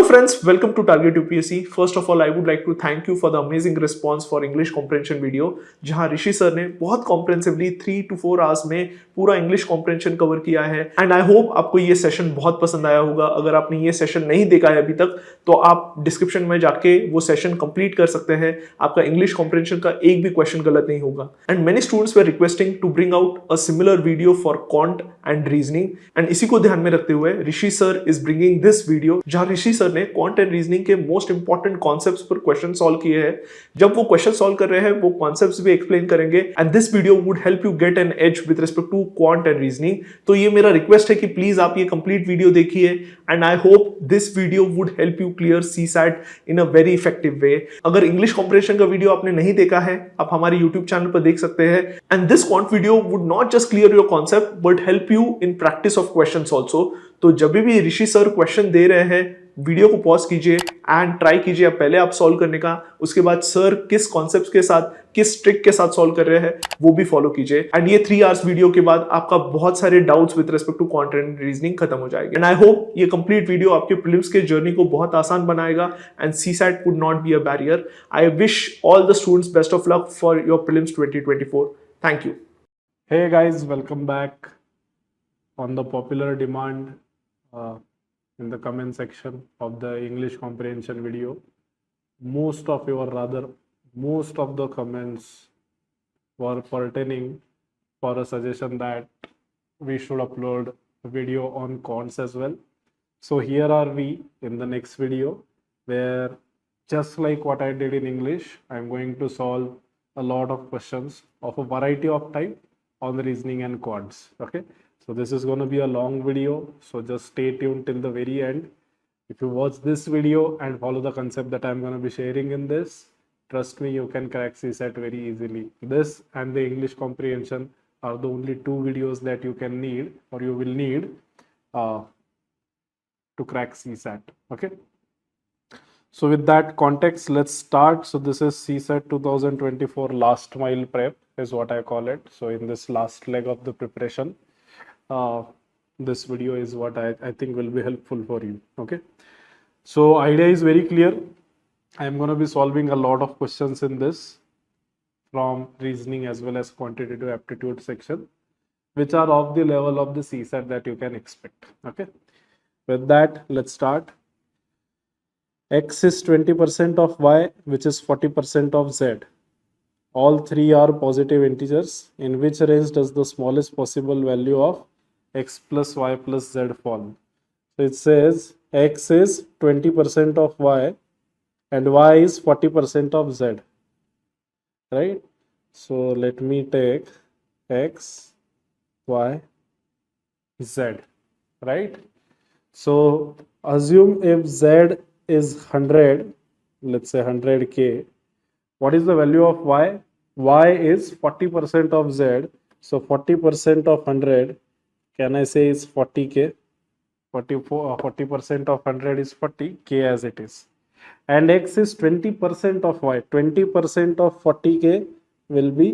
Hello friends, welcome to Target UPSC. First of all, I would like to thank you for the amazing response for English comprehension video, जहां Rishi sir ने बहुत comprehensively 3 to 4 hours में पूरा English comprehension cover किया है. And I hope आपको ये session बहुत पसंद आया होगा. अगर आपने ये सेशन नहीं देखा है अभी तक तो आप डिस्क्रिप्शन में जाके वो सेशन कंप्लीट कर सकते हैं. आपका इंग्लिश कॉम्प्रिहेंशन का एक भी क्वेश्चन गलत नहीं होगा. And many students were requesting to bring out a similar video for quant and reasoning. And इसी को ध्यान में रखते हुए Rishi sir is bringing this video, जहां ऋषि सर ने क्वांट एंड रीजनिंग के मोस्ट इंपॉर्टेंट कॉन्सेप्ट्स पर क्वेश्चन सॉल्व किए हैं. जब वो क्वेश्चन सॉल्व कर रहे हैं वो कॉन्सेप्ट्स भी एक्सप्लेन करेंगे. And this video would help you get an edge with respect to quant and reasoning. तो ये मेरा रिक्वेस्ट है कि प्लीज आप ये कंप्लीट वीडियो देखिए. And I hope this video would help you clear CSAT in a very effective way. अगर English comprehension का वीडियो आपने नहीं देखा है, आप हमारे यूट्यूब चैनल पर देख सकते हैं. And this quant video would not just clear your concept but help you in practice of questions also. तो जब भी ऋषि सर क्वेश्चन दे रहे हैं, वीडियो को पॉज कीजिए एंड ट्राई कीजिए पहले आप सॉल्व करने का. उसके बाद सर किस कॉन्सेप्ट के साथ, किस ट्रिक के साथ सॉल्व कर रहे हैं वो भी फॉलो कीजिए. एंड ये 3 आवर्स वीडियो के बाद आपका बहुत सारे doubts with respect to quant and reasoning खत्म हो जाएंगे. एंड आई होप ये कंप्लीट वीडियो आपके प्रीलिम्स के जर्नी को बहुत आसान बनाएगा and CSAT would not be a barrier. I wish all the students best of luck for your prelims 2024. Thank you. Hey guys, welcome back. On the popular demand in the comment section of the English comprehension video, most of the comments were pertaining for a suggestion that we should upload a video on quants as well. So here are we in the next video where, just like what I did in English, I'm going to solve a lot of questions of a variety of type on the reasoning and quants. Okay, so this is going to be a long video, so just stay tuned till the very end. If you watch this video and follow the concept that I'm going to be sharing in this, trust me, you can crack CSAT very easily. This and the English comprehension are the only 2 videos that you can need or you will need to crack CSAT. Okay, so with that context, let's start. So this is CSAT 2024 last mile prep is what I call it. So in this last leg of the preparation, this video is what I think will be helpful for you. Okay, so idea is very clear. I am going to be solving a lot of questions in this from reasoning as well as quantitative aptitude section, which are of the level of the CSAT that you can expect. Okay, with that, let's start. X is 20% of y, which is 40% of z. All 3 are positive integers. In which range does the smallest possible value of x plus y plus z fall? So it says x is 20% of y and y is 40% of z. Right? So let me take x, y, z. Right? So assume if z is 100, let's say 100k. What is the value of y? Y is 40% of z. So 40% of 100, can I say is 40k? 40% of 100 is 40k as it is. And x is 20% of y. 20% of 40k will be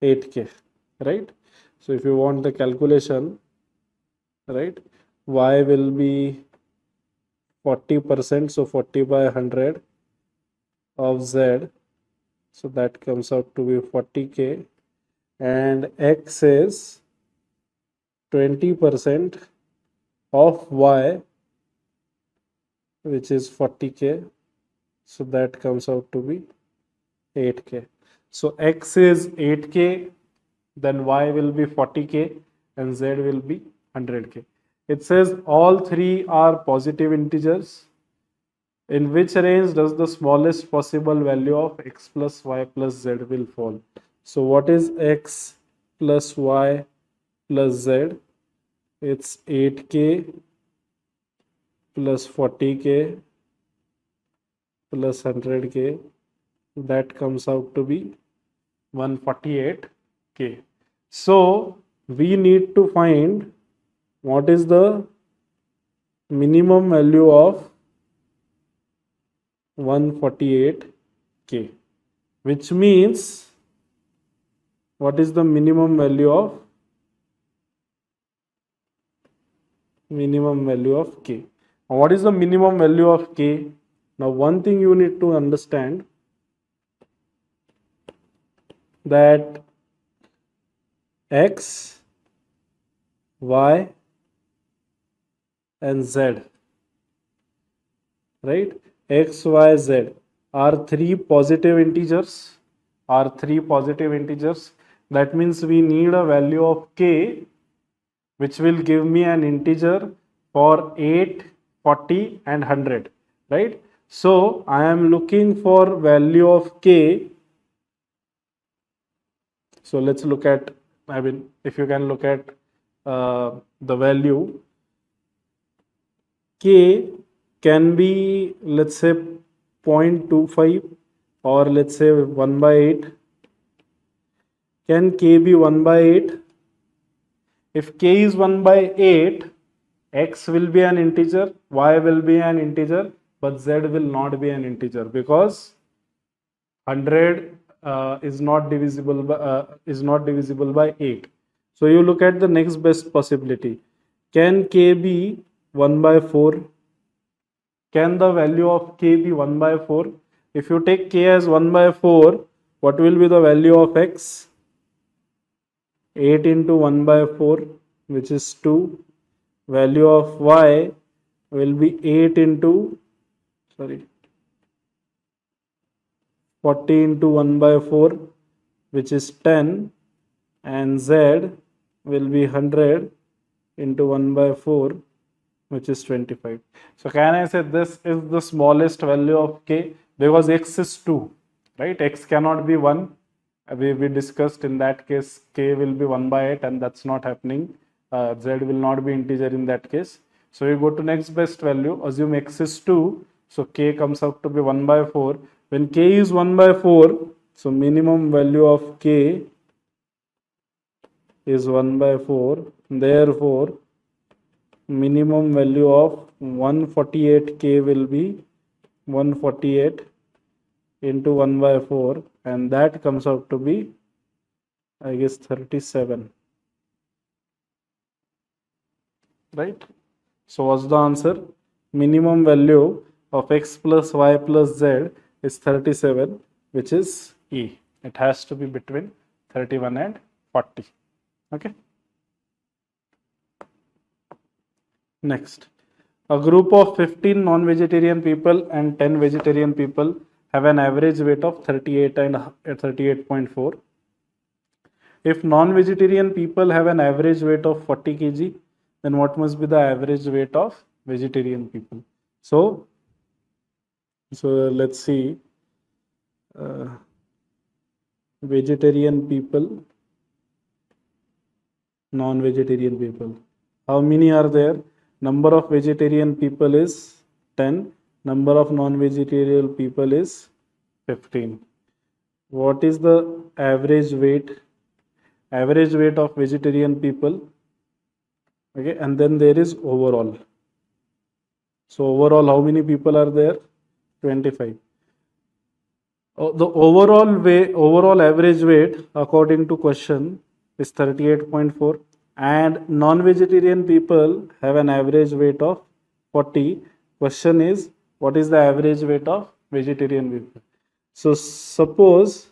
8k, right? So if you want the calculation, right, y will be 40%, so 40 by 100 of z. So that comes out to be 40k, and x is 20% of y, which is 40k. So that comes out to be 8k. So x is 8k, then y will be 40k, and z will be 100k. It says all 3 are positive integers. In which range does the smallest possible value of x plus y plus z will fall? So what is x plus y plus z? It's 8k plus 40k plus 100k. That comes out to be 148k. So we need to find what is the minimum value of 148k, which means what is the minimum value of k? What is the minimum value of k? Now one thing you need to understand, that x, y and z, right? X, y, z are three positive integers. That means we need a value of k which will give me an integer for 8, 40 and 100, right? So I am looking for value of k. So let's look at, I mean, if you can look at the value, k can be, let's say, 0.25 or let's say 1 by 8. Can k be 1 by 8? If k is 1 by 8, x will be an integer, y will be an integer, but z will not be an integer, because 100 is not divisible by 8. So you look at the next best possibility. Can k be 1 by 4? Can the value of k be 1 by 4? If you take k as 1 by 4, what will be the value of x? 8 into 1 by 4, which is 2. Value of y will be 8 into, 40 into 1 by 4, which is 10, and z will be 100 into 1 by 4, which is 25. So can I say this is the smallest value of k, because x is 2, right? X cannot be 1. We discussed in that case k will be 1 by 8, and that's not happening. Z will not be integer in that case. So you go to next best value, assume x is 2, so k comes out to be 1 by 4. When k is 1 by 4, so minimum value of k is 1 by 4. Therefore, minimum value of 148k will be 148 into 1 by 4, and that comes out to be, I guess, 37. Right? So what's the answer? Minimum value of x plus y plus z is 37, which is E. It has to be between 31 and 40. Okay. Next, a group of 15 non-vegetarian people and 10 vegetarian people have an average weight of 38 and 38.4. If non-vegetarian people have an average weight of 40 kg, then what must be the average weight of vegetarian people? So let's see, vegetarian people, non-vegetarian people. How many are there? Number of vegetarian people is 10. Number of non-vegetarian people is 15. What is the average weight? Average weight of vegetarian people. Okay, and then there is overall. So overall, how many people are there? 25. The overall average weight according to question is 38.4, and non-vegetarian people have an average weight of 40. Question is, what is the average weight of vegetarian people? So suppose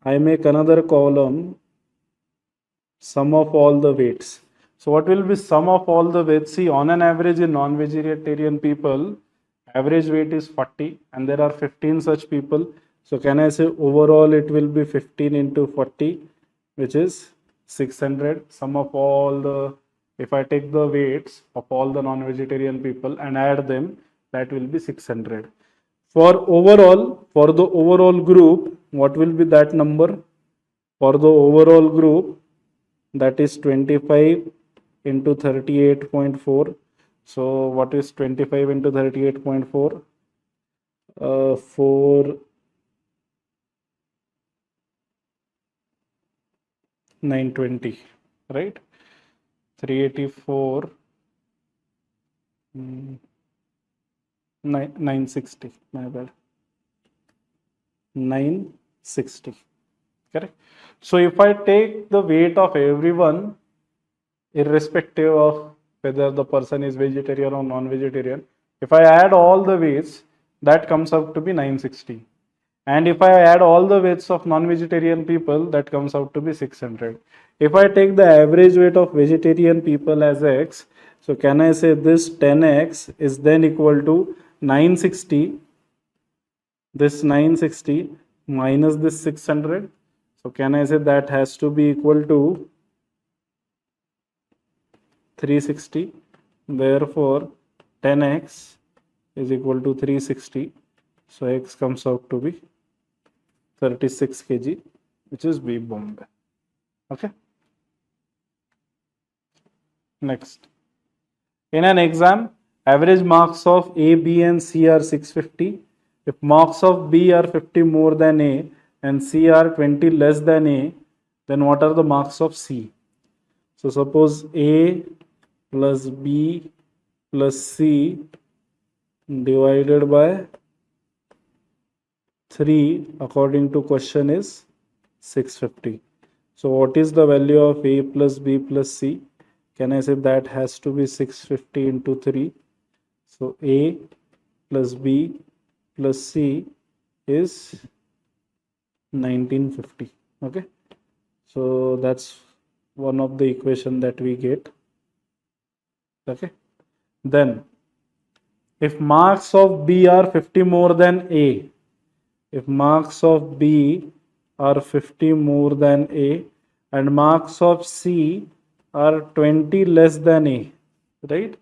I make another column, sum of all the weights. So what will be sum of all the weights? See, on an average in non-vegetarian people, average weight is 40, and there are 15 such people. So can I say overall it will be 15 into 40, which is 600. Sum of all the, if I take the weights of all the non-vegetarian people and add them, that will be 600. For the overall group, what will be that number? For the overall group, that is 25 into 38.4. So what is 25 into 38.4? 920, right? 384, 960, my bad. 960, correct? So if I take the weight of everyone, irrespective of whether the person is vegetarian or non-vegetarian, If I add all the weights, that comes out to be 960. And if I add all the weights of non-vegetarian people, that comes out to be 600. If I take the average weight of vegetarian people as x, so can I say this 10x is then equal to 960, this 960 minus this 600. So can I say that has to be equal to 360. Therefore, 10x is equal to 360. So x comes out to be 36 kg, which is B Bombay. Okay. Next. In an exam, average marks of A, B, and C are 650. If marks of B are 50 more than A and C are 20 less than A, then what are the marks of C? So suppose A plus B plus C divided by 3 according to question is 650. So what is the value of A plus B plus C? Can I say that has to be 650 into 3? So A plus B plus C is 1950. Okay. So that's one of the equation that we get. Okay. Then if marks of B are 50 more than A, if marks of B are 50 more than A and marks of C are 20 less than A, right?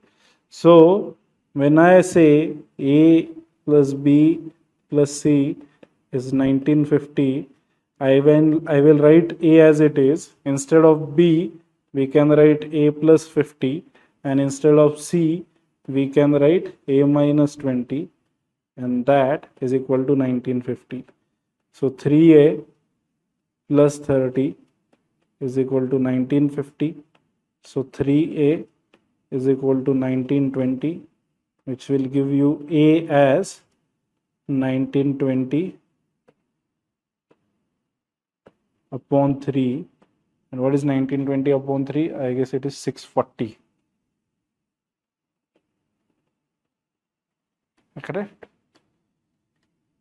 So when I say A plus B plus C is 1950, I will write A as it is. Instead of B, we can write A plus 50, and instead of C, we can write A minus 20, and that is equal to 1950. So 3A plus 30 is equal to 1950. So 3A is equal to 1920, which will give you A as 1920 upon 3. And what is 1920 upon 3? I guess it is 640. Correct?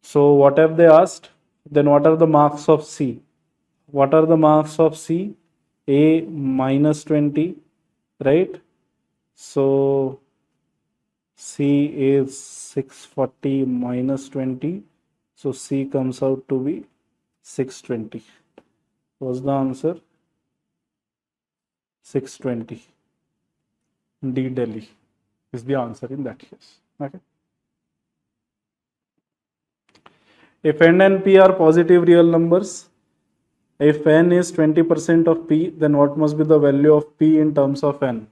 So what have they asked? Then what are the marks of C? What are the marks of C? A minus 20, right? So C is 640 minus 20. So C comes out to be 620. What's the answer? 620. D Delhi is the answer in that case. Okay. If n and p are positive real numbers, if n is 20% of p, then what must be the value of p in terms of n?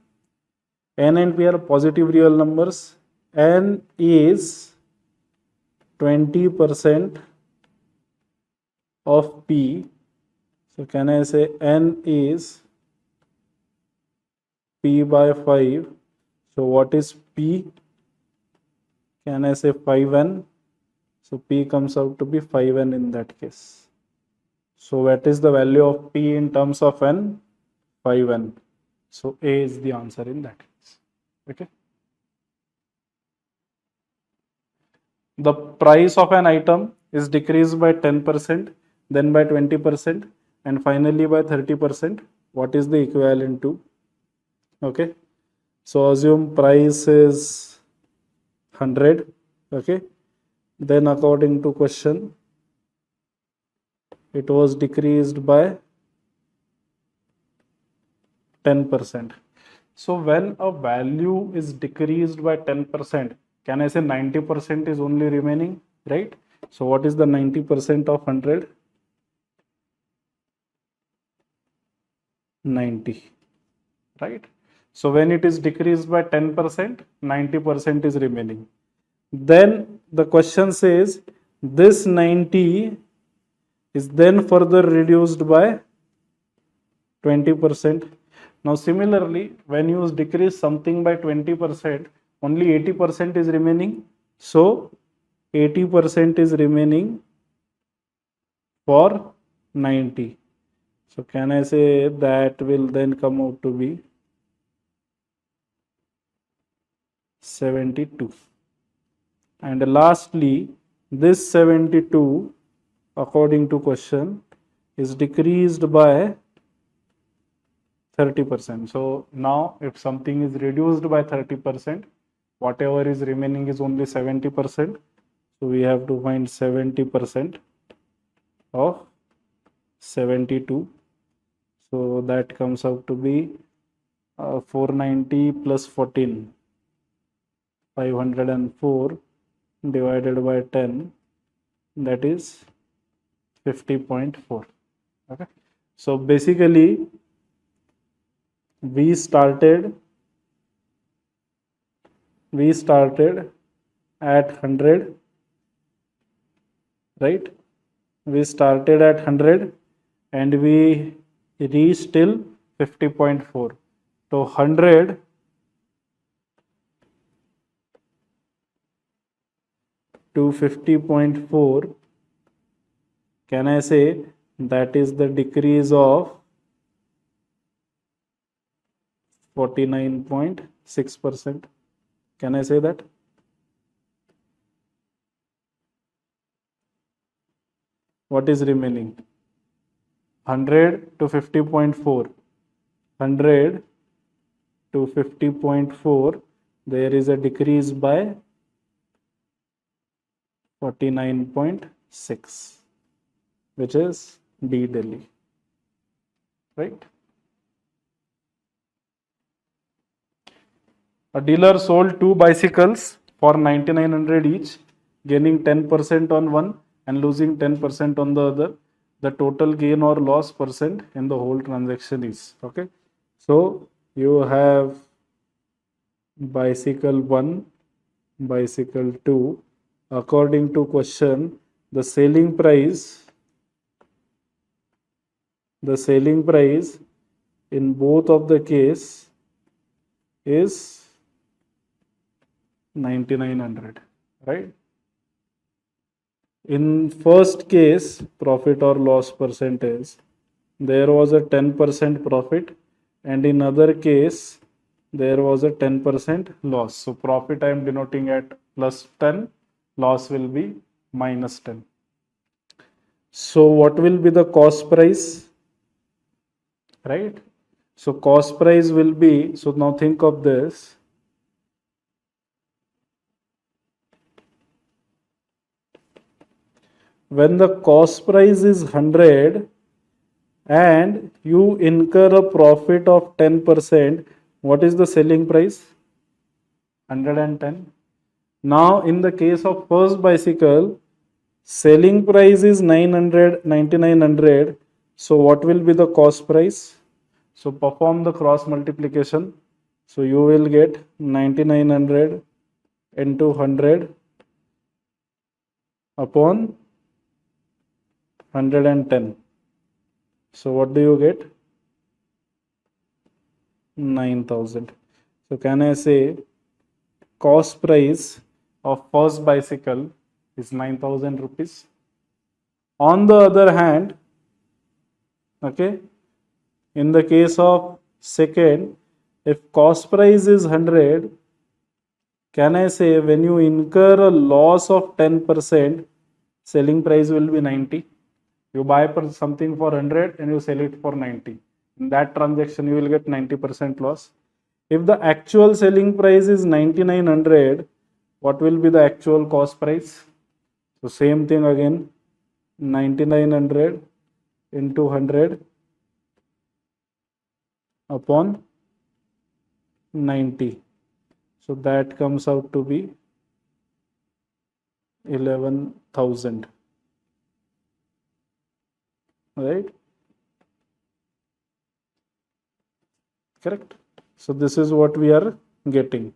N and p are positive real numbers. N is 20% of p. So can I say n is p by 5? So what is p? Can I say 5n? So p comes out to be 5n in that case. So what is the value of p in terms of n? 5n. So A is the answer in that case. Okay. The price of an item is decreased by 10%, then by 20%, and finally by 30%. What is the equivalent to? Okay. So assume price is 100. Okay. Then according to question, it was decreased by 10%. So when a value is decreased by 10%, can I say 90% is only remaining, right? So what is the 90% of 100? 90, right? So when it is decreased by 10%, 90% is remaining. Then the question says this 90 is then further reduced by 20%. Now similarly, when you decrease something by 20%, only 80% is remaining. So 80% is remaining for 90. So can I say that will then come out to be 72. And lastly, this 72 according to question is decreased by 30%. So now if something is reduced by 30%, whatever is remaining is only 70%. So we have to find 70% of 72. So that comes out to be 490 plus 14, 504 divided by 10, that is 50.4. Okay. So basically we started at 100, right? We started at 100 and we reached till 50.4. So 100 to 50.4, can I say that is the decrease of 49.6%? Can I say that? What is remaining? 100 to 50.4. 100 to 50.4, there is a decrease by 49.6, which is D Delhi, right? A dealer sold 2 bicycles for 9,900 each, gaining 10% on one and losing 10% on the other. The total gain or loss percent in the whole transaction is, okay? So you have bicycle 1, bicycle 2. According to question, the selling price in both of the case is 9,900, right? In first case, profit or loss percentage, there was a 10% profit, and in other case there was a 10% loss. So profit I am denoting at plus 10, loss will be minus 10. So what will be the cost price, right? So cost price will be, so now think of this, when the cost price is 100 and you incur a profit of 10%, what is the selling price? 110. Now in the case of first bicycle, selling price is 9,900. So what will be the cost price? So perform the cross multiplication. So you will get 9,900 into 100 upon 110. So what do you get? 9,000. So can I say cost price of first bicycle is 9,000 rupees? On the other hand, okay, in the case of second, if cost price is 100, can I say when you incur a loss of 10%, selling price will be 90? You buy something for 100 and you sell it for 90. In that transaction, you will get 90% loss. If the actual selling price is 9,900, what will be the actual cost price? So same thing again, 9,900 into 100 upon 90. So that comes out to be 11,000. Right? Correct. So this is what we are getting.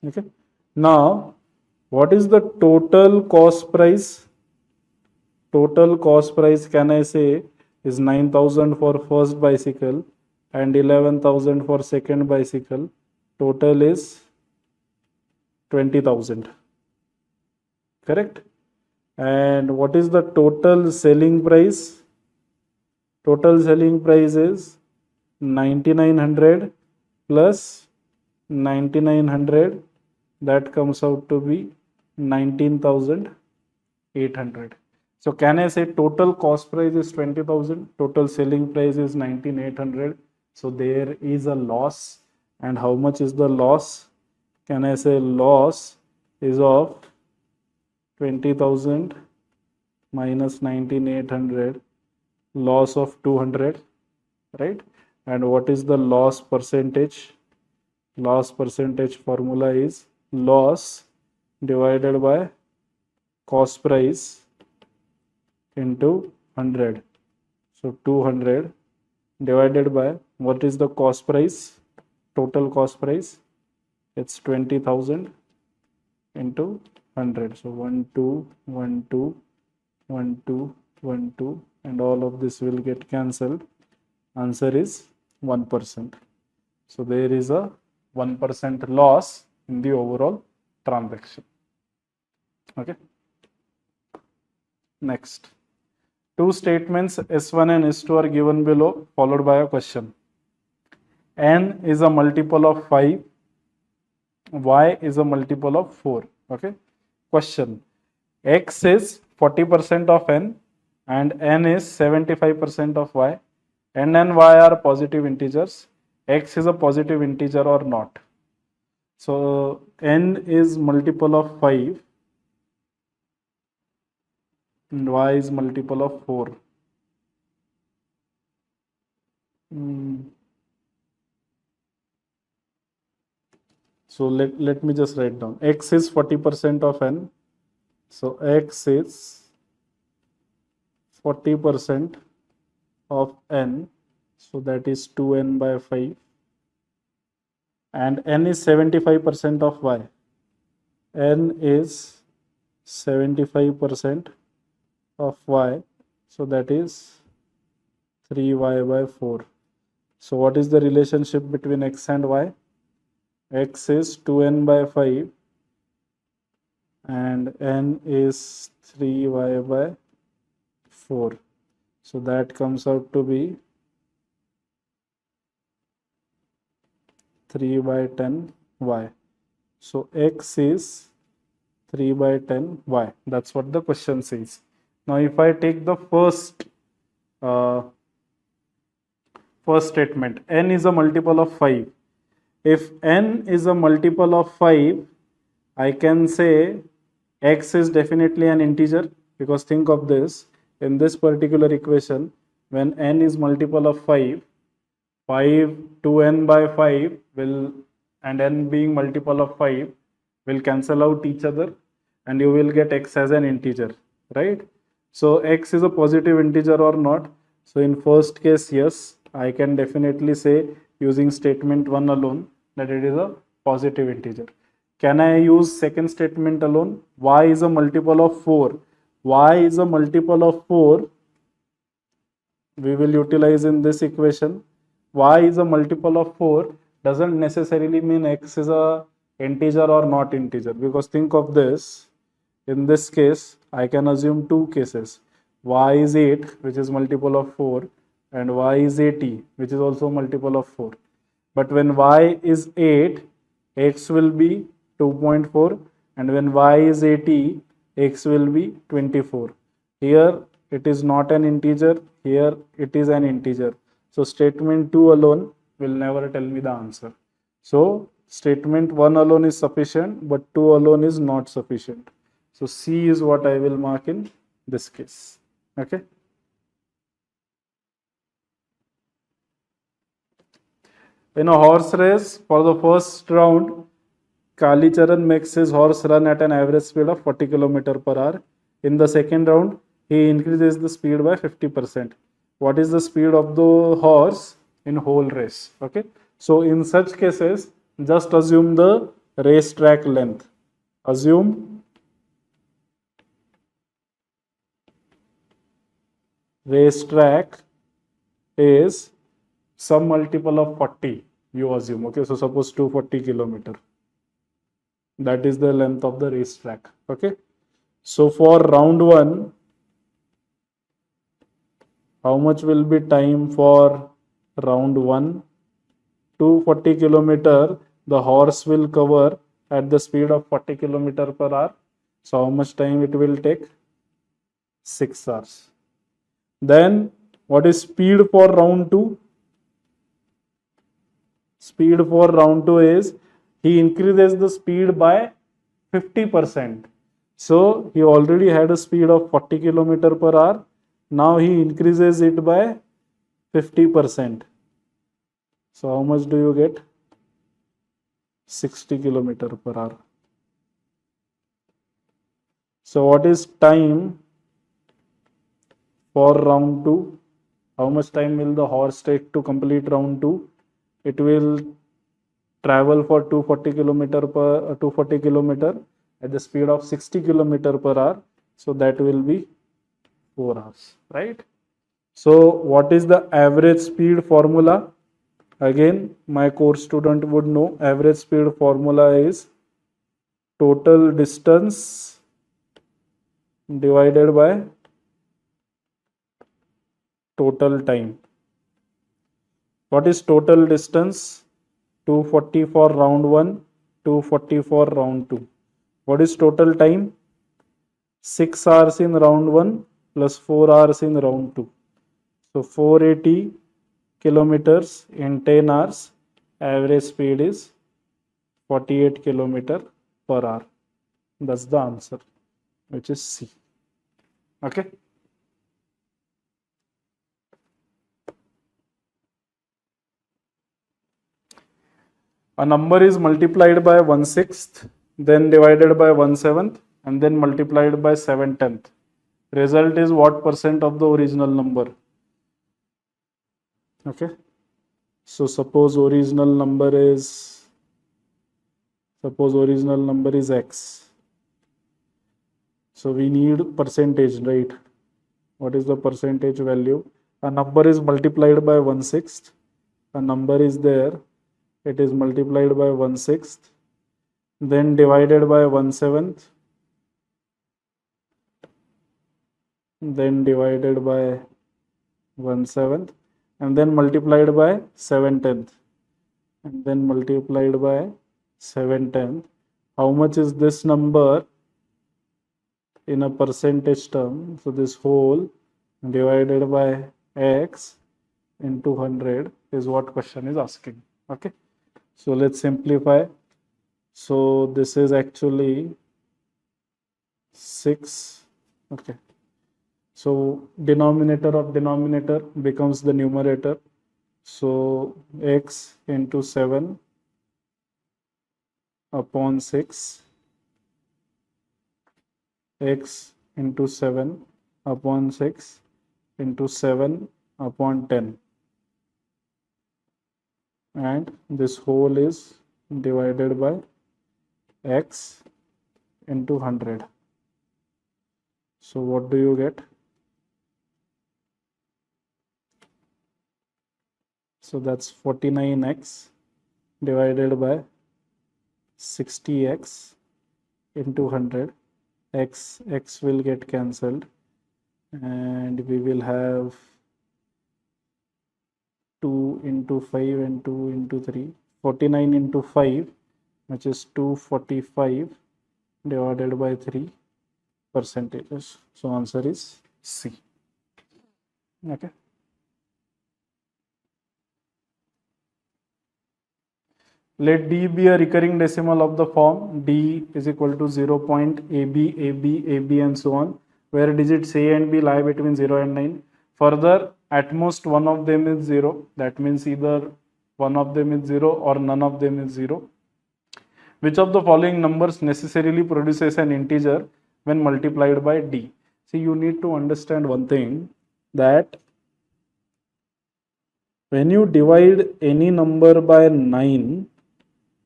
Okay. Now, what is the total cost price? Total cost price, can I say, is 9,000 for first bicycle and 11,000 for second bicycle. Total is 20,000. Correct? And what is the total selling price? Total selling price is 9900 plus 9900, that comes out to be 19,800. So can I say total cost price is 20,000, total selling price is 19,800. So there is a loss. And how much is the loss? Can I say loss is of 20,000 minus 19,800, loss of 200, right? And what is the loss percentage? Loss percentage formula is loss divided by cost price into 100. So 200 divided by what is the cost price? Total cost price, it's 20,000 into 100. So 1 2 1 2 1 2 1 2, and all of this will get cancelled. Answer is 1%. So there is a 1% loss in the overall transaction. Okay. Next, two statements S1 and S2 are given below, followed by a question. N is a multiple of 5, Y is a multiple of 4. Okay. Question. X is 40% of N and N is 75% of Y. N and Y are positive integers. X is a positive integer or not. So N is multiple of 5 and Y is multiple of 4. So let me just write down. X is 40% of N. So X is 40% of N. So that is 2N by 5. And N is 75% of Y. N is 75% of Y. So that is 3Y by 4. So what is the relationship between X and Y? X is 2N by 5 and N is 3Y by 4. So that comes out to be 3 by 10 Y. So X is 3 by 10 Y. That's what the question says. Now if I take the first statement, N is a multiple of 5. If N is a multiple of 5, I can say X is definitely an integer, because think of this, in this particular equation, when N is multiple of 5, 2N by 5 will, and N being multiple of 5, will cancel out each other and you will get X as an integer, right? So X is a positive integer or not? So in first case, yes, I can definitely say using statement 1 alone that it is a positive integer. Can I use second statement alone? Y is a multiple of 4. Y is a multiple of 4. We will utilize in this equation. Y is a multiple of 4 doesn't necessarily mean X is a integer or not integer, because think of this. In this case, I can assume two cases. Y is 8, which is multiple of 4, and Y is 80, which is also multiple of 4. But when Y is 8, X will be 2.4, and when Y is 80, X will be 24. Here it is not an integer, here it is an integer. So statement 2 alone will never tell me the answer. So statement 1 alone is sufficient, but 2 alone is not sufficient. So C is what I will mark in this case. Okay. In a horse race, for the first round, Kali Charan makes his horse run at an average speed of 40 km per hour. In the second round, he increases the speed by 50%. What is the speed of the horse in whole race? Okay. So in such cases, just assume the racetrack length. Assume racetrack is some multiple of 40, you assume. Okay, so suppose 240 km. That is the length of the racetrack. Okay. So for round 1, how much will be time for round 1? 240 kilometer the horse will cover at the speed of 40 kilometer per hour. So how much time it will take? 6 hours. Then what is speed for round 2? Speed for round 2 is he increases the speed by 50%. So he already had a speed of 40 kilometer per hour. Now he increases it by 50%. So how much do you get? 60 kilometer per hour. So what is time for round 2? How much time will the horse take to complete round 2? It will travel for 240 kilometer at the speed of 60 kilometer per hour. So that will be 4 hours, right? So what is the average speed formula? Again, my course student would know average speed formula is total distance divided by total time. What is total distance? 240 for round 1, 240 for round 2. What is total time? 6 hours in round 1 plus 4 hours in round 2. So 480 kilometers in 10 hours. Average speed is 48 kilometer per hour. That's the answer, which is C. Okay. A number is multiplied by 1/6, then divided by 1/7, and then multiplied by 7/10. Result is what percent of the original number? Okay. So suppose original number is X. So we need percentage, right? What is the percentage value? A number is multiplied by 1/6. A number is there. It is multiplied by 1/6, then divided by 1/7, then divided by 1/7, and then multiplied by 7/10, and then multiplied by 7/10. How much is this number in a percentage term? So this whole divided by X into 100 is what question is asking. Okay. So let's simplify. So this is actually 6. Okay. So denominator of denominator becomes the numerator. So X into 7 upon 6. X into 7 upon 6 into 7 upon 10. And this whole is divided by X into 100. So what do you get? So that's 49x divided by 60x into 100. X will get cancelled, and we will have 2 into 5 and 2 into 3. 49 into 5, which is 245 divided by 3 percentages. So answer is C. Okay. Let D be a recurring decimal of the form D is equal to 0.AB, and so on, where digits A and B lie between 0 and 9. Further, at most one of them is 0. That means either one of them is 0 or none of them is 0. Which of the following numbers necessarily produces an integer when multiplied by D? See, you need to understand one thing, that when you divide any number by 9,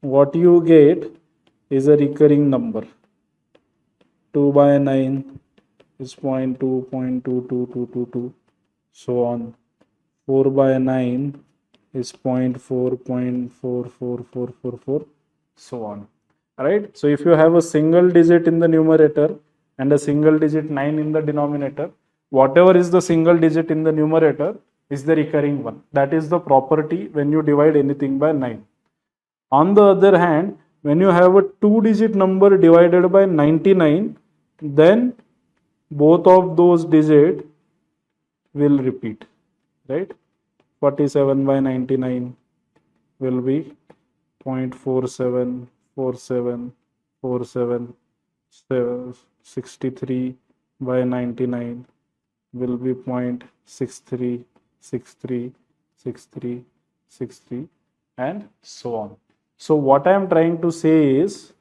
what you get is a recurring number. 2 by 9 is 0.2, 0.22222, so on. 4 by 9 is 0.4, 0.44444, so on. Right? So if you have a single digit in the numerator and a single digit 9 in the denominator, whatever is the single digit in the numerator is the recurring one. That is the property when you divide anything by 9. On the other hand, when you have a 2-digit number divided by 99, then both of those digits will repeat, right? 47 by 99 will be 0.474747. 63 by 99 will be 0.63636363 and so on. So what I am trying to say is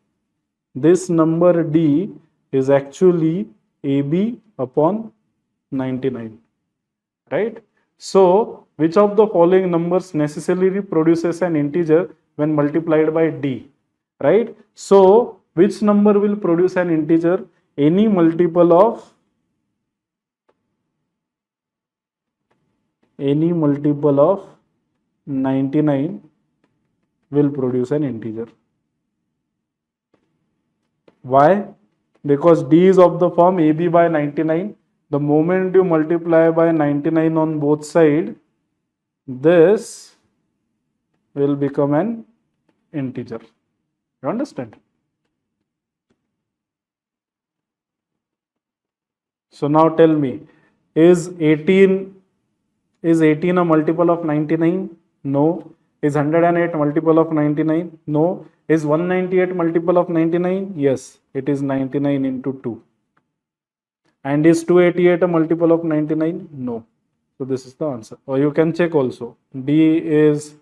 this number D is actually AB upon 99, right? So which of the following numbers necessarily produces an integer when multiplied by D, right? So which number will produce an integer? Any multiple of 99 will produce an integer. Why? Because D is of the form AB by 99. The moment you multiply by 99 on both sides, this will become an integer. You understand? So now tell me, is 18 a multiple of 99? No. Is 108 multiple of 99? No. Is 198 multiple of 99? Yes, it is 99 into 2. And is 288 a multiple of 99? No. So this is the answer. Or you can check also. D is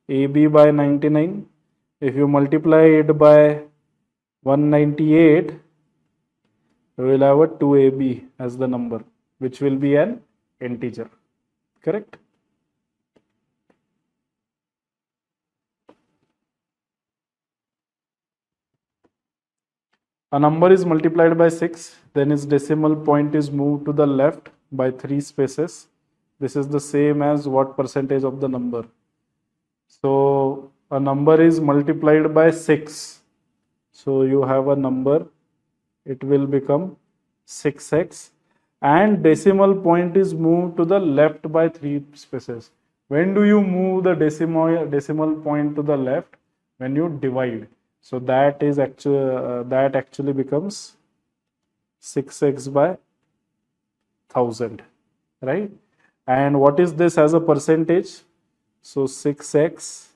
AB by 99. If you multiply it by 198, we will have a 2AB as the number, which will be an integer. Correct? A number is multiplied by 6, then its decimal point is moved to the left by 3 spaces. This is the same as what percentage of the number? So a number is multiplied by 6. So you have a number, it will become 6x, and decimal point is moved to the left by 3 spaces. When do you move the decimal point to the left? When you divide. So that is actually becomes 6x by 1000, right? And what is this as a percentage? So 6x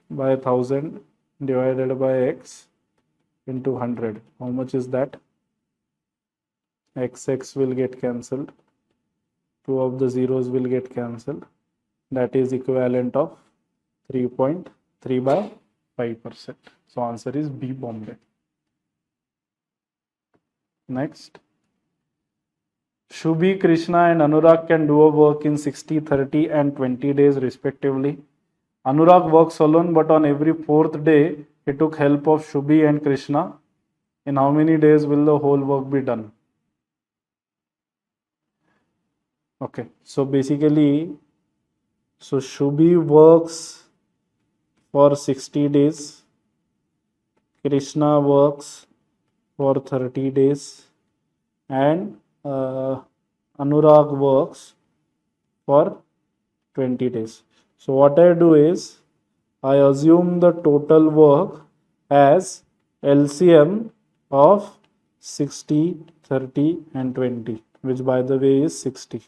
by 1000 divided by x into 100. How much is that? X will get cancelled. 2 of the zeros will get cancelled. That is equivalent of 3.3 by 5%. So answer is B, Bombay. Next. Shubhi, Krishna and Anurag can do a work in 60, 30 and 20 days respectively. Anurag works alone, but on every 4th day, he took help of Shubhi and Krishna. In how many days will the whole work be done? Okay, so basically, Shubhi works for 60 days, Krishna works for 30 days, and Anurag works for 20 days. So what I do is, I assume the total work as LCM of 60, 30 and 20, which by the way is 60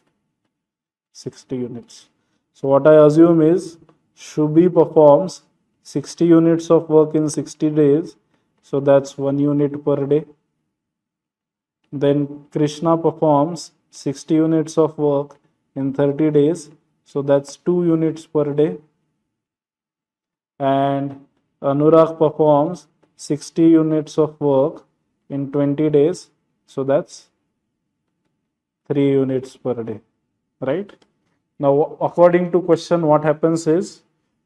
units. So what I assume is, Shubhi performs 60 units of work in 60 days, so that's 1 unit per day. Then Krishna performs 60 units of work in 30 days, so that's 2 units per day. And Anurag performs 60 units of work in 20 days, so that's 3 units per day, right? Now, according to question, what happens is,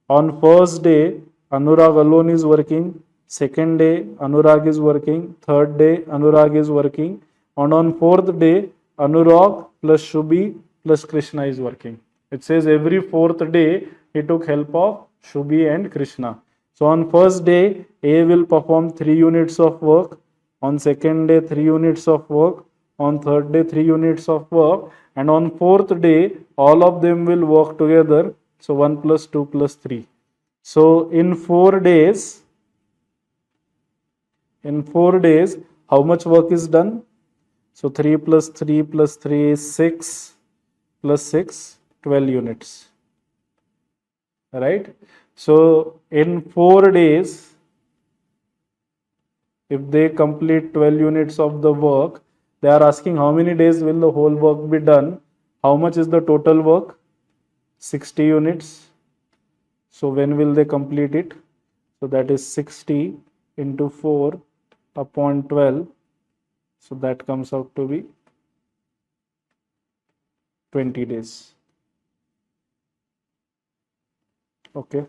on first day, Anurag alone is working, second day, Anurag is working, third day, Anurag is working, and on fourth day, Anurag plus Shubhi plus Krishna is working. It says every 4th day, he took help of Shubhi and Krishna. So on first day, A will perform 3 units of work, on second day 3 units of work, on third day 3 units of work, and on fourth day all of them will work together. So 1 plus 2 plus 3. So in 4 days, how much work is done? So 3 plus 3 plus 3 is 6 plus 6, 12 units, right? So in 4 days, if they complete 12 units of the work, they are asking how many days will the whole work be done? How much is the total work? 60 units. So when will they complete it? So that is 60 into 4 upon 12. So that comes out to be 20 days. Okay.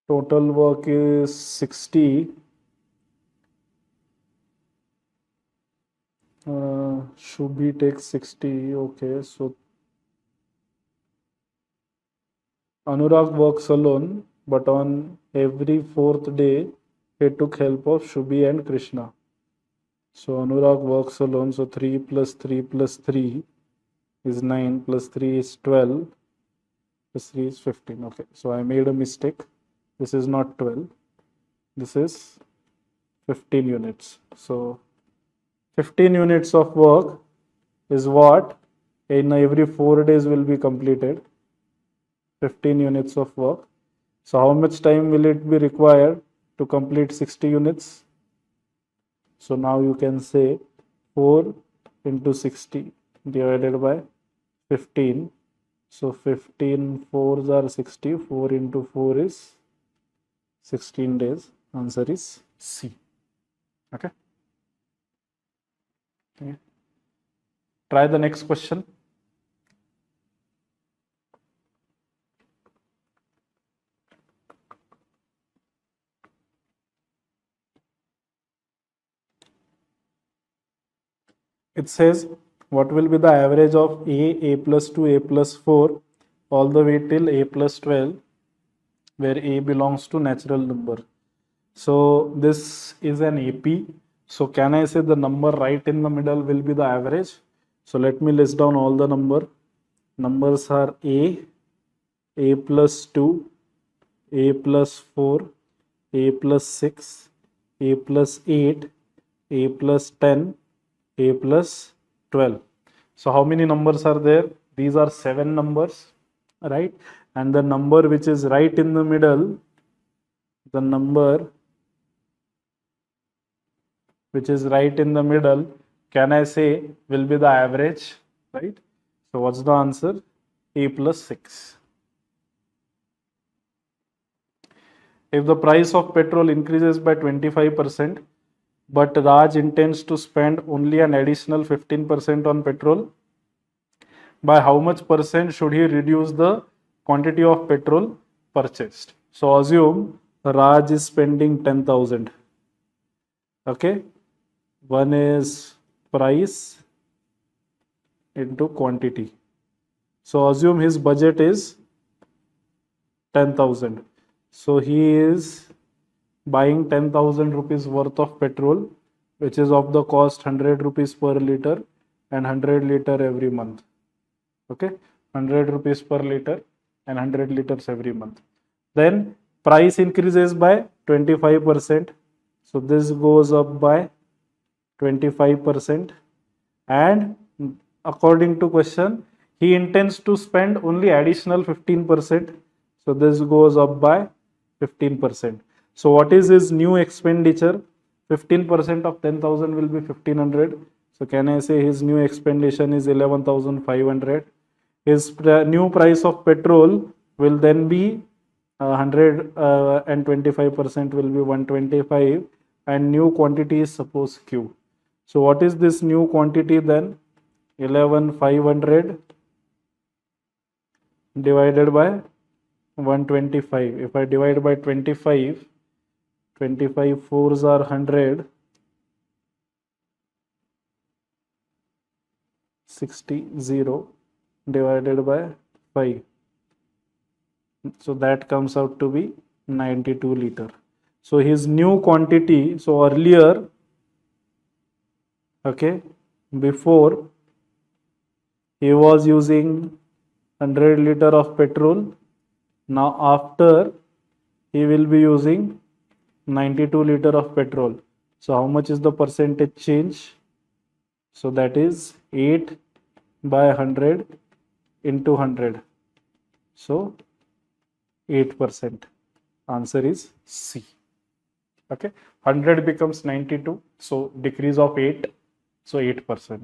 Total work is 60. Should we take 60? Okay. So Anurag works alone, but on every fourth day, he took help of Shubhi and Krishna. So Anurag works alone. So 3 plus 3 plus 3 is 9 plus 3 is 12 plus 3 is 15. Okay. So I made a mistake. This is not 12. This is 15 units. So 15 units of work is what in every 4 days will be completed. 15 units of work. So how much time will it be required to complete 60 units? So now you can say 4 into 60 divided by 15. So 15 4s are 60. 4 into 4 is 16 days. Answer is C. Okay. Try the next question. It says, what will be the average of a plus 2, a plus 4, all the way till a plus 12, where a belongs to natural number. So this is an AP. So can I say the number right in the middle will be the average? So let me list down all the numbers are a plus 2, a plus 4, a plus 6, a plus 8, a plus 10, a plus 12. So how many numbers are there? These are 7 numbers, right? And the number which is right in the middle, the number which is right in the middle, can I say will be the average, right? So what's the answer? A plus 6. If the price of petrol increases by 25%, but Raj intends to spend only an additional 15% on petrol, by how much percent should he reduce the quantity of petrol purchased? So assume Raj is spending 10,000. Okay. One is price into quantity. So assume his budget is 10,000. So he is buying 10,000 rupees worth of petrol, which is of the cost 100 rupees per liter and 100 liter every month. Okay, 100 rupees per liter and 100 liters every month. Then price increases by 25%. So this goes up by 25%, and according to question, he intends to spend only additional 15%. So this goes up by 15%. So what is his new expenditure? 15% of 10,000 will be 1500. So can I say his new expenditure is 11,500? His new price of petrol will then be 100 and 25% will be 125, and new quantity is suppose Q. So what is this new quantity then? 11,500 divided by 125. If I divide by 25, 25 fours are 100, 60 divided by 5. So that comes out to be 92 liter. So his new quantity, so earlier, okay, before he was using 100 liter of petrol. Now after he will be using 92 liter of petrol. So how much is the percentage change? So that is 8 by 100 into 100. So 8%. Answer is C. Okay, 100 becomes 92. So decrease of 8. So 8%.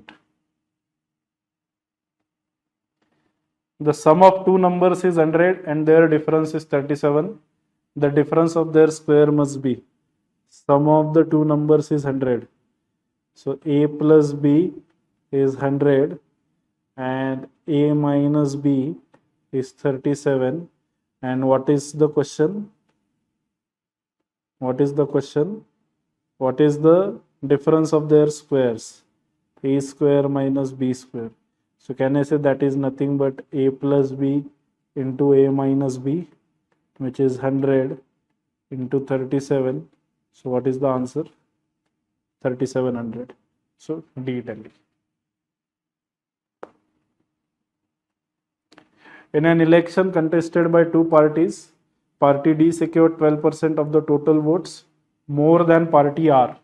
The sum of two numbers is 100 and their difference is 37. The difference of their square must be, sum of the two numbers is 100. So a plus b is 100 and a minus b is 37. And what is the question? What is the question? What is the difference of their squares? A square minus b square. So can I say that is nothing but a plus b into a minus b, which is 100 into 37. So what is the answer? 3700. So D, Delhi. In an election contested by two parties, party D secured 12% of the total votes, more than party R.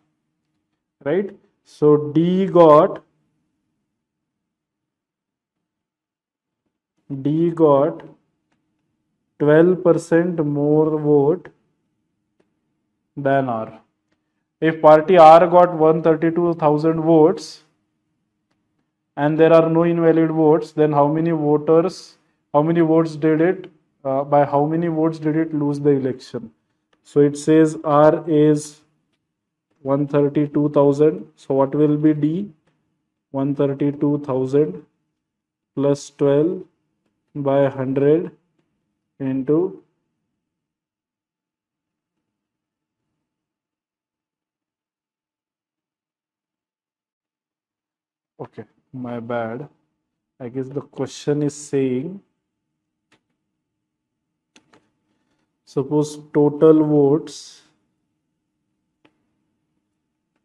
Right? So D got 12% more vote than R. If party R got 132,000 votes and there are no invalid votes, then how many votes did it, by how many votes did it lose the election? So it says R is 132,000. So what will be D? 132,000 plus 12 by 100 into okay, my bad. I guess the question is saying, suppose total votes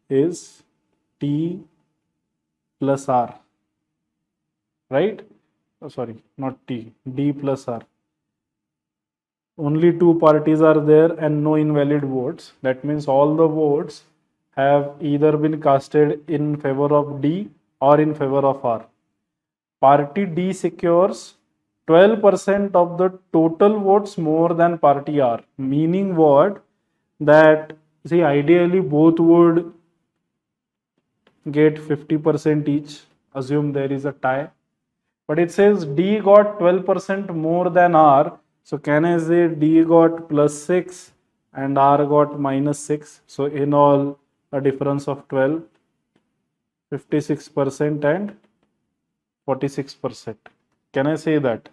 is T plus R, right? Oh, sorry, not T, D plus R. Only two parties are there and no invalid votes. That means all the votes have either been casted in favor of D or in favor of R. Party D secures 12% of the total votes more than party R. Meaning what? That, see, ideally both would get 50% each. Assume there is a tie. But it says D got 12% more than R. So can I say D got plus 6 and R got minus 6? So in all, a difference of 12, 56% and 46%. Can I say that?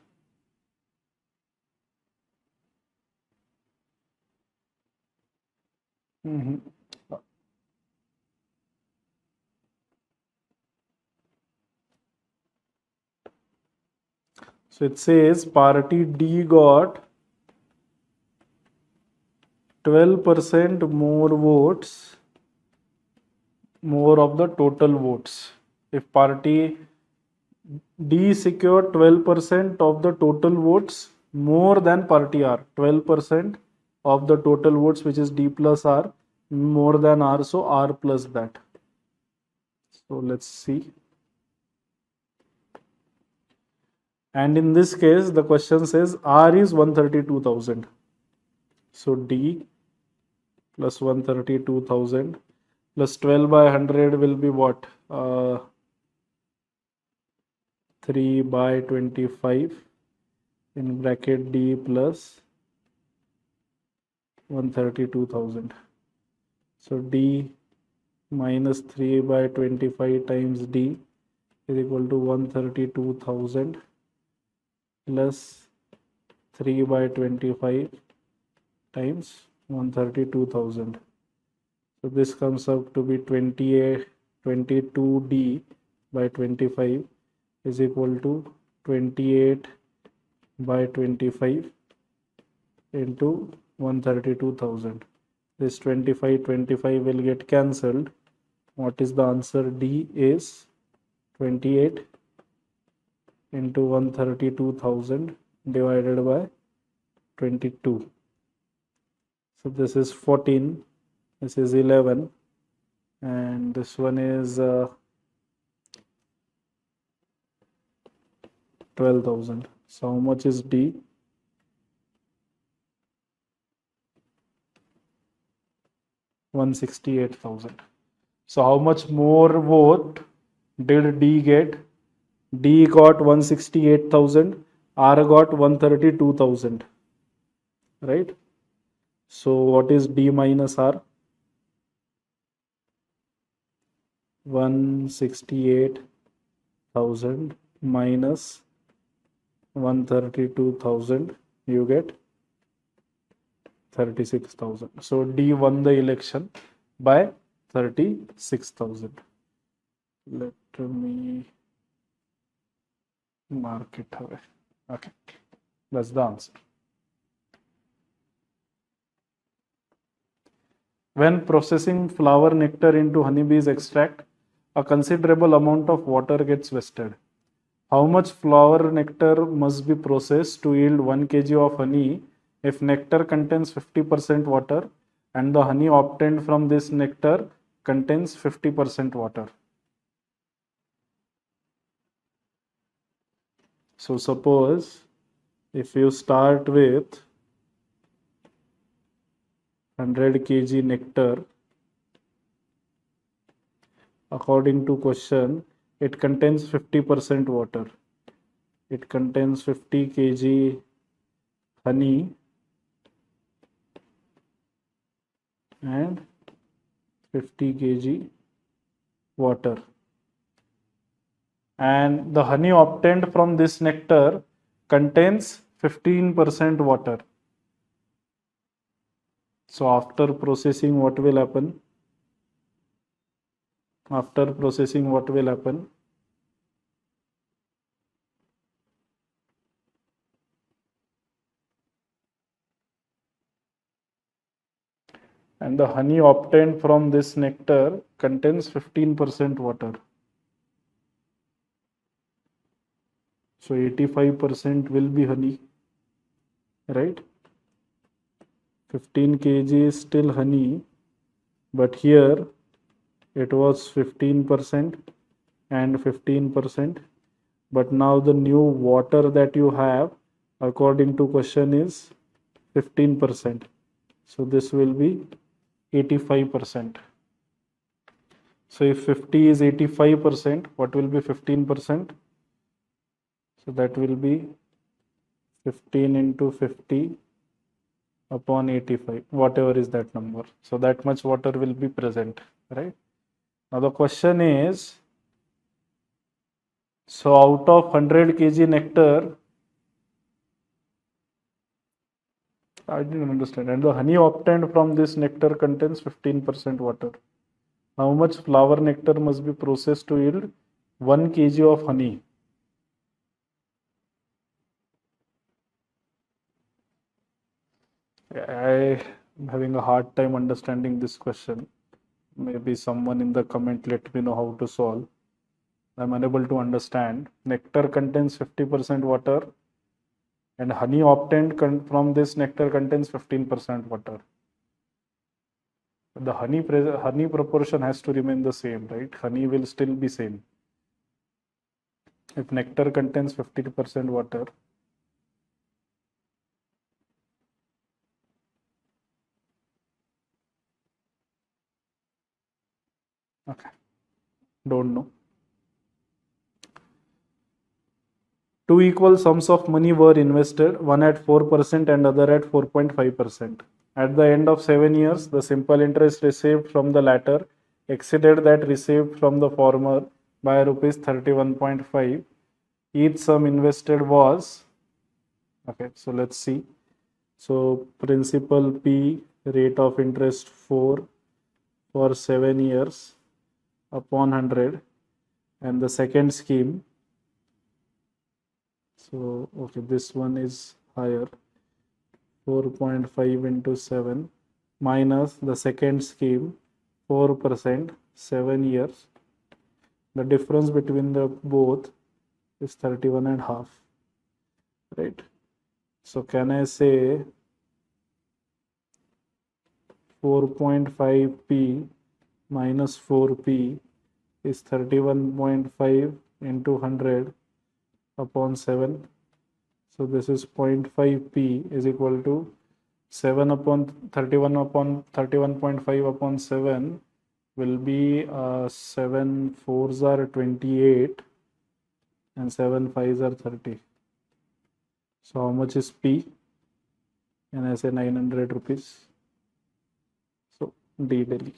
So it says party D got 12% more votes, more of the total votes. If party D secured 12% of the total votes more than party R, 12% of the total votes, which is D plus R, more than R, so R plus that. So let's see. And in this case, the question says R is 132,000. So D plus 132,000 plus 12 by 100 will be what? 3 by 25 in bracket D plus 132,000. So D minus 3 by 25 times D is equal to 132,000 plus 3 by 25 times 132,000. So this comes out to be 22D by 25 is equal to 28 by 25 into 132,000. This 25 will get cancelled. What is the answer? D is 28 into 132,000 divided by 22. So this is 14, this is 11, and this one is 12,000. So how much is D? 168,000. So how much more vote did D get? D got 168,000, R got 132,000, right? So what is D minus R? 168,000 minus 132,000, you get 36,000. So D won the election by 36,000. Let me mark it away. Okay, that's the answer. When processing flower nectar into honeybee's extract, a considerable amount of water gets wasted. How much flower nectar must be processed to yield 1 kg of honey if nectar contains 50% water and the honey obtained from this nectar contains 50% water? So suppose if you start with 100 kg nectar, according to question, it contains 50% water. It contains 50 kg honey and 50 kg water. And the honey obtained from this nectar contains 15% water. So after processing, what will happen? After processing, what will happen? And the honey obtained from this nectar contains 15% water. So 85% will be honey, right? 15 kg is still honey, but here it was 15% and 15%. But now the new water that you have, according to question, is 15%. So this will be 85%. So if 50 is 85%, what will be 15%? So that will be 15 into 50 upon 85, whatever is that number. So that much water will be present, right? Now the question is, so out of 100 kg nectar, I didn't understand, and the honey obtained from this nectar contains 15% water. How much flower nectar must be processed to yield 1 kg of honey? I am having a hard time understanding this question. Maybe someone in the comment let me know how to solve. I'm unable to understand. Nectar contains 50% water and honey obtained from this nectar contains 15% water. The honey proportion has to remain the same, right? Honey will still be same. If nectar contains 50% water, okay, don't know. Two equal sums of money were invested, one at 4% and other at 4.5%. At the end of 7 years, the simple interest received from the latter exceeded that received from the former by rupees 31.5. Each sum invested was, okay, so let's see. So principal P, rate of interest 4 for 7 years upon 100, and the second scheme, so okay, this one is higher, 4.5 into 7 minus the second scheme 4%, 7 years. The difference between the both is 31.5, right? So can I say 4.5p minus 4p is 31.5 into 100 upon 7. So this is 0.5p is equal to 7 upon 31 upon 31.5 upon 7 will be 7 fours are 28 and 7 fives are 30. So how much is p? And I say 900 rupees. So D, Delhi.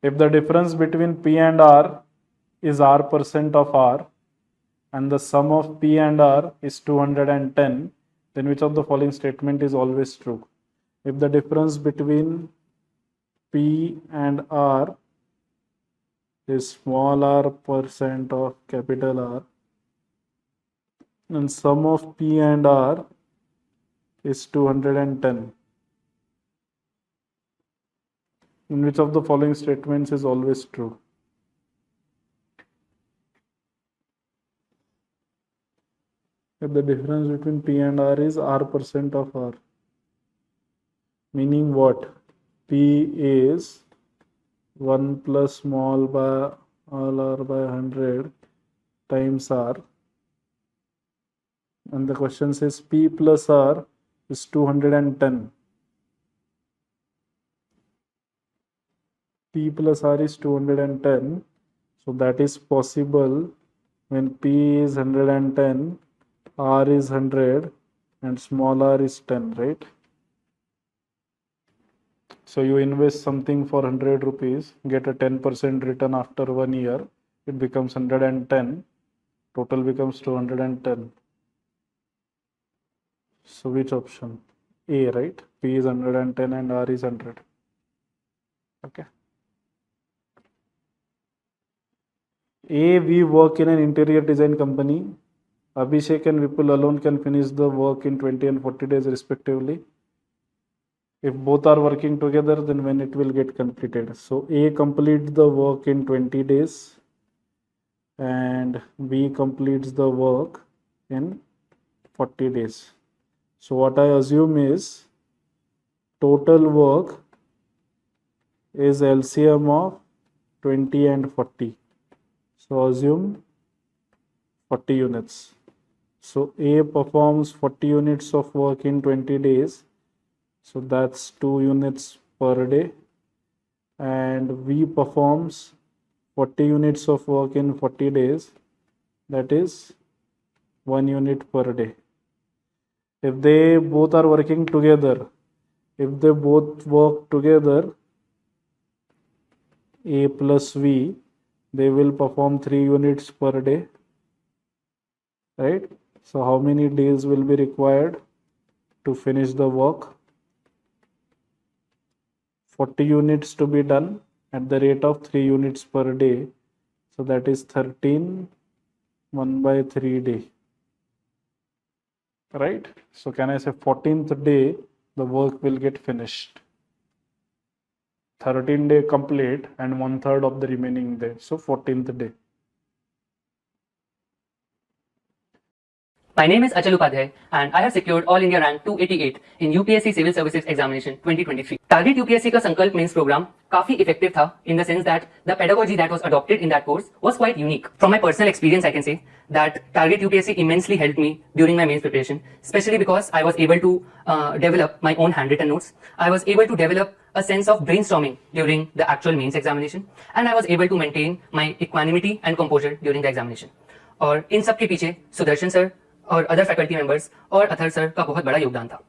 If the difference between P and R is R% of R and the sum of P and R is 210, then which of the following statement is always true? If the difference between P and R is small r percent of capital R and sum of P and R is 210, in which of the following statements is always true? If the difference between P and R is R% of R, meaning what? P is 1 plus small by all R by 100 times R, and the question says P plus R is 210. P plus R is 210, so that is possible when P is 110, R is 100 and small r is 10, right? So you invest something for 100 rupees, get a 10% return after 1 year, it becomes 110, total becomes 210. So which option? A, right? P is 110 and R is 100. Okay. A, we work in an interior design company. Abhishek and Vipul alone can finish the work in 20 and 40 days respectively. If both are working together, then when it will get completed? So A completes the work in 20 days and B completes the work in 40 days. So what I assume is total work is LCM of 20 and 40. So assume 40 units. So A performs 40 units of work in 20 days. So that's 2 units per day. And B performs 40 units of work in 40 days. That is 1 unit per day. If they both are working together, if they both work together, A plus V, they will perform 3 units per day, right? So how many days will be required to finish the work? 40 units to be done at the rate of 3 units per day. So that is 13, 1 by 3 day, right? So can I say 14th day the work will get finished? 13 day complete and 1/3 of the remaining day. So 14th day. My name is Achal Upadhyay and I have secured All India rank 288 in UPSC Civil Services Examination 2023. Target UPSC का संकल्प mains programme काफी effective था in the sense that the pedagogy that was adopted in that course was quite unique. From my personal experience, I can say that Target UPSC immensely helped me during my mains preparation, especially because I was able to develop my own handwritten notes. I was able to develop a sense of brainstorming during the actual mains examination, and I was able to maintain my equanimity and composure during the examination. और इन सब के पीछे Sudarshan sir और other faculty members और Athar sir का बहुत बड़ा योगदान था.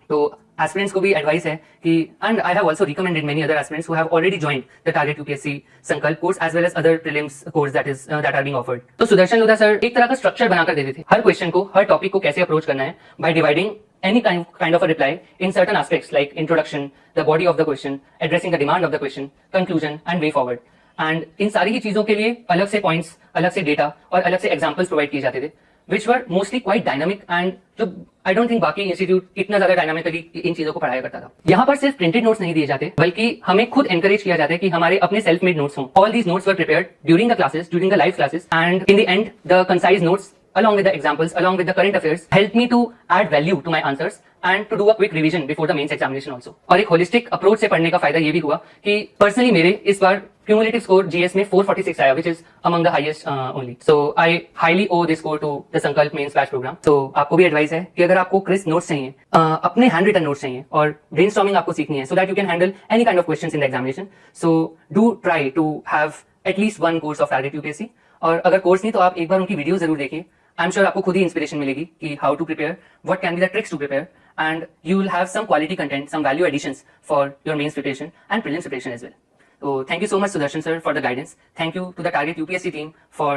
तो एस्पिरेंट्स को भी एडवाइस है कि and I have also recommended many other aspirants who have already joined the target UPSC Sankalp course as well as other prelims course that are being offered. तो सुदर्शन लोधा सर एक तरह का स्ट्रक्चर बनाकर देते थे हर क्वेश्चन को, हर टॉपिक को कैसे अप्रोच करना है by dividing any kind of a reply in certain aspects like introduction, the body of the question, addressing the demand of the question, conclusion and way forward. And इन सारी ही चीजों के लिए अलग से पॉइंट्स, अलग से डेटा और अलग से एग्जांपल्स प्रोवाइड किए जाते थे. which were mostly quite dynamic and जो I don't think बाकी इंस्टीट्यूट इतना ज्यादा डायनामिकली इन चीजों को पढ़ाया करता था। यहाँ पर सिर्फ प्रिंटेड नोट्स नहीं दिए जाते, बल्कि हमें खुद एनकरेज किया जाता है कि हमारे अपने सेल्फ मेड नोट्स हों। All these notes were prepared during the classes, during the live classes, and in the end the concise notes along with the examples, along with the current affairs, help me to add value to my answers and to do a quick revision before the mains examination also. और एक holistic approach से पढ़ने का फायदा ये भी हुआ कि personally मेरे इस बार cumulative score GS में 446 आया, which is among the highest only. So I highly owe this score to the Sankalp mains batch program. So आपको भी advice है कि अगर आपको crisp notes चाहिए, अपने hand written notes चाहिए और brainstorming आपको सीखनी है, so that you can handle any kind of questions in the examination. So do try to have at least one course of Target UPSC. और अगर कोर्स नहीं तो आप एक बार उनकी वीडियो जरूर देखिए। आई एम श्योर आपको खुद ही इंस्पिरेशन मिलेगी कि how to prepare, what can be the tricks to prepare, and you will have some quality content, some value additions for your mains preparation and prelims preparation as well. So thank you so much Sudarshan sir for the guidance. Thank you to the Target UPSC team for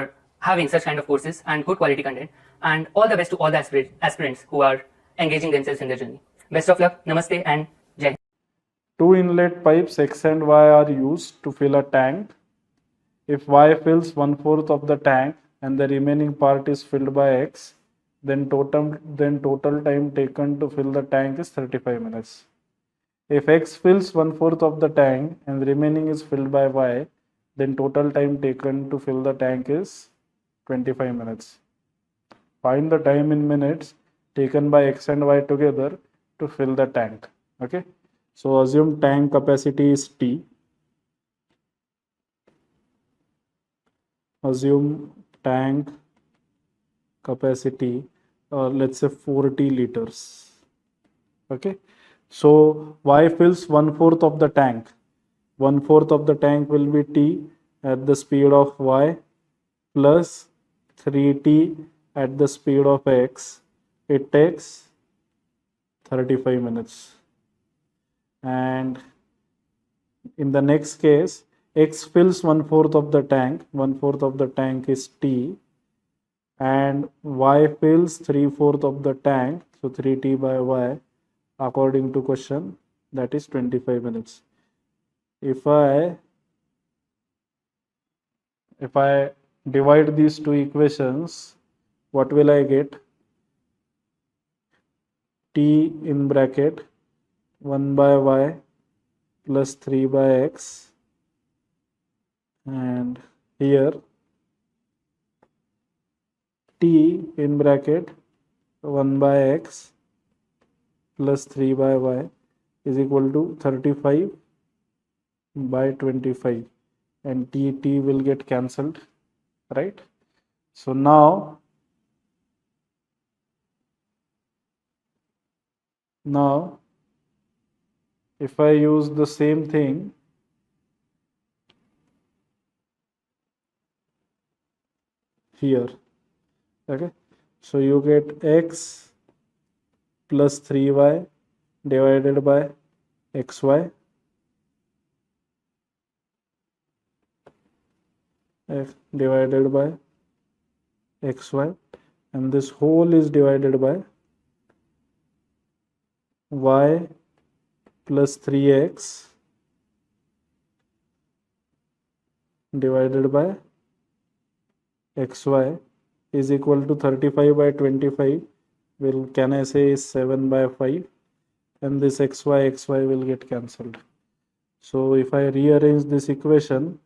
having such kind of courses and good quality content, and all the best to all the aspirants who are engaging themselves in their journey. Best of luck. Namaste and Jai Hind. Two inlet pipes X and Y are used to fill a tank. If Y fills 1/4 of the tank and the remaining part is filled by X, then total time taken to fill the tank is 35 minutes. If X fills 1/4 of the tank and the remaining is filled by Y, then total time taken to fill the tank is 25 minutes. Find the time in minutes taken by X and Y together to fill the tank. Okay, so assume tank capacity is T. Assume tank capacity, let's say 40 liters. Okay, so Y fills 1/4 of the tank. 1/4 of the tank will be T at the speed of Y plus 3T at the speed of X. It takes 35 minutes. And in the next case, X fills 1/4 of the tank. 1/4 of the tank is T, and Y fills 3/4 of the tank. So 3T by Y, according to question, that is 25 minutes. If I divide these two equations, what will I get? T in bracket 1 by Y plus 3 by X. And here T in bracket 1 by X plus 3 by Y is equal to 35 by 25, and T will get cancelled, right? So now if I use the same thing, here, okay, so you get X plus 3Y divided by XY, divided by XY, and this whole is divided by Y plus 3X divided by XY is equal to 35 by 25, can I say is 7 by 5, and this XY will get cancelled. So if I rearrange this equation,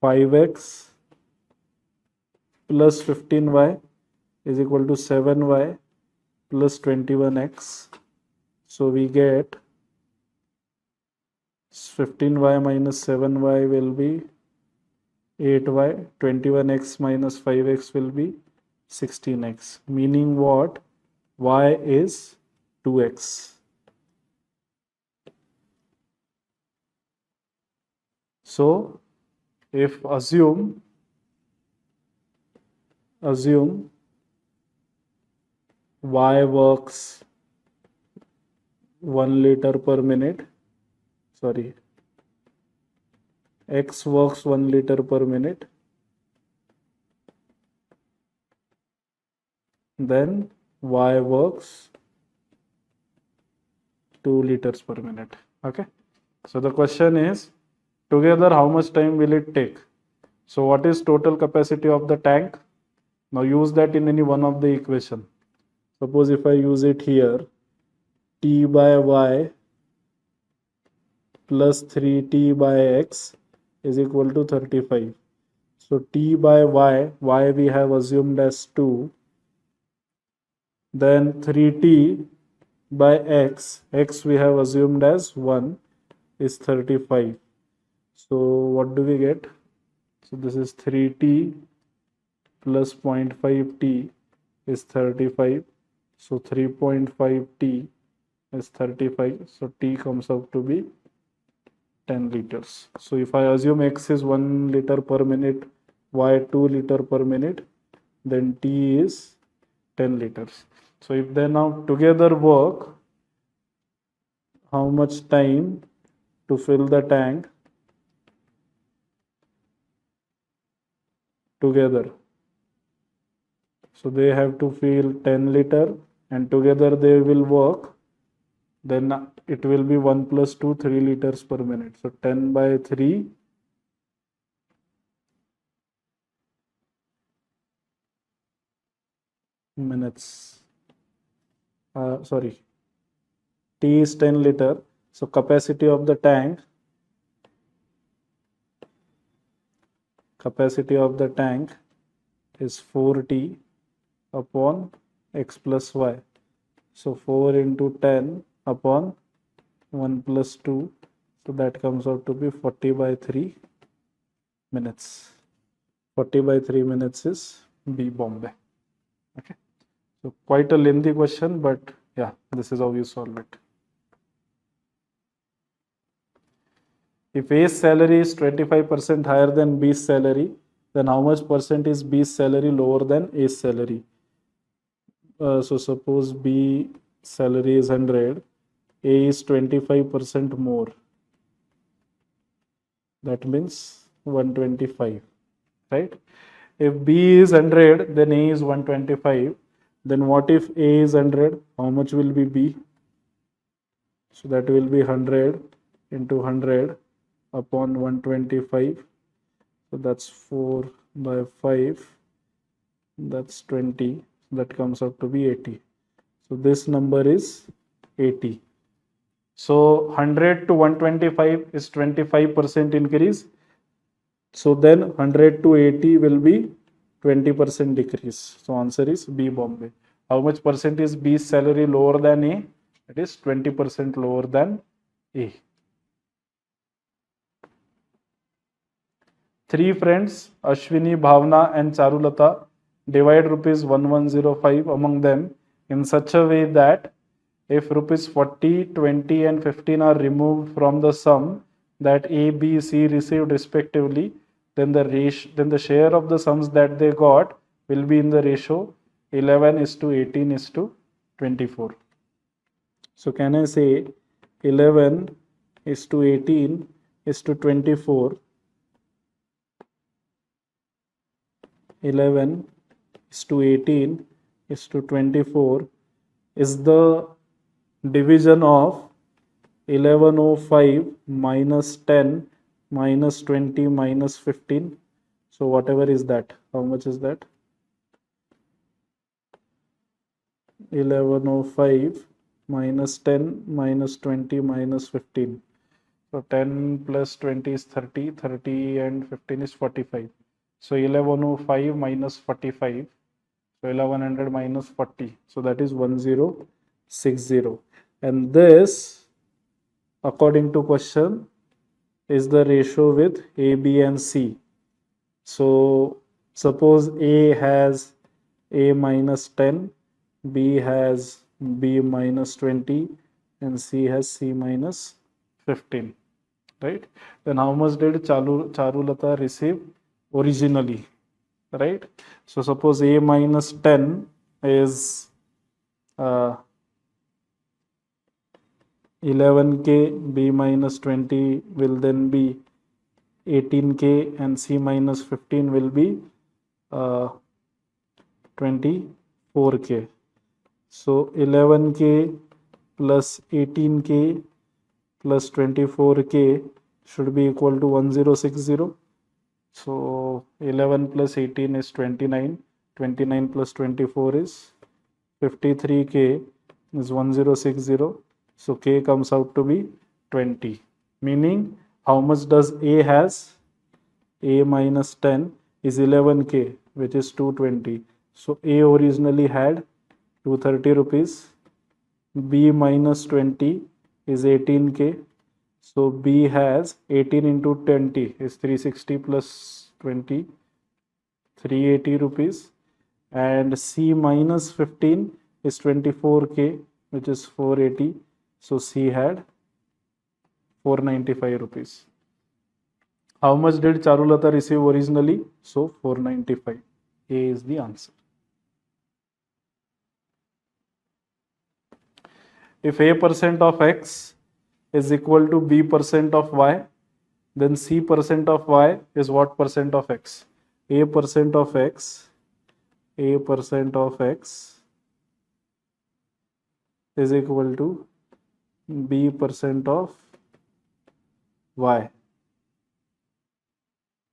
5X plus 15Y is equal to 7Y plus 21X. So we get 15Y minus 7Y will be 8Y, 21X minus 5X will be 16X, meaning what? Y is 2X. So if assume Y works 1 liter per minute, sorry, X works 1 liter per minute, then Y works 2 liters per minute. Okay, so the question is, together how much time will it take? So what is total capacity of the tank? Now use that in any one of the equation. Suppose if I use it here, t by y plus 3t by x is equal to 35. So t by y we have assumed as 2, then 3t by x we have assumed as 1 is 35. So what do we get? So this is 3t plus 0.5t is 35. So 3.5t is 35. So t comes out to be 10 liters. So if I assume x is 1 liter per minute, y 2 liter per minute, then t is 10 liters. So if they now together work, how much time to fill the tank together? So they have to fill 10 liter and together they will work, then it will be 1 plus 2, 3 liters per minute. So 10 by 3 minutes. Sorry, T is 10 liter. So capacity of the tank is 4t upon x plus y. So 4 into 10 upon 1 plus 2. So that comes out to be 40 by 3 minutes. 40 by 3 minutes is B, Bombay. Okay. So quite a lengthy question, but yeah, this is how you solve it. If A's salary is 25% higher than B's salary, then how much percent is B's salary lower than A's salary? So suppose B salary is 100, A is 25% more. That means 125, right? If B is 100, then A is 125. Then what if A is 100? How much will be B? So that will be 100 into 100 upon 125. So that's 4 by 5. That's 20. That comes out to be 80. So this number is 80. So 100 to 125 is 25% increase. So then 100 to 80 will be 20% decrease. So answer is B, Bombay. How much percent is B's salary lower than A? It is 20% lower than A. 3 friends, Ashwini, Bhavna and Charulata, divide rupees 1105 among them in such a way that if rupees 40, 20 and 15 are removed from the sum that A, B, C received respectively, then the share of the sums that they got will be in the ratio 11:18:24. So can I say 11:18:24? 11:18:24 is the division of 1105 minus 10 minus 20 minus 15. So whatever is that, how much is that? 1105 minus 10 minus 20 minus 15. So 10 plus 20 is 30, 30 and 15 is 45. So 1105 minus 45. So 1100 minus 40. So that is 1060. And this, according to question, is the ratio with A, B and C. So suppose A has A minus 10, B has B minus 20 and C has C minus 15, right? Then how much did Charulata receive originally, right? So suppose A minus 10 is 11k, B minus 20 will then be 18k and C minus 15 will be 24k. So 11k plus 18k plus 24k should be equal to 1060. So 11 plus 18 is 29, 29 plus 24 is 53k is 1060. So k comes out to be 20. Meaning how much does A has? A minus 10 is 11k, which is 220. So A originally had 230 rupees. B minus 20 is 18k. So B has 18 into 20 is 360 plus 20, 380 rupees. And C minus 15 is 24k, which is 480. So C had 495 rupees. How much did Charulata receive originally? So 495. A is the answer. If A% of X is equal to B% of Y, then C% of Y is what percent of X? A% of X is equal to B% of Y,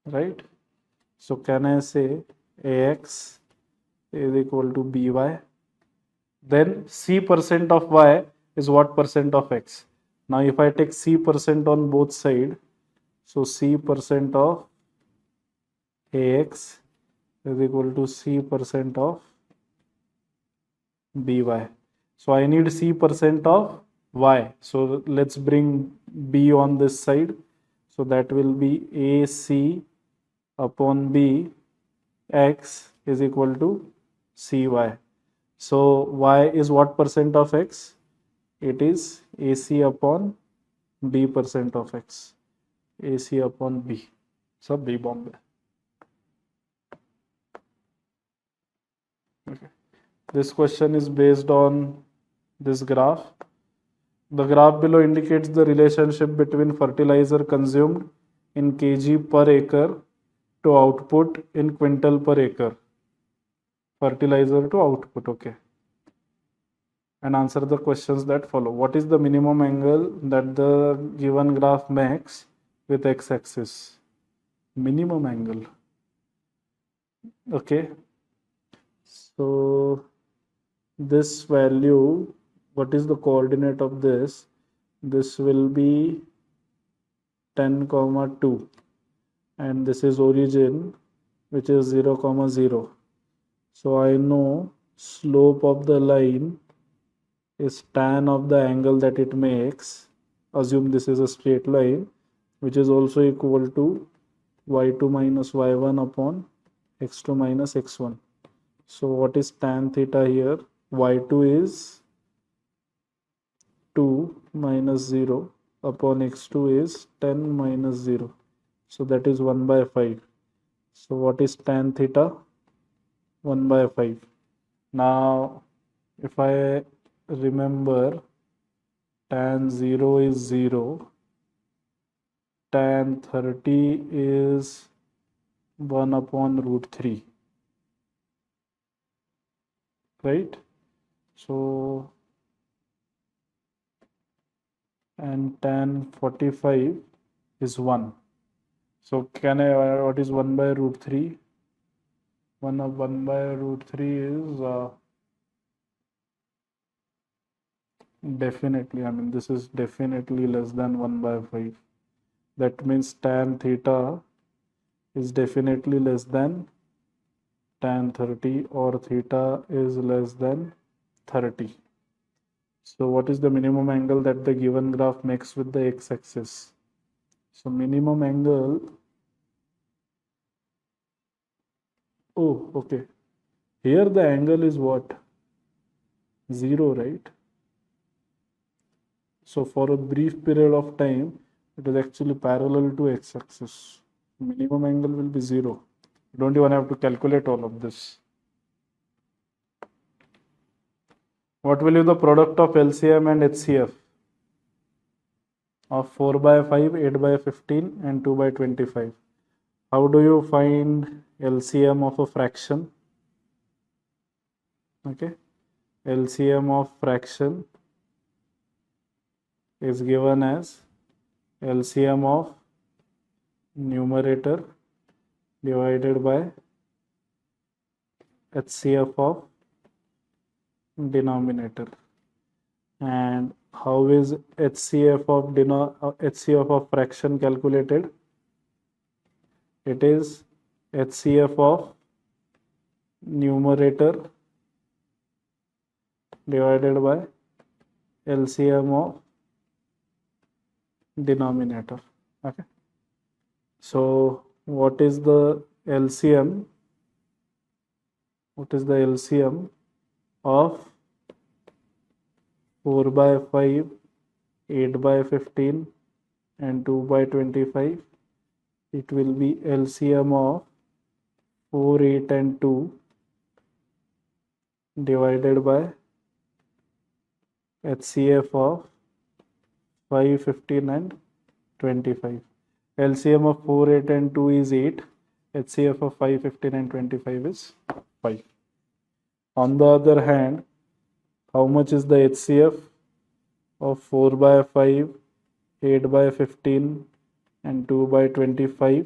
right? So can I say AX is equal to BY? Then C% of Y is what percent of X? Now if I take C% on both sides, so C% of AX is equal to C% of BY. So I need C% of Y. So let's bring B on this side. So that will be AC upon B X is equal to CY. So Y is what percent of X? It is AC upon B% of X. AC upon B. So B Bombay. Okay. This question is based on this graph. The graph below indicates the relationship between fertilizer consumed in kg per acre to output in quintal per acre. Fertilizer to output, okay. And answer the questions that follow. What is the minimum angle that the given graph makes with x-axis? Minimum angle. Okay. So this value, what is the coordinate of this? This will be 10, 2, and this is origin, which is 0, 0. So I know slope of the line is tan of the angle that it makes. Assume this is a straight line, which is also equal to y2 minus y1 upon x2 minus x1. So what is tan theta here? Y2 is 2 minus 0 upon x2 is 10 minus 0. So that is 1 by 5. So what is tan theta? 1 by 5. Now if I remember, tan 0 is 0, tan 30 is 1 upon root 3, right? So and tan 45 is 1. So can I, what is 1 by root 3? 1 by root 3 is definitely, I mean, this is definitely less than 1 by 5. That means tan theta is definitely less than tan 30, or theta is less than 30. So what is the minimum angle that the given graph makes with the x-axis? So minimum angle, oh, okay. Here the angle is what? 0, right? So for a brief period of time, it is actually parallel to x-axis. Minimum angle will be 0. You don't even have to calculate all of this. What will be the product of LCM and HCF? Of 4 by 5, 8 by 15 and 2 by 25. How do you find LCM of a fraction? Okay, LCM of fraction is given as LCM of numerator divided by HCF of denominator. And how is HCF of fraction calculated? It is HCF of numerator divided by LCM of denominator. Okay. So what is the LCM? What is the LCM of 4 by 5, 8 by 15 and 2 by 25? It will be LCM of 4, 8 and 2 divided by HCF of 5, 15 and 25. LCM of 4, 8 and 2 is 8. HCF of 5, 15 and 25 is 5. On the other hand, how much is the HCF of 4 by 5, 8 by 15 and 2 by 25?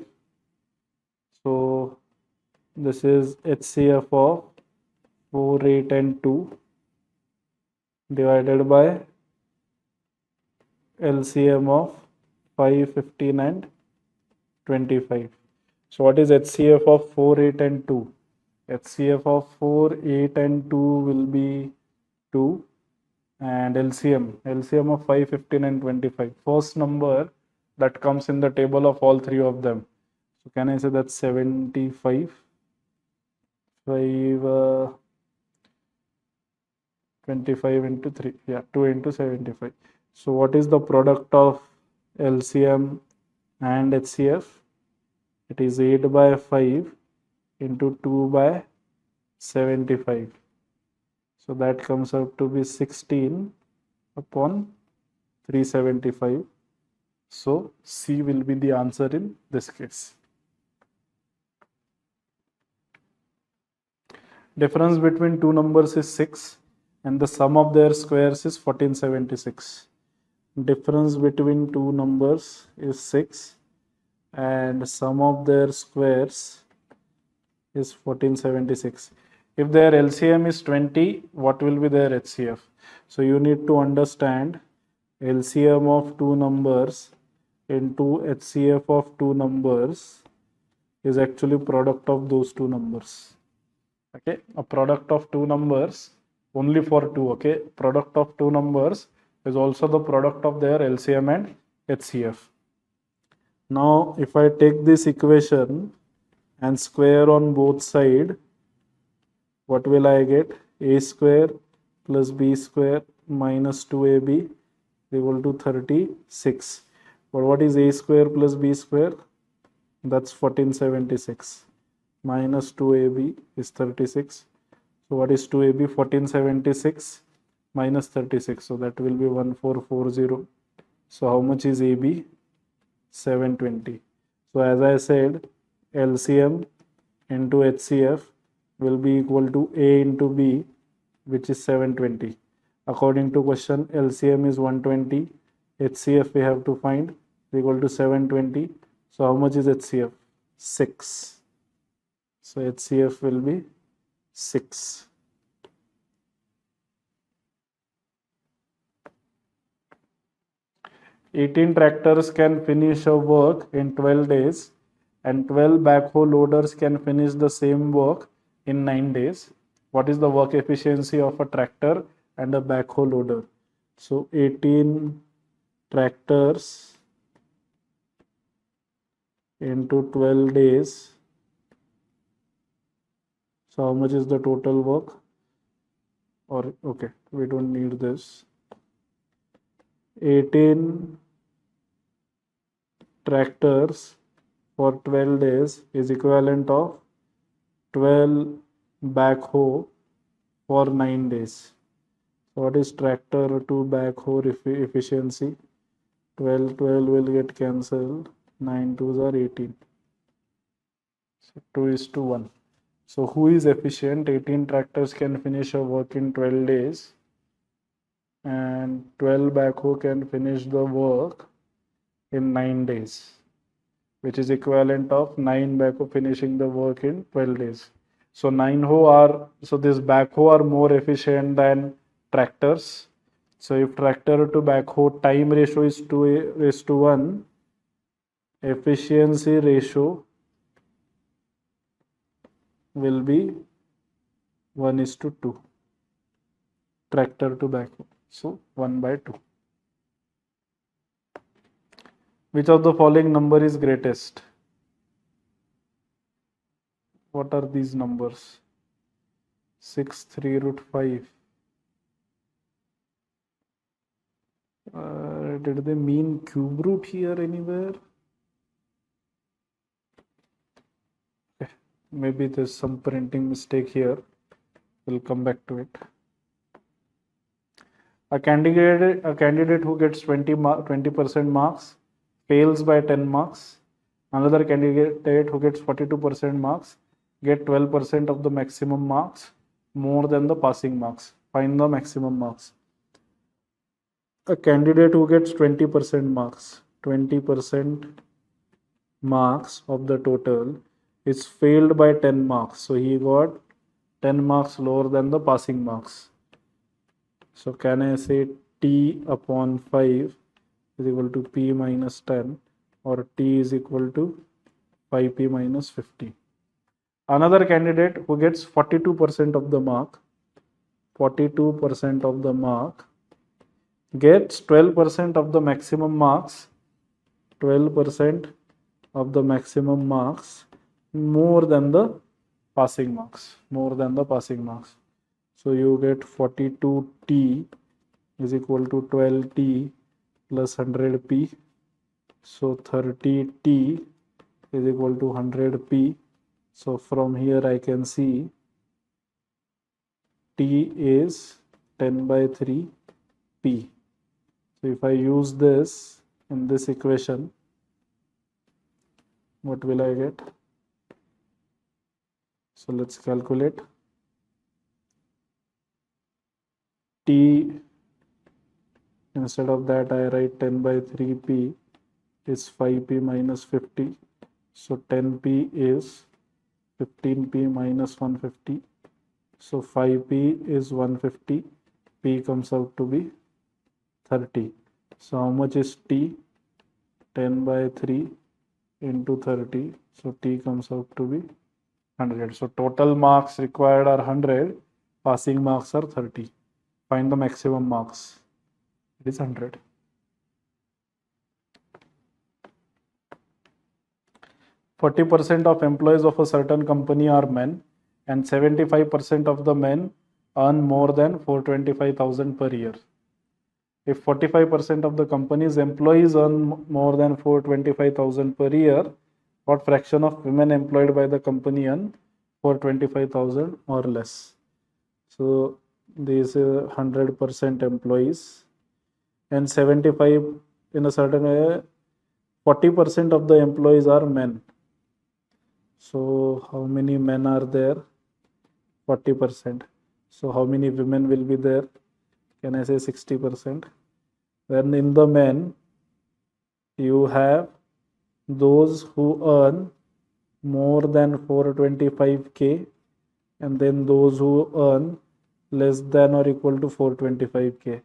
So this is HCF of 4, 8 and 2 divided by LCM of 5, 15 and 25. So what is HCF of 4, 8 and 2? HCF of 4, 8 and 2 will be 2, and LCM of 5, 15 and 25. First number that comes in the table of all three of them. So can I say that's 75? 25 into 3, yeah, 2 into 75. So what is the product of LCM and HCF? It is 8 by 5 into 2 by 75. So that comes out to be 16 upon 375. So C will be the answer in this case. Difference between two numbers is 6 and the sum of their squares is 1476. Difference between two numbers is 6 and sum of their squares is 1476. If their LCM is 20, what will be their HCF? So you need to understand LCM of two numbers into HCF of two numbers is actually product of those two numbers. Okay, a product of two numbers only for 2. Okay, product of two numbers is also the product of their LCM and HCF. Now if I take this equation and square on both sides, what will I get? A square plus b square minus 2ab equal to 36. But what is a square plus b square? That's 1476. Minus 2ab is 36. So what is 2ab? 1476 minus 36. So that will be 1440. So how much is ab? 720. So as I said, LCM into HCF will be equal to A into B, which is 720. According to question, LCM is 120. HCF we have to find equal to 720. So how much is HCF? 6. So HCF will be 6. "18 tractors can finish a work in 12 days and 12 backhoe loaders can finish the same work in 9 days. What is the work efficiency of a tractor and a backhoe loader?" So 18 tractors into 12 days. So how much is the total work? Or okay, we don't need this. 18 tractors for 12 days is equivalent of 12 backhoe for 9 days. So what is tractor to backhoe efficiency? 12 will get cancelled. 9 2s are 18. So 2:1. So who is efficient? 18 tractors can finish a work in 12 days and 12 backhoe can finish the work in 9 days, which is equivalent of 9 backhoe finishing the work in 12 days. So 9-hoe are, so this backhoe are more efficient than tractors. So if tractor to backhoe time ratio is 2:1, efficiency ratio will be 1:2. Tractor to backhoe. So 1/2. Which of the following number is greatest? What are these numbers? 6, 3 root 5. Did they mean cube root here anywhere? Okay. Maybe there's some printing mistake here. We'll come back to it. A candidate who gets 20% marks fails by 10 marks. Another candidate who gets 42% marks get 12% of the maximum marks more than the passing marks. Find the maximum marks. A candidate who gets 20% marks, 20% marks of the total is failed by 10 marks. So he got 10 marks lower than the passing marks. So can I say t upon 5 is equal to p minus 10, or t is equal to 5p minus 50. Another candidate who gets 42% of the mark, 42% of the mark gets 12% of the maximum marks, 12% of the maximum marks more than the passing marks, more than the passing marks. So you get 42t is equal to 12t plus 100p. So 30t is equal to 100p. So from here I can see t is 10 by 3 p. So if I use this in this equation, what will I get? So let's calculate. T, instead of that I write 10 by 3p is 5p minus 50. So 10p is 15p minus 150. So 5p is 150. P comes out to be 30. So how much is t? 10 by 3 into 30. So t comes out to be 100. So total marks required are 100. Passing marks are 30. Find the maximum marks. It is 100. %% of employees of a certain company are men, and 75% of the men earn more than 425,000 per year. If 45% of the company's employees earn more than 425,000 per year, what fraction of women employed by the company earn 425,000 or less? So these 100% employees, and 75 in a certain way, 40% of the employees are men. So how many men are there? 40%. So how many women will be there? Can I say 60%? Then in the men, you have those who earn more than 425k, and then those who earn less than or equal to 425k.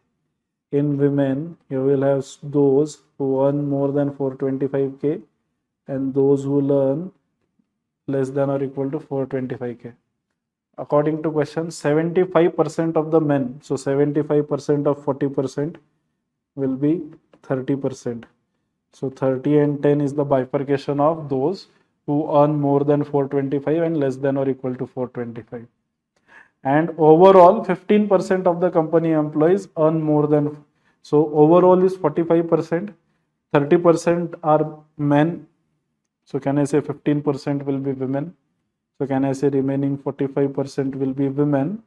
In women, you will have those who earn more than 425k and those who earn less than or equal to 425k. According to question, 75% of the men, so 75% of 40% will be 30%. So 30 and 10 is the bifurcation of those who earn more than 425 and less than or equal to 425. And overall 15% of the company employees earn more than, so overall is 45%, 30% are men. So can I say 15% will be women? So can I say remaining 45% will be women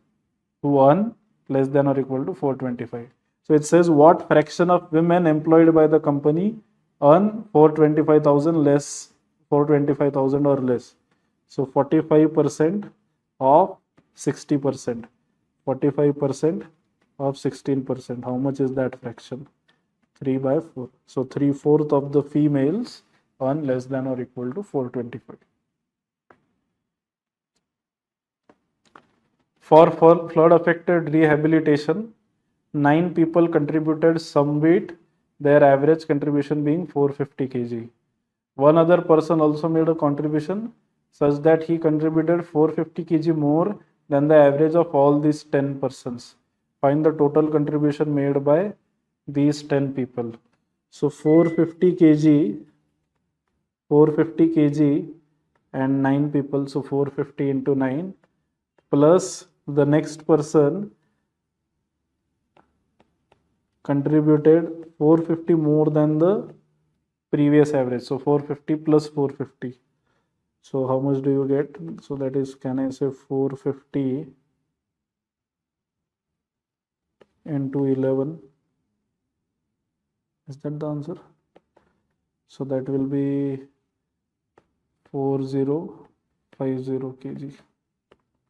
who earn less than or equal to 425. So it says what fraction of women employed by the company earn 425,000 less, 425,000 or less. So 45% of 60%, 45% of 16%. How much is that fraction? 3/4. So 3/4 of the females earn less than or equal to 425. For flood affected rehabilitation, 9 people contributed some weight, their average contribution being 450 kg. One other person also made a contribution such that he contributed 450 kg more than the average of all these 10 persons. Find the total contribution made by these 10 people. So 450 kg and 9 people, so 450 into 9 plus the next person contributed 450 more than the previous average, so 450 plus 450. So how much do you get? So that is, can I say 450 into 11? Is that the answer? So that will be 4050 kg.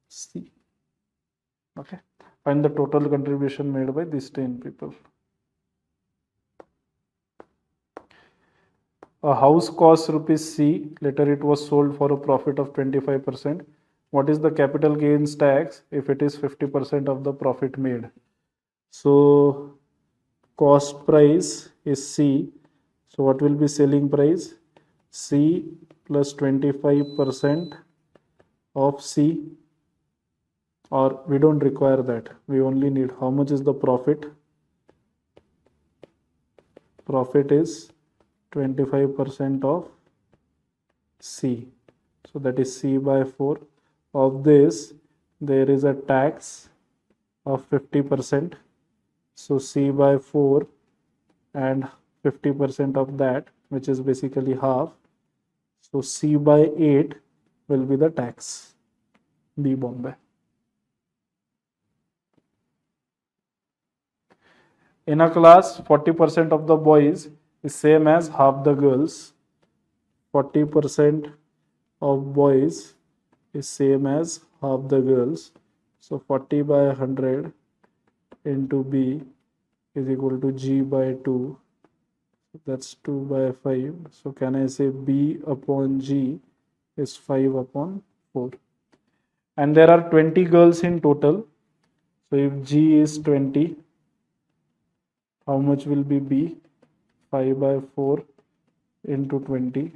C. Okay. Find the total contribution made by these 10 people. A house costs rupees C. Later it was sold for a profit of 25%. What is the capital gains tax if it is 50% of the profit made? So cost price is C. So what will be selling price? C plus 25% of C, or we don't require that. We only need how much is the profit. Profit is 25% of C. So that is C by 4. Of this, there is a tax of 50%. So C by 4 and 50% of that, which is basically half. So C by 8 will be the tax. B Bombay. In a class, 40% of the boys is same as half the girls. 40% of boys is same as half the girls. So 40 by 100 into B is equal to G by 2. That's 2 by 5. So can I say B upon G is 5 upon 4. And there are 20 girls in total. So if G is 20, how much will be B? 5 by 4 into 20.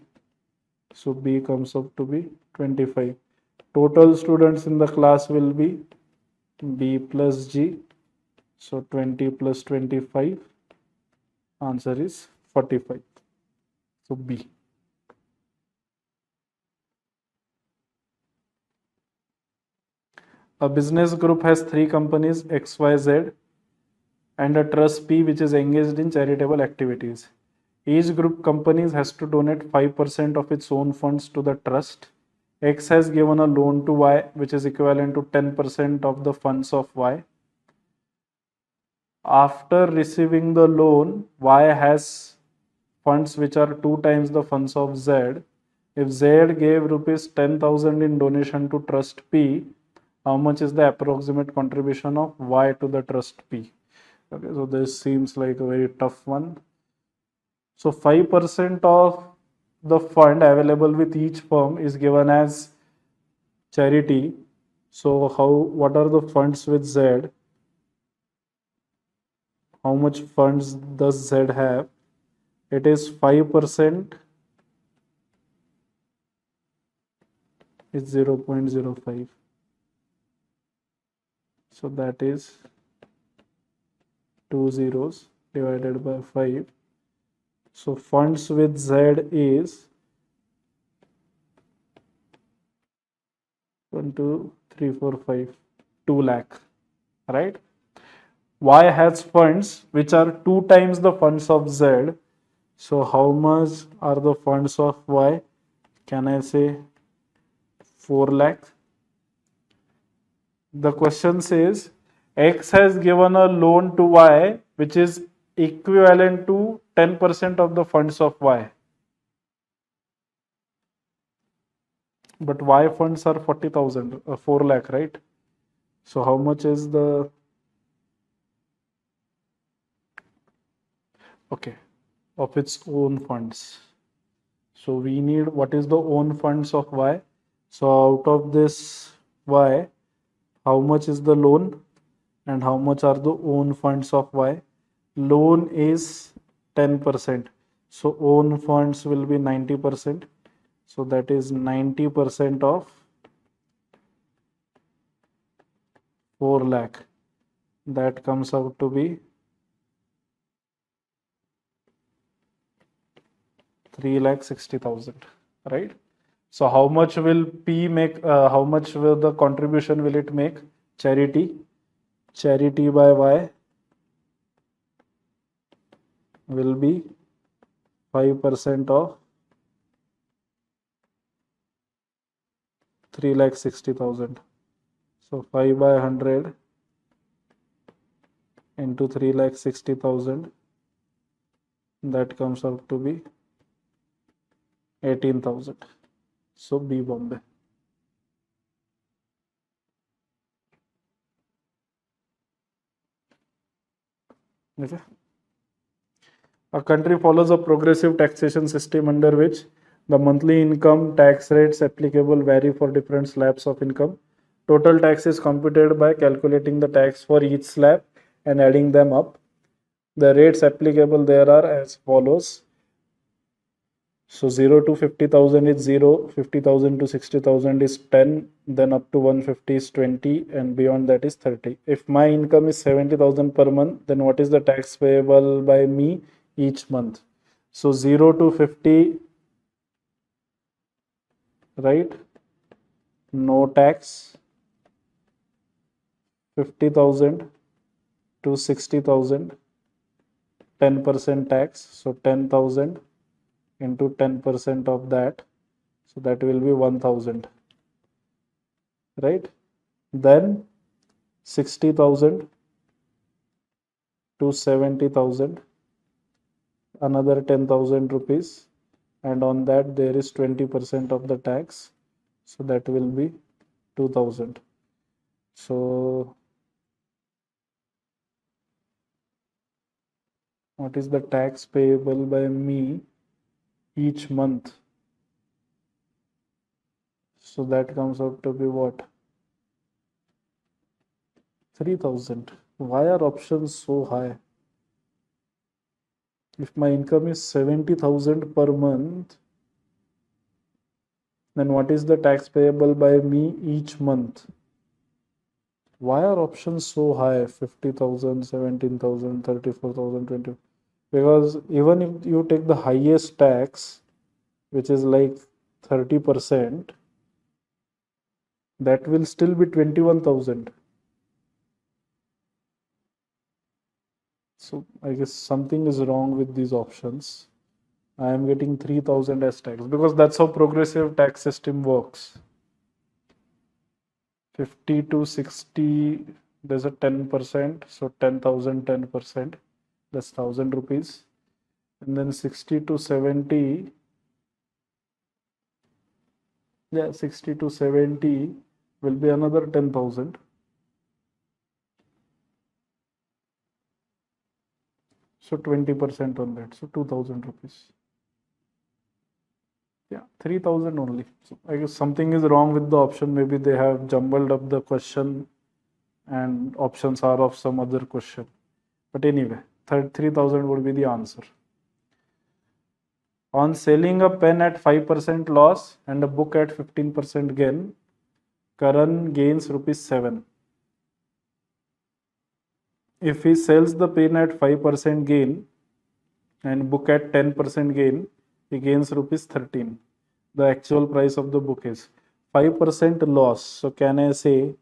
So B comes up to be 25. Total students in the class will be B plus G. So 20 plus 25. Answer is 45. So B. A business group has 3 companies XYZ and a trust P which is engaged in charitable activities. Each group companies has to donate 5% of its own funds to the trust. X has given a loan to Y which is equivalent to 10% of the funds of Y. After receiving the loan, Y has funds which are 2 times the funds of Z. If Z gave rupees 10,000 in donation to trust P, how much is the approximate contribution of Y to the trust P? Okay, so this seems like a very tough one. So 5% of the fund available with each firm is given as charity. So what are the funds with Z? How much funds does Z have? It is 5% is 0.05. So that is 2 zeros divided by 5. So funds with Z is 1, 2, 3, 4, 5, 2 lakh, right? Y has funds which are 2 times the funds of Z. So how much are the funds of Y? Can I say 4 lakh? The question says X has given a loan to Y which is equivalent to 10% of the funds of Y. But Y funds are 40,000, 4 lakh, right? So how much is the, okay, of its own funds? So we need what is the own funds of Y. So out of this Y, how much is the loan and how much are the own funds of Y. Loan is 10%, so own funds will be 90%, so that is 90% of 4 lakh. That comes out to be 3,60,000, right? So how much will P make, how much will the contribution will it make? Charity by Y will be 5% of 3,60,000. So 5 by 100 into 3,60,000, that comes out to be 18,000. So B, Bombay. Okay. A country follows a progressive taxation system under which the monthly income tax rates applicable vary for different slabs of income. Total tax is computed by calculating the tax for each slab and adding them up. The rates applicable there are as follows. So 0 to 50,000 is 0, 50,000 to 60,000 is 10, then up to 150 is 20, and beyond that is 30. If my income is 70,000 per month, then what is the tax payable by me each month? So 0 to 50, right? No tax. 50,000 to 60,000, 10% tax. So 10,000 into 10% of that, so that will be 1,000, right? Then 60,000 to 70,000, another 10,000 rupees, and on that there is 20% of the tax, so that will be 2,000. So what is the tax payable by me each month? So that comes out to be what? 3,000. Why are options so high? If my income is 70,000 per month, then what is the tax payable by me each month? Why are options so high? 50,000, 17,000, 34,000, 20? Because even if you take the highest tax, which is like 30%, that will still be 21,000. So I guess something is wrong with these options. I am getting 3,000 as tax because that's how progressive tax system works. 50 to 60, there's a 10%, so 10,000, 10%, that's 1,000 rupees. And then 60 to 70, yeah, 60 to 70 will be another 10,000. So 20% on that, so 2,000 rupees. Yeah, 3,000 only. So I guess something is wrong with the option. Maybe they have jumbled up the question and options are of some other question. But anyway, 3,000 would be the answer. On selling a pen at 5% loss and a book at 15% gain, Karan gains rupees 7. If he sells the pen at 5% gain and book at 10% gain, he gains rupees 13. The actual price of the book is 5% loss. So can I say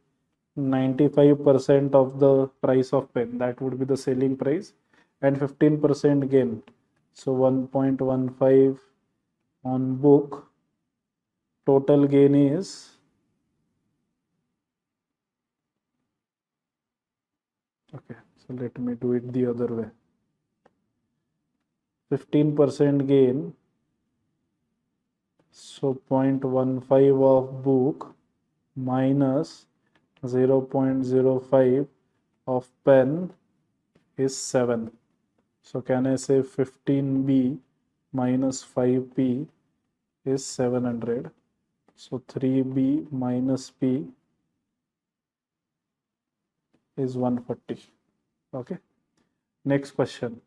95% of the price of pen? That would be the selling price, and 15% gain. So 1.15 on book. Total gain is okay. So let me do it the other way. 15% gain. So 0.15 of book minus 0.05 of pen is 7. So can I say 15B minus 5P is 700. So 3B minus P is 140. Okay. Next question.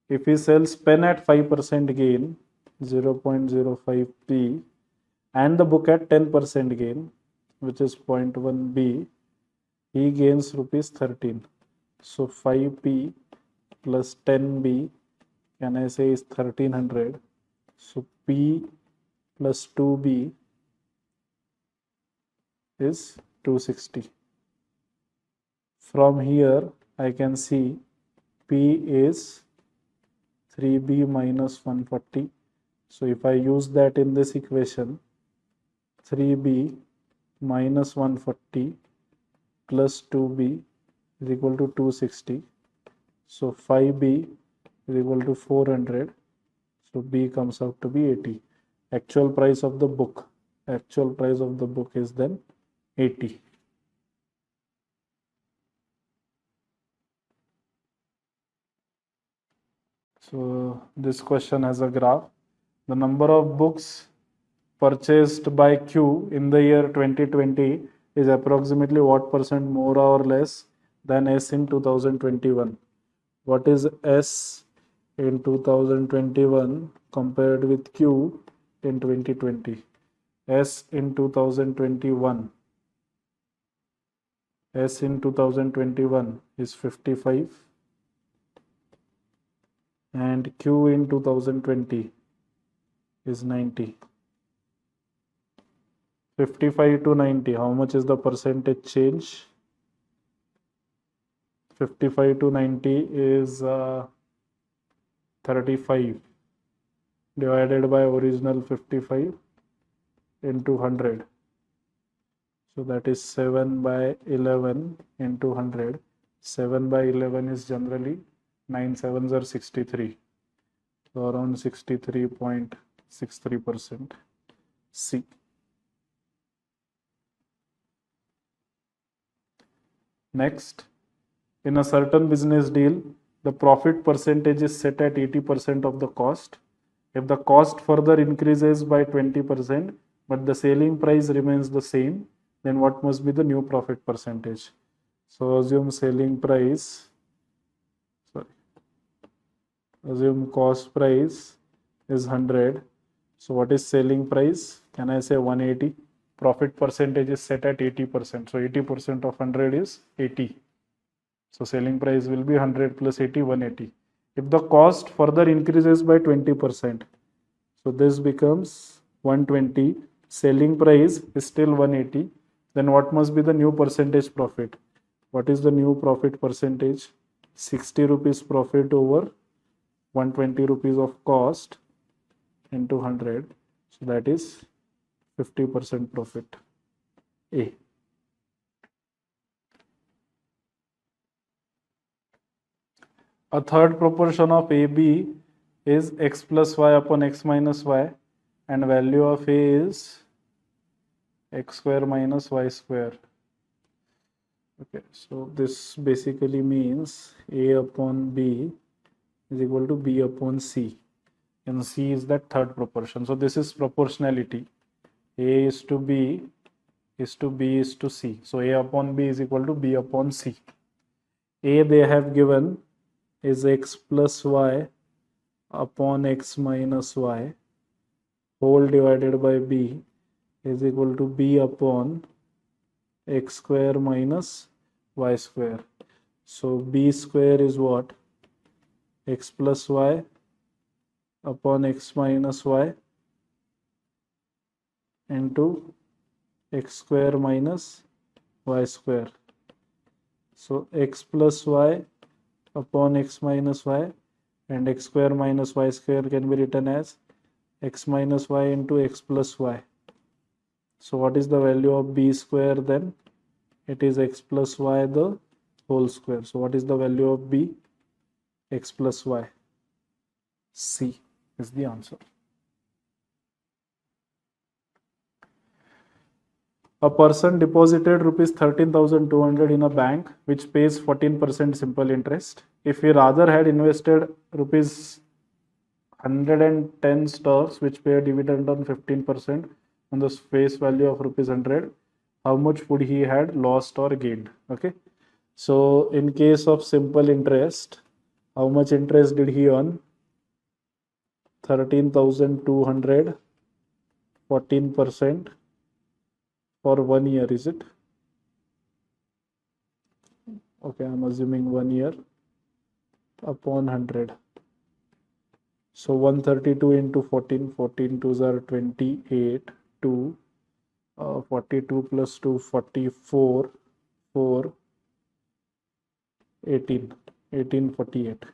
If he sells pen at 5% gain, 0.05p, and the book at 10% gain, which is 0.1b, he gains rupees 13. So 5p plus 10b, can I say, is 1300. So p plus 2b is 260. From here I can see p is 3b minus 140. So if I use that in this equation, 3b minus 140 plus 2b is equal to 260. So 5b is equal to 400. So b comes out to be 80. Actual price of the book is then 80. So this question has a graph. The number of books purchased by Q in the year 2020 is approximately what percent more or less than S in 2021? What is S in 2021 compared with Q in 2020? S in 2021. S in 2021 is 55 and Q in 2020 is 90. 55 to 90, how much is the percentage change? 55 to 90 is 35 divided by original 55 into 100. So that is 7 by 11 into 100. 7 by 11 is generally 9 sevens are 63. So around 63.63%. C. Next, in a certain business deal, the profit percentage is set at 80% of the cost. If the cost further increases by 20%, but the selling price remains the same, then what must be the new profit percentage? So assume cost price is 100. So what is selling price? Can I say 180? Profit percentage is set at 80%. So 80% of 100 is 80. So selling price will be 100 plus 80, 180. If the cost further increases by 20%, so this becomes 120. Selling price is still 180. Then what must be the new percentage profit? What is the new profit percentage? 60 rupees profit over 120 rupees of cost into 100. So that is 50% profit. A. A third proportion of AB is x plus y upon x minus y, and value of A is x square minus y square. Okay, so this basically means A upon B is equal to B upon C, and C is that third proportion. So this is proportionality. A is to B is to B is to C. So A upon B is equal to B upon C. A they have given is x plus y upon x minus y whole divided by B is equal to B upon x square minus y square. So B square is what? X plus y upon x minus y into x square minus y square. So x plus y upon x minus y and x square minus y square can be written as x minus y into x plus y. So what is the value of B square then? It is x plus y the whole square. So what is the value of B? X plus y. C is the answer. A person deposited rupees 13,200 in a bank which pays 14% simple interest. If he rather had invested rupees 110 stocks which pay a dividend on 15% on the face value of rupees 100, how much would he had lost or gained? Okay, So in case of simple interest, how much interest did he earn? 13,200, 14% for 1 year, is it? Okay, I'm assuming 1 year upon 100. So 132 into 14, 14 twos are 28, 2, 42 plus 2, 44, 4, 18, 1848.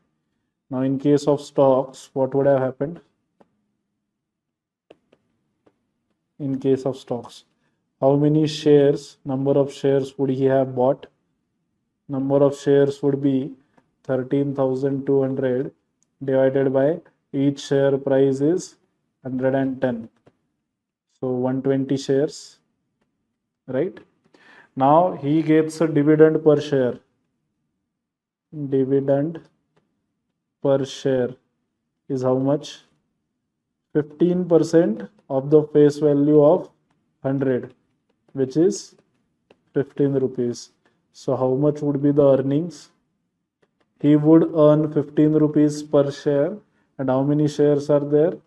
Now in case of stocks, what would have happened? In case of stocks, how many shares, number of shares would he have bought? Number of shares would be 13,200 divided by each share price is 110. So 120 shares, right? Now he gets a dividend per share. Dividend per share is how much? 15% of the face value of 100, which is 15 rupees. So how much would be the earnings? He would earn 15 rupees per share, and how many shares are there?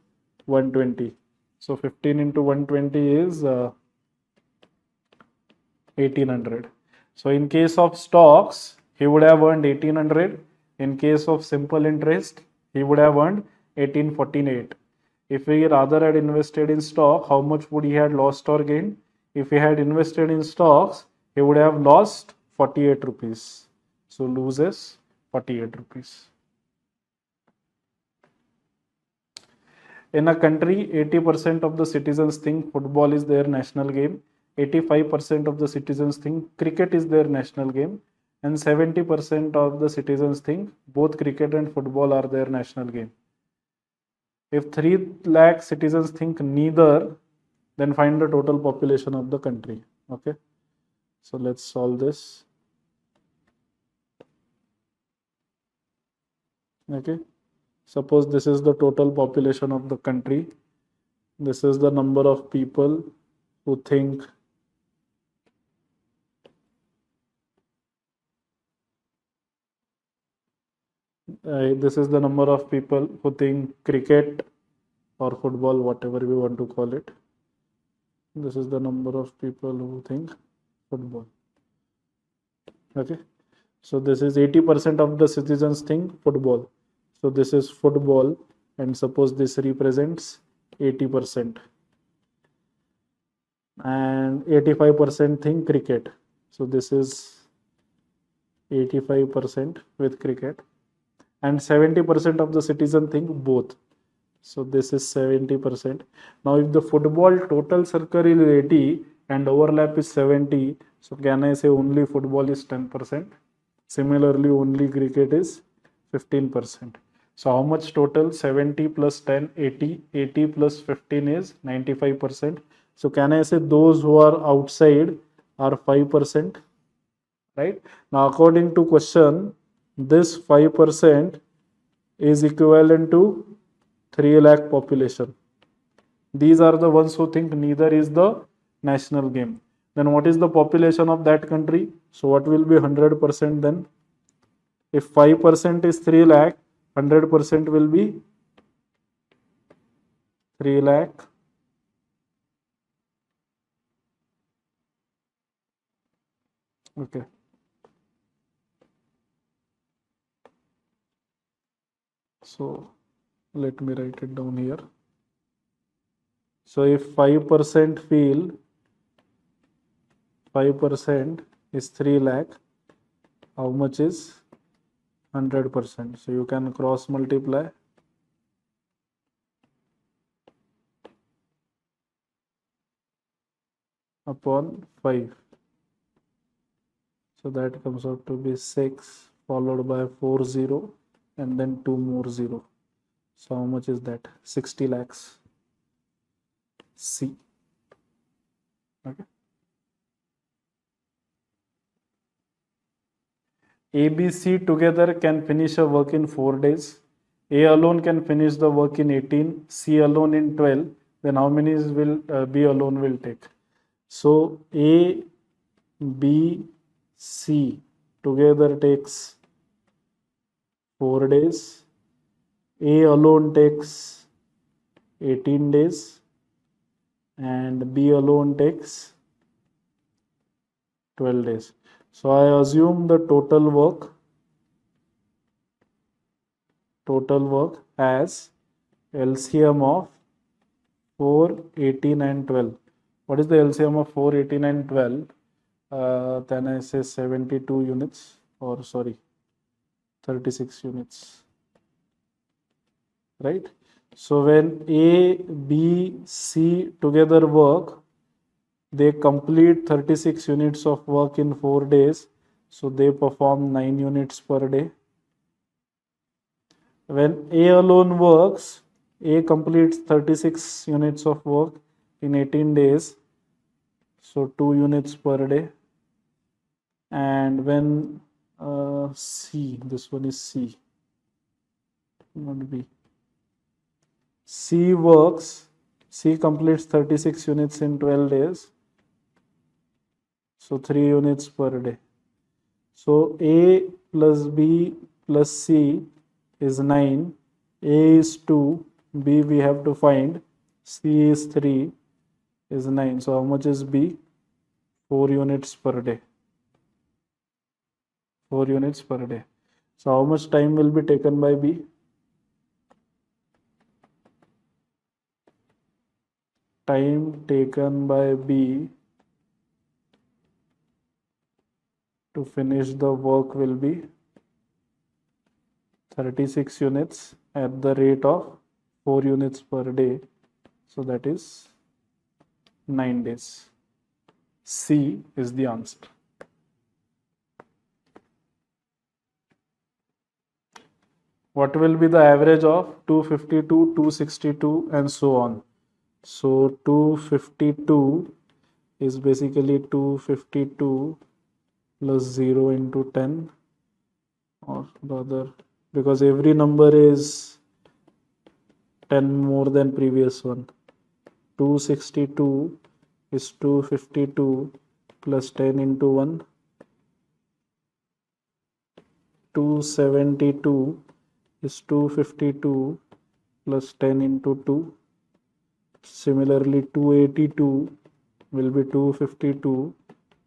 120. So 15 into 120 is 1800. So in case of stocks, he would have earned 1800. In case of simple interest, he would have earned 1848. If he rather had invested in stock, how much would he have lost or gained? If he had invested in stocks, he would have lost 48 rupees. So loses 48 rupees. In a country, 80% of the citizens think football is their national game, 85% of the citizens think cricket is their national game, and 70% of the citizens think both cricket and football are their national game. If 3 lakh citizens think neither, then find the total population of the country. Okay, so let's solve this. Okay, suppose this is the total population of the country. This is the number of people who think this is the number of people who think cricket or football, whatever we want to call it. This is the number of people who think football. Okay, so this is 80% of the citizens think football. So this is football, and suppose this represents 80%, and 85% think cricket. So this is 85% with cricket, and 70% of the citizen think both. So this is 70%. Now if the football total circle is 80 and overlap is 70, so can I say only football is 10%? Similarly, only cricket is 15%. So how much total? 70 plus 10, 80. 80 plus 15 is 95%. So can I say those who are outside are 5%? Right? Now according to question, this 5% is equivalent to 3 lakh population. These are the ones who think neither is the national game. Then what is the population of that country? So what will be 100% then? If 5% is 3 lakh, 100% will be 3 lakh. Okay. So let me write it down here. So if 5% feel 5% is 3 lakh, how much is 100%? So you can cross multiply. Upon 5. So that comes out to be 6 followed by 4 0 and then 2 more 0. So how much is that? 60 lakhs. C. Okay. A, B, C together can finish a work in 4 days. A alone can finish the work in 18. C alone in 12. Then how many will B alone will take? So A, B, C together takes 4 days. A alone takes 18 days and B alone takes 12 days. So I assume the total work as LCM of 4, 18 and 12. What is the LCM of 4, 18 and 12? Then I say 72 units, or sorry, 36 units, right? So when A, B, C together work, they complete 36 units of work in 4 days. So they perform 9 units per day. When A alone works, A completes 36 units of work in 18 days. So 2 units per day. And when C, this one is C, not B. C completes 36 units in 12 days. So 3 units per day. So A plus B plus C is 9. A is 2. B we have to find. C is 3 is 9. So how much is B? 4 units per day. 4 units per day. So how much time will be taken by B? Time taken by B to finish the work will be 36 units at the rate of 4 units per day. So that is 9 days. C is the answer. What will be the average of 252, 262 and so on? So 252 is basically 252 plus 0 into 10, or rather, because every number is 10 more than previous one. 262 is 252 plus 10 into 1. 272 is 252 plus 10 into 2. Similarly, 282 will be 252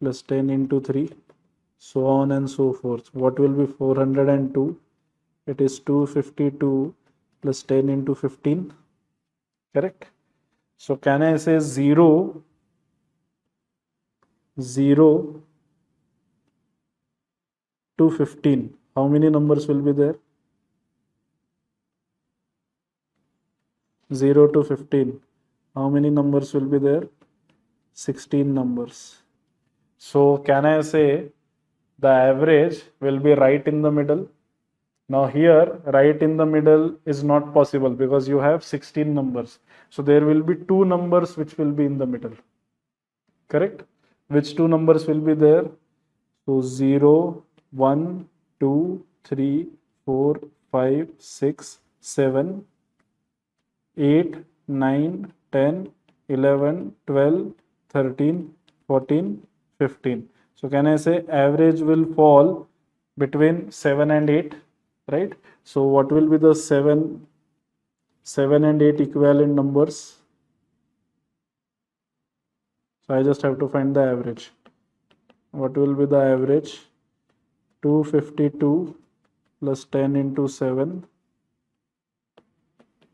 plus 10 into 3, so on and so forth. What will be 402? It is 252 plus 10 into 15, correct? So can I say 0 to 15? How many numbers will be there? 0 to 15. How many numbers will be there? 16 numbers. So can I say the average will be right in the middle? Now here, right in the middle is not possible because you have 16 numbers. So there will be 2 numbers which will be in the middle. Correct? Which 2 numbers will be there? So 0, 1, 2, 3, 4, 5, 6, 7, 8, 9, 10, 11, 12, 13, 14, 15. So can I say average will fall between 7 and 8, right? So what will be the 7 and 8 equivalent numbers? So I just have to find the average. What will be the average? 252 plus 10 into 7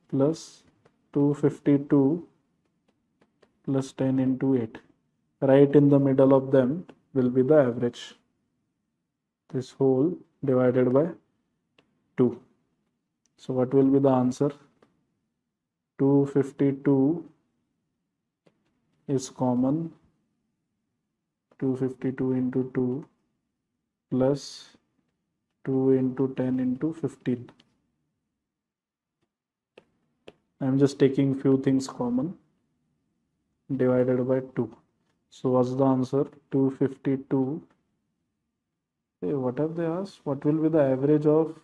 plus 252 plus 10 into 8. Right in the middle of them will be the average. This whole divided by 2. So what will be the answer? 252 is common. 252 into 2 plus 2 into 10 into 15. I'm just taking few things common, divided by 2. So what's the answer? 252. Hey, what have they asked? What will be the average of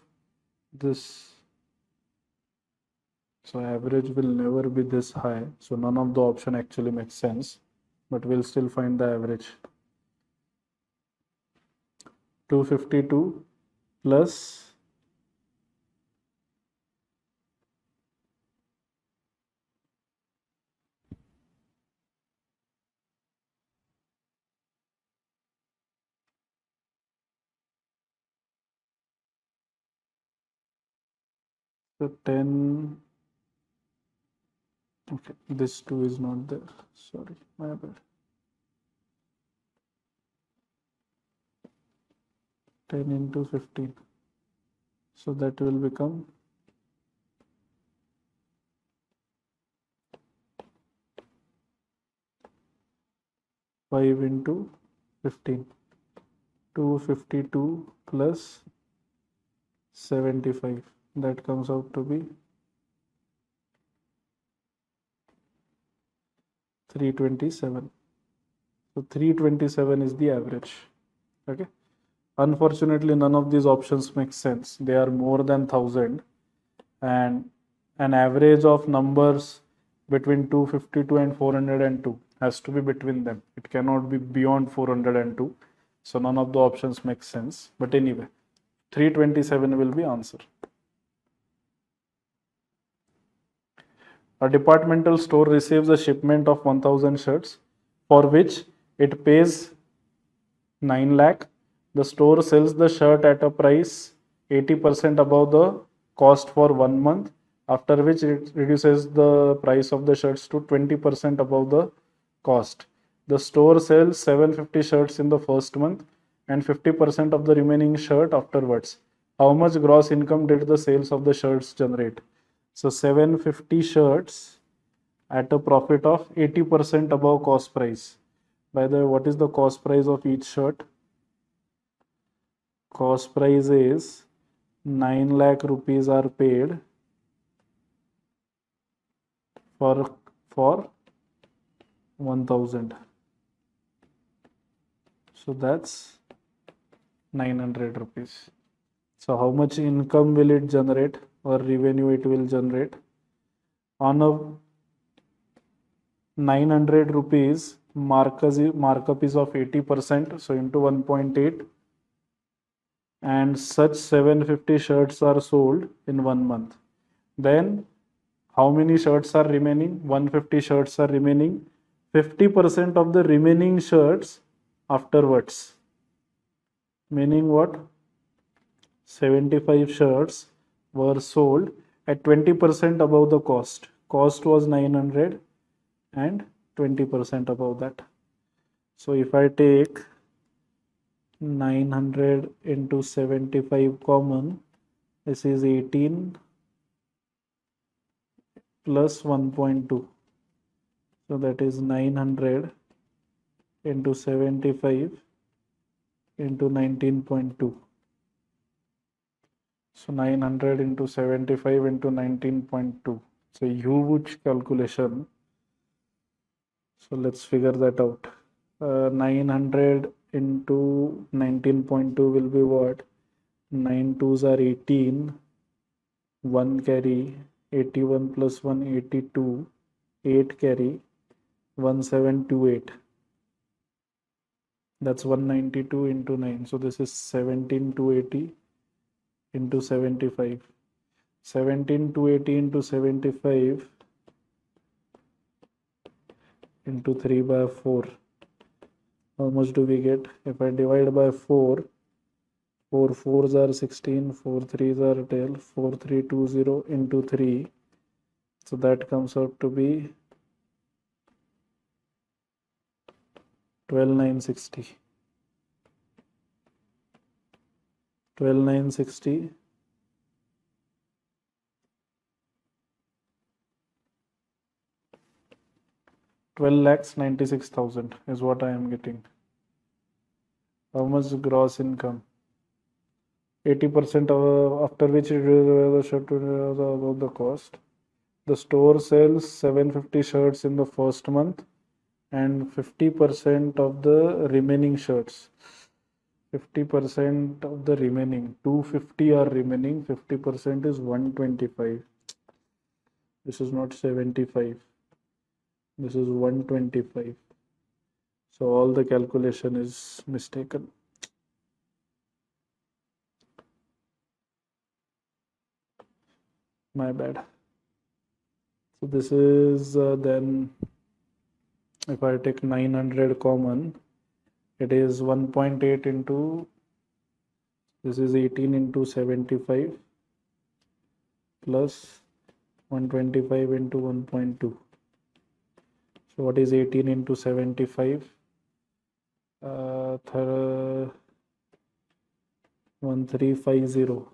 this? So average will never be this high. So none of the option actually makes sense, but we'll still find the average. 252 plus 10. Okay, this 2 is not there. Sorry, my bad. 10 into 15. So that will become 5 into 15. 252 plus 75. That comes out to be 327. So 327 is the average. Okay. Unfortunately, none of these options make sense. They are more than 1000, and an average of numbers between 252 and 402 has to be between them. It cannot be beyond 402. So none of the options make sense. But anyway, 327 will be answer. A departmental store receives a shipment of 1000 shirts for which it pays 9 lakh. The store sells the shirt at a price 80% above the cost for 1 month, after which it reduces the price of the shirts to 20% above the cost. The store sells 750 shirts in the first month and 50% of the remaining shirt afterwards. How much gross income did the sales of the shirts generate? So 750 shirts at a profit of 80% above cost price. By the way, what is the cost price of each shirt? Cost price is 9 lakh rupees are paid for 1000. So that's 900 rupees. So how much income will it generate, or revenue it will generate? On a 900 rupees, markup is of 80%, so into 1.8, and such 750 shirts are sold in 1 month. Then how many shirts are remaining? 150 shirts are remaining. 50% of the remaining shirts afterwards, meaning what? 75 shirts were sold at 20% above the cost. Cost was 900 and 20% above that. So if I take 900 into 75 common, this is 18 plus 1.2. So that is 900 into 75 into 19.2. So 900 into 75 into 19.2. So huge calculation. So let's figure that out. 900 into 19.2 will be what? 9 2s are 18. 1 carry, 81 plus 1, 82. 8 carry, 1728. That's 192 into 9. So this is 17280 into 75. 17280 into 75 into 3 by 4. How much do we get? If I divide by 4, 4 4s are 16, 4 3s are 12, 4320 into 3. So that comes out to be 12960. 12960 12,96,000 is what I am getting. How much gross income? 80% after which it is above the cost. The store sells 750 shirts in the first month and 50% of the remaining shirts. 50% of the remaining, 250 are remaining, 50% is 125. This is not 75. This is 125. So all the calculation is mistaken. My bad. So this is then if I take 900 common, it is 1.8 into, this is 18 into 75 plus 125 into 1.2. So what is 18 into 75? 1350.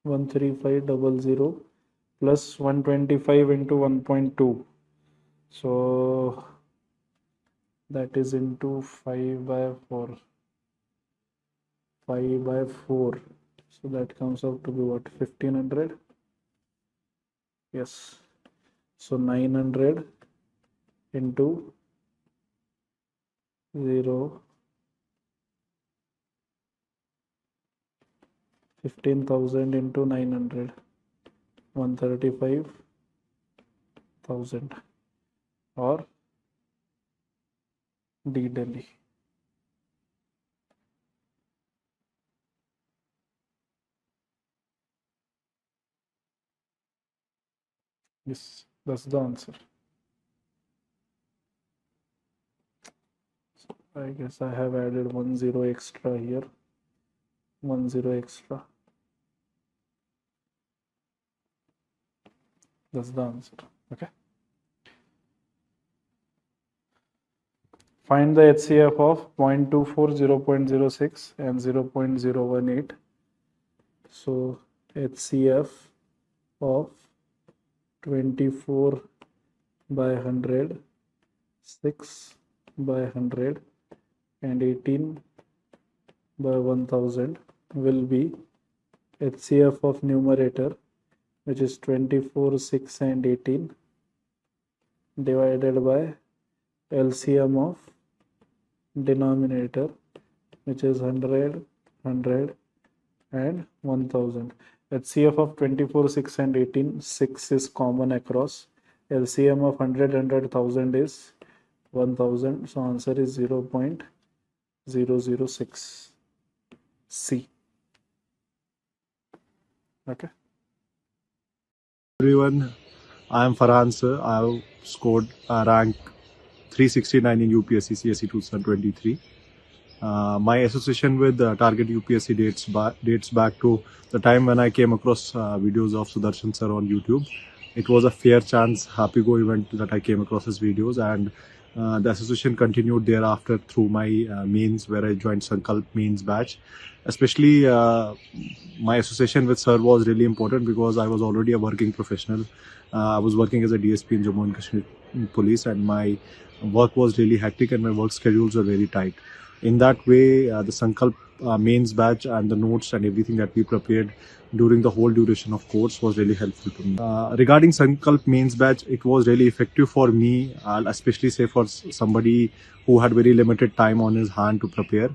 13500 plus 125 into 1.2. So that is into 5 by 4. 5 by 4. So that comes out to be what? 1500. Yes. So 900 into 0. 15,000 into 900. 135,000. Or D Delhi. Yes, that's the answer. So I guess I have added 1 0 extra here. 1 0 extra. That's the answer. Okay. Find the HCF of 0.24, 0.06 and 0.018. So HCF of 24 by 100, 6 by 100 and 18 by 1000 will be HCF of numerator, which is 24, 6 and 18, divided by LCM of denominator, which is 100, 100 and 1000. HCF of 24, 6 and 18, 6 is common across. LCM of 100, 100, 1000 is 1000. So answer is 0.006. C. Okay. Everyone, I am Farhan sir. I have scored rank 369 in UPSC CSE 2023. My association with Target UPSC dates back to the time when I came across videos of Sudarshan sir on YouTube. It was a fair chance, happy go event that I came across his videos, and the association continued thereafter through my mains, where I joined Sankalp mains batch. Especially my association with sir was really important because I was already a working professional. I was working as a DSP in Jammu and Kashmir police, and my work was really hectic and my work schedules were very tight. In that way, the Sankalp mains batch and the notes and everything that we prepared during the whole duration of course was really helpful to me. Regarding Sankalp mains batch, it was really effective for me. I'll especially say for somebody who had very limited time on his hand to prepare.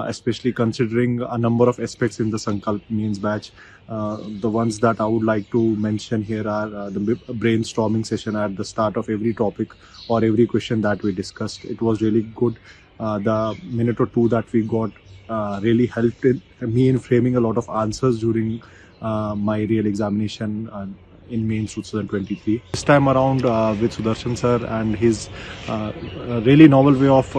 Especially considering a number of aspects in the Sankalp mains batch. The ones that I would like to mention here are the brainstorming session at the start of every topic or every question that we discussed. It was really good. The minute or two that we got really helped me in framing a lot of answers during my real examination in mains 2023. This time around with Sudarshan sir and his really novel way of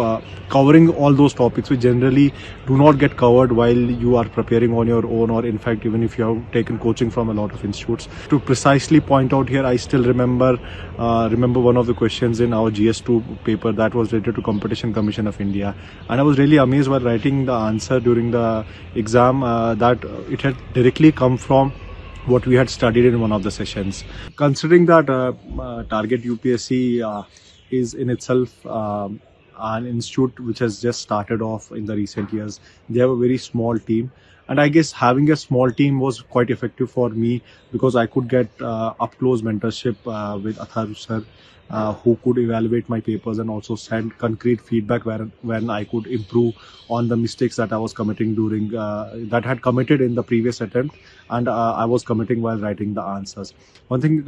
covering all those topics which generally do not get covered while you are preparing on your own, or in fact even if you have taken coaching from a lot of institutes. To precisely point out here, I still remember one of the questions in our GS2 paper that was related to Competition Commission of India, and I was really amazed while writing the answer during the exam that it had directly come from what we had studied in one of the sessions. Considering that Target UPSC is in itself an institute which has just started off in the recent years, they have a very small team, and I guess having a small team was quite effective for me because I could get up close mentorship with Atharu sir, who could evaluate my papers and also send concrete feedback when I could improve on the mistakes that I was committing during that had committed in the previous attempt, and I was committing while writing the answers. One thing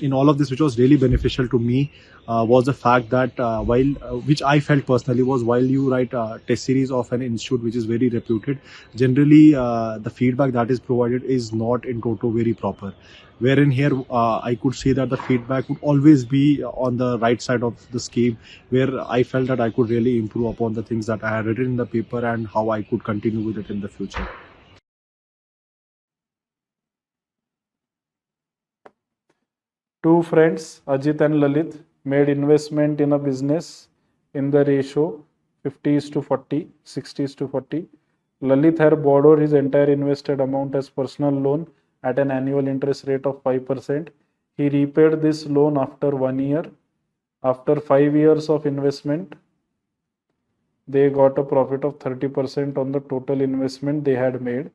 in all of this which was really beneficial to me was the fact that which I felt personally, was while you write a test series of an institute which is very reputed, generally the feedback that is provided is not in toto very proper. Wherein here I could see that the feedback would always be on the right side of the scheme, where I felt that I could really improve upon the things that I had written in the paper and how I could continue with it in the future. Two friends, Ajit and Lalit, made investment in a business in the ratio 50:40, 60:40. Lalit had borrowed his entire invested amount as personal loan at an annual interest rate of 5%. He repaid this loan after 1 year. After 5 years of investment, they got a profit of 30% on the total investment they had made.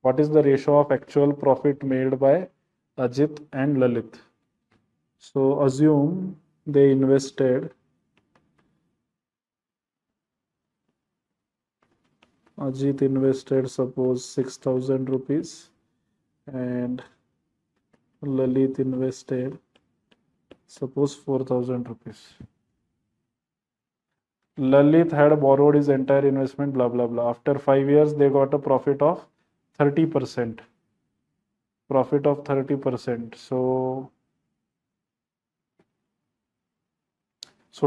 What is the ratio of actual profit made by Ajit and Lalit? So assume they invested, Ajit invested suppose 6,000 rupees and Lalit invested suppose 4,000 rupees. Lalit had borrowed his entire investment, blah blah blah. After 5 years, they got a profit of 30%. Profit of 30%. So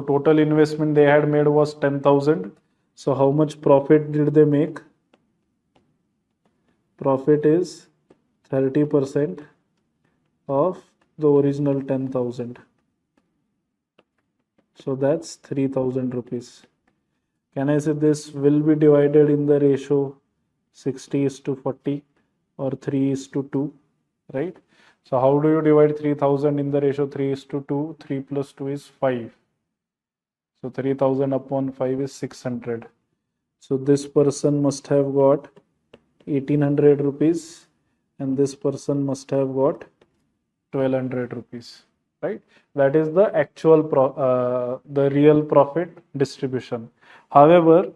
total investment they had made was 10,000. So how much profit did they make? Profit is 30% of the original 10,000. So that's 3,000 rupees. Can I say this will be divided in the ratio 60:40 or 3:2, right? So how do you divide 3,000 in the ratio 3:2? 3 plus 2 is 5. So 3,000 upon 5 is 600. So this person must have got 1,800 rupees and this person must have got 1,200 rupees, right? That is the actual the real profit distribution. However,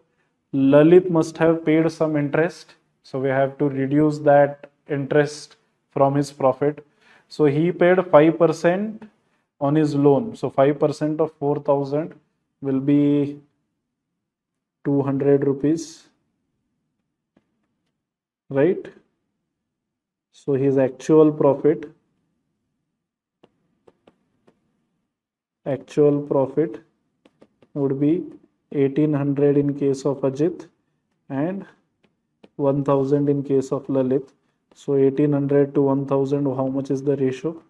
Lalit must have paid some interest, so we have to reduce that interest from his profit. So he paid 5% on his loan. So 5% of 4,000 will be 200 rupees, right? So his actual profit would be 1,800 in case of Ajit and 1,000 in case of Lalit. So 1,800 to 1,000, how much is the ratio?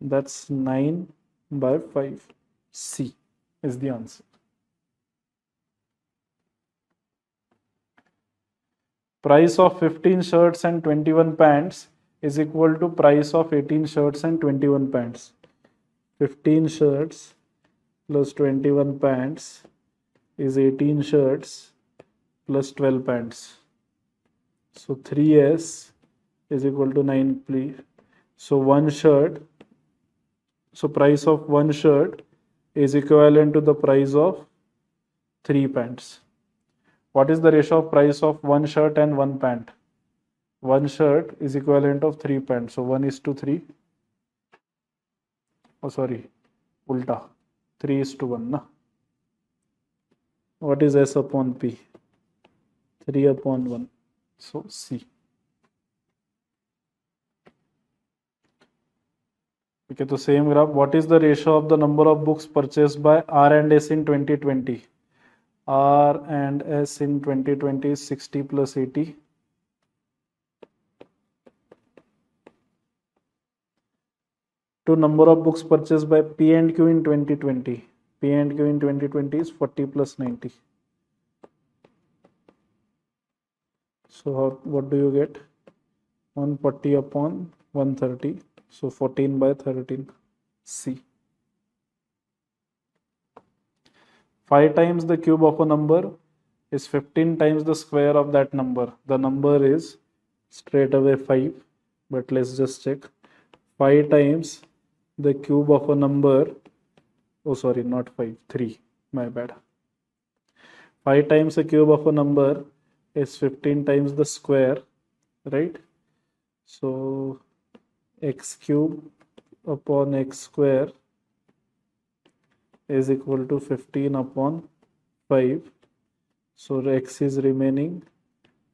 That's 9/5. C is the answer. Price of 15 shirts and 21 pants is equal to price of 18 shirts and 21 pants. 15 shirts plus 21 pants is 18 shirts plus 12 pants. So 3s is equal to 9, please. So one shirt, so price of one shirt is equivalent to the price of 3 pants. What is the ratio of price of one shirt and one pant? One shirt is equivalent of 3 pants. So 1:3. Oh, sorry, ulta. 3:1. Na? What is S upon P? 3/1. So C. Okay, so same graph. What is the ratio of the number of books purchased by R and S in 2020? R and S in 2020 is 60 plus 80. To number of books purchased by P and Q in 2020. P and Q in 2020 is 40 plus 90. So what do you get? 140 upon 130. So 14/13. C. 5 times the cube of a number is 15 times the square of that number. The number is straight away 5, but let's just check. 5 times the cube of a number, oh sorry, not 5, 3, my bad. 5 times the cube of a number is 15 times the square, right? So x cube upon x square is equal to 15 upon 5. So x is remaining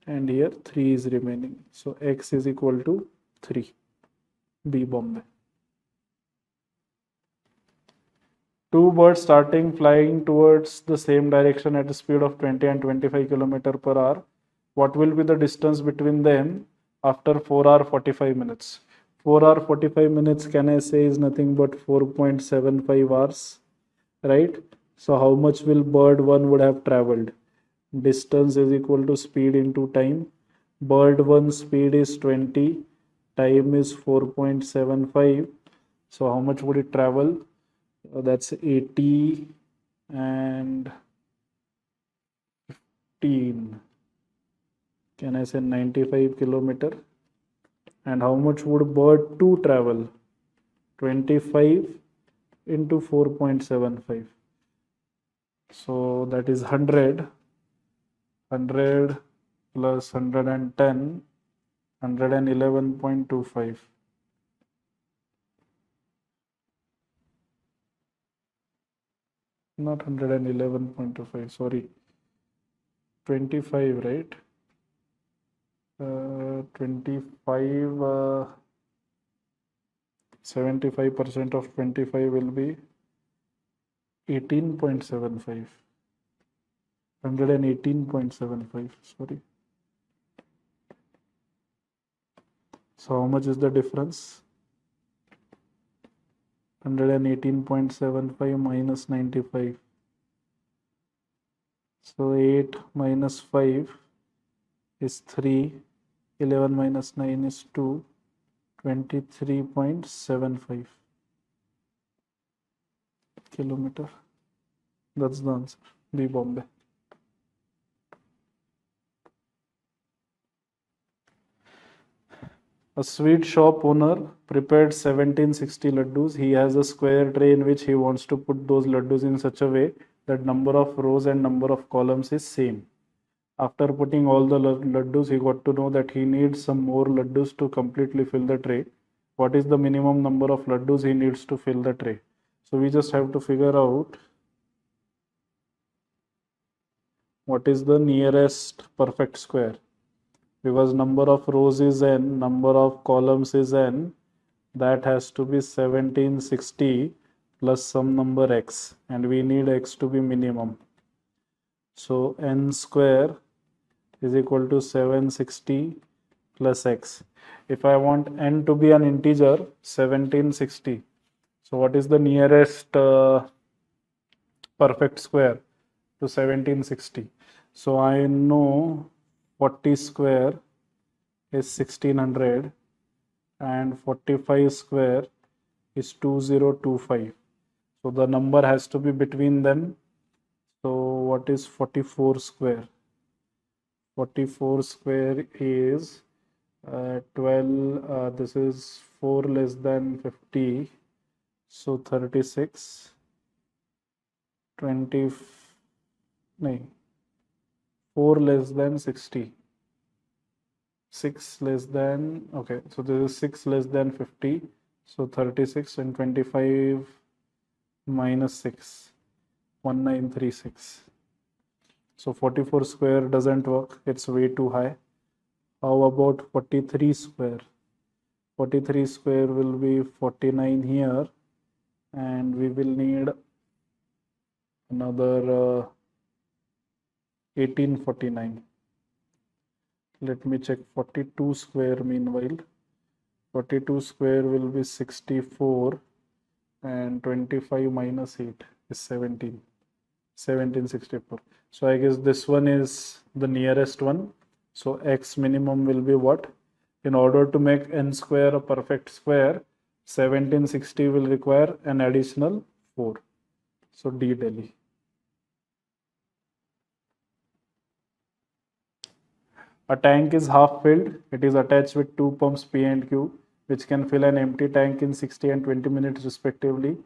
and here 3 is remaining. So x is equal to 3. B Bombay. Two birds starting flying towards the same direction at a speed of 20 and 25 km per hour. What will be the distance between them after 4 hour 45 minutes? 4 hour 45 minutes, can I say, is nothing but 4.75 hours, right? So how much will bird 1 would have traveled? Distance is equal to speed into time. Bird 1 speed is 20, time is 4.75. So how much would it travel? That's 80 and 15. Can I say 95 kilometer? And how much would bird 2 travel? 25 into 4.75. So that is 100. 100 plus 110, 111.25. Not 111.25, sorry. 25, right? 25, 75% of 25 will be 18.75. 118.75, sorry. So how much is the difference? 118.75 minus 95. So 8 minus 5 is 3. 11 minus 9 is 2. 23.75 kilometer. That's the answer. B Bombay. A sweet shop owner prepared 1760 laddus. He has a square tray in which he wants to put those laddus in such a way that number of rows and number of columns is same. After putting all the laddus, he got to know that he needs some more laddus to completely fill the tray. What is the minimum number of laddus he needs to fill the tray? So we just have to figure out what is the nearest perfect square. Because number of rows is n, number of columns is n, that has to be 1760 plus some number x, and we need x to be minimum. So n square is equal to 760 plus x. If I want n to be an integer, 1760. So what is the nearest perfect square to 1760? So I know 40 square is 1600 and 45 square is 2025. So the number has to be between them. So what is 44 square? 44 square is 12, this is 4 less than 50, so 36, 20, no, 4 less than 60, 6 less than, okay, so this is 6 less than 50, so 36, and 25 minus 6, 1936. So 44 square doesn't work, it's way too high. How about 43 square? 43 square will be 49 here, and we will need another 1849. Let me check 42 square meanwhile. 42 square will be 64, and 25 minus 8 is 17. 1764. So I guess this one is the nearest one. So x minimum will be what? In order to make n square a perfect square, 1760 will require an additional 4. So D Delhi. A tank is half filled. It is attached with 2 pumps P and Q. which can fill an empty tank in 60 and 20 minutes respectively.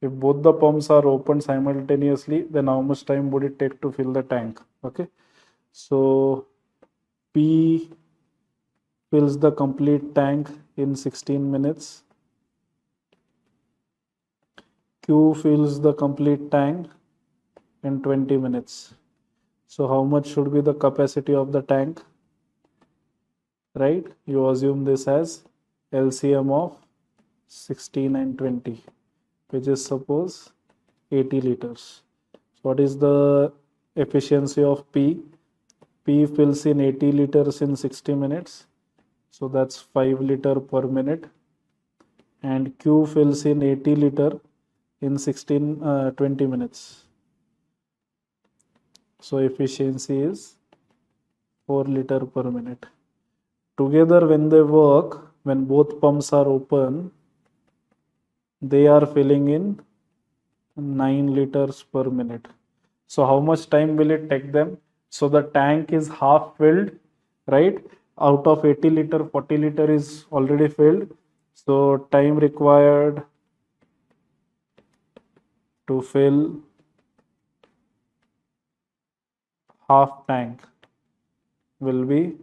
If both the pumps are opened simultaneously, then how much time would it take to fill the tank? Okay, so P fills the complete tank in 16 minutes. Q fills the complete tank in 20 minutes. So how much should be the capacity of the tank? Right? You assume this as LCM of 16 and 20, which is suppose 80 liters. What is the efficiency of P? P fills in 80 liters in 60 minutes. So that's 5 liter per minute. And Q fills in 80 liter in 20 minutes. So efficiency is 4 liter per minute. Together when they work, when both pumps are open, they are filling in 9 liters per minute. So how much time will it take them? So the tank is half filled, right? Out of 80 liter, 40 liter is already filled. So time required to fill half tank will be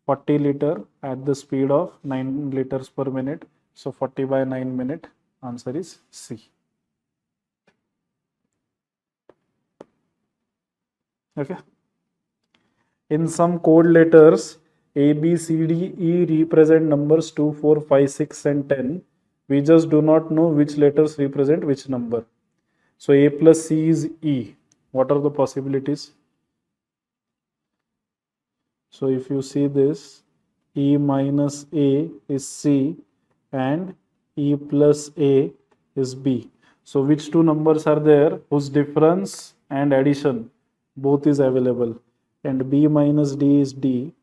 40 liter at the speed of 9 liters per minute. So 40 by 9 minute, answer is C. Okay. In some code letters, A, B, C, D, E represent numbers 2, 4, 5, 6 and 10. We just do not know which letters represent which number. So A plus C is E. What are the possibilities? So if you see this, E minus A is C and E plus A is B. So which two numbers are there whose difference and addition both is available? And B minus D is D.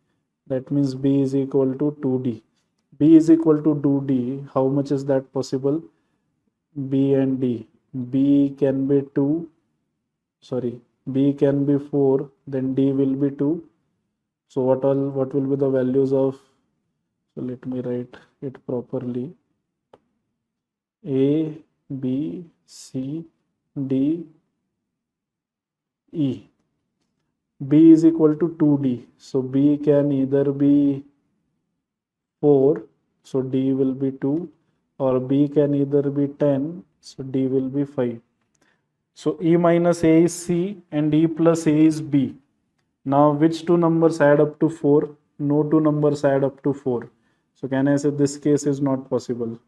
That means B is equal to 2D. B is equal to 2D. How much is that possible? B and D. B can be 2. Sorry. B can be 4. Then D will be 2. So what will be the values of? So let me write it properly. A, B, C, D, E. B is equal to 2D. So B can either be 4, so D will be 2, or B can either be 10, so D will be 5. So E minus A is C and E plus A is B. Now which two numbers add up to 4? No two numbers add up to 4. So can I say this case is not possible?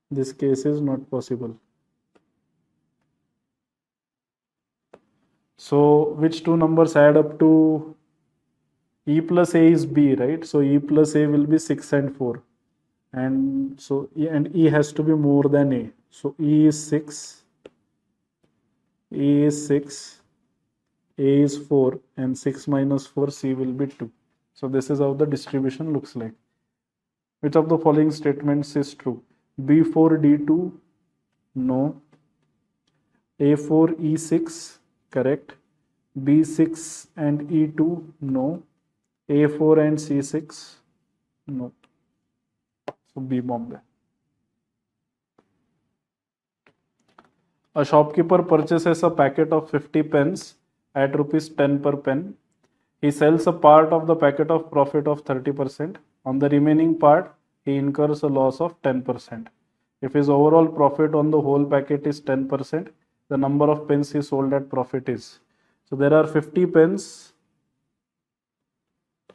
This case is not possible. So which two numbers add up to E plus A is B, right? So E plus A will be 6 and 4. And so E has to be more than A. So E is 6, A is 6, A is 4, and 6 minus 4, C will be 2. So this is how the distribution looks like. Which of the following statements is true? B4, D2, no. A4, E6, correct. B6 and E2, no. A4 and C6, no. So B Bombay. A shopkeeper purchases a packet of 50 pens at rupees 10 per pen. He sells a part of the packet of profit of 30%. On the remaining part, he incurs a loss of 10%. If his overall profit on the whole packet is 10%, the number of pens he sold at profit is. So there are 50 pens,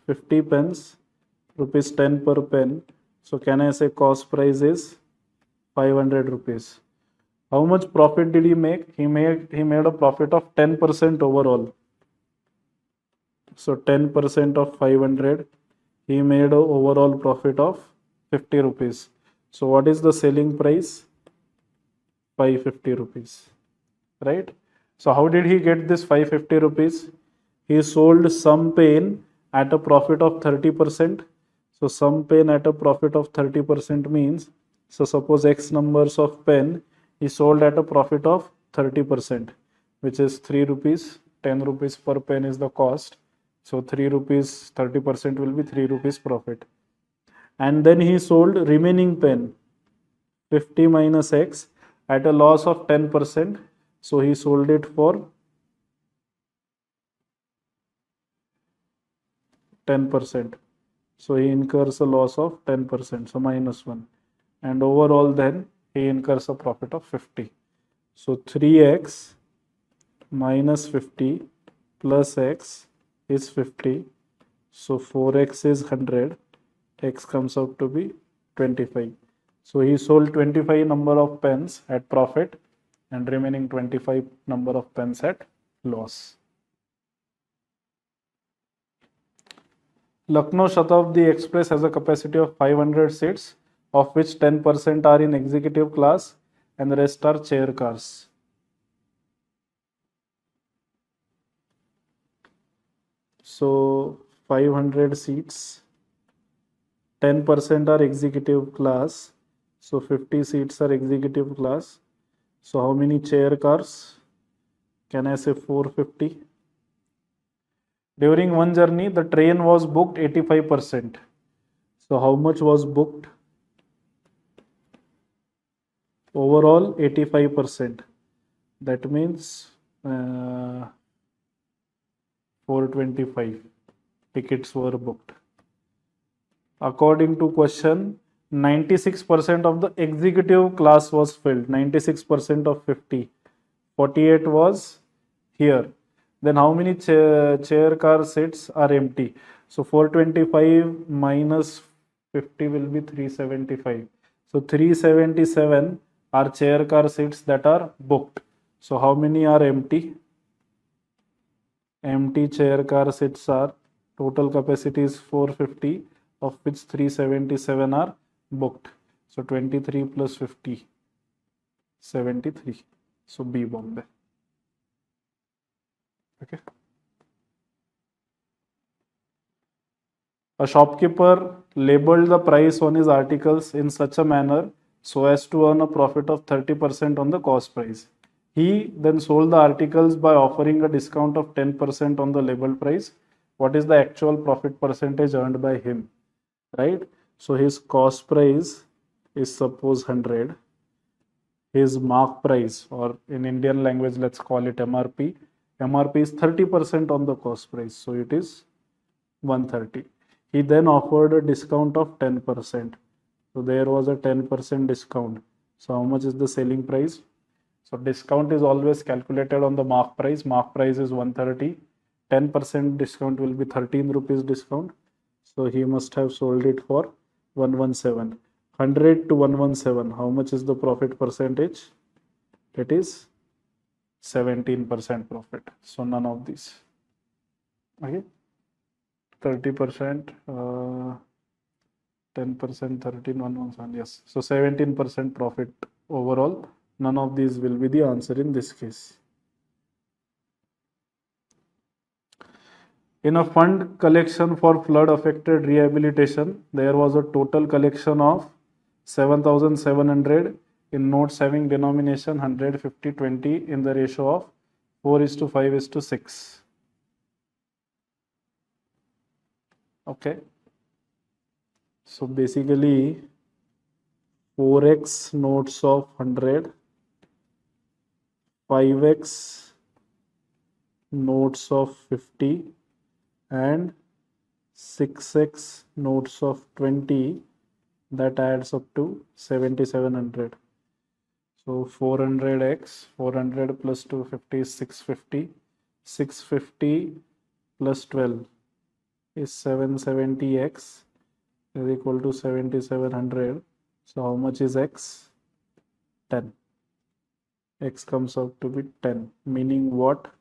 rupees 10 per pen. So can I say cost price is 500 rupees. How much profit did he make? He made a profit of 10% overall. So 10% of 500, he made an overall profit of 50 rupees. So what is the selling price? 550 rupees, right? So how did he get this 550 rupees? He sold some pen at a profit of 30%. So some pen at a profit of 30% means, so suppose X numbers of pen he sold at a profit of 30%, which is 3 rupees, 10 rupees per pen is the cost. So 3 rupees, 30% will be 3 rupees profit. And then he sold remaining pen 50 minus x at a loss of 10%. So he sold it for 10%. So he incurs a loss of 10%. So minus 1. And overall then he incurs a profit of 50. So 3x minus 50 plus x is 50. So 4x is 100. X comes out to be 25. So he sold 25 number of pens at profit and remaining 25 number of pens at loss. Lucknow Shatabdi Express has a capacity of 500 seats, of which 10% are in executive class and the rest are chair cars. So 500 seats, 10% are executive class, so 50 seats are executive class. So how many chair cars? Can I say 450? During one journey, the train was booked 85%. So how much was booked? Overall 85%. That means 425 tickets were booked. According to question, 96% of the executive class was filled. 96% of 50. 48 was here. Then how many chair car seats are empty? So 425 minus 50 will be 375. So 377 are chair car seats that are booked. So how many are empty? Empty chair car seats are, total capacity is 450, of which 377 are booked. So 23 plus 50, 73. So B Bombay. Okay. A shopkeeper labeled the price on his articles in such a manner so as to earn a profit of 30% on the cost price. He then sold the articles by offering a discount of 10% on the labeled price. What is the actual profit percentage earned by him? Right? So his cost price is suppose 100. His mark price, or in Indian language, let's call it MRP. MRP is 30% on the cost price. So it is 130. He then offered a discount of 10%. So there was a 10% discount. So how much is the selling price? So discount is always calculated on the mark price. Mark price is 130. 10% discount will be 13 rupees discount. So he must have sold it for 117. 100 to 117. How much is the profit percentage? It is 17% profit. So none of these. Okay. 30%, 10%, 13, 117. Yes. So 17% profit overall. None of these will be the answer in this case. In a fund collection for flood affected rehabilitation, there was a total collection of 7,700 in notes having denomination 100, 50, 20 in the ratio of 4:5:6. Okay. So basically 4x notes of 100, 5x notes of 50 and 6x notes of 20, that adds up to 7,700. So 400x, 400 plus 250 is 650. 650 plus 12 is 770x is equal to 7,700. So how much is x? 10. X comes out to be 10, meaning what?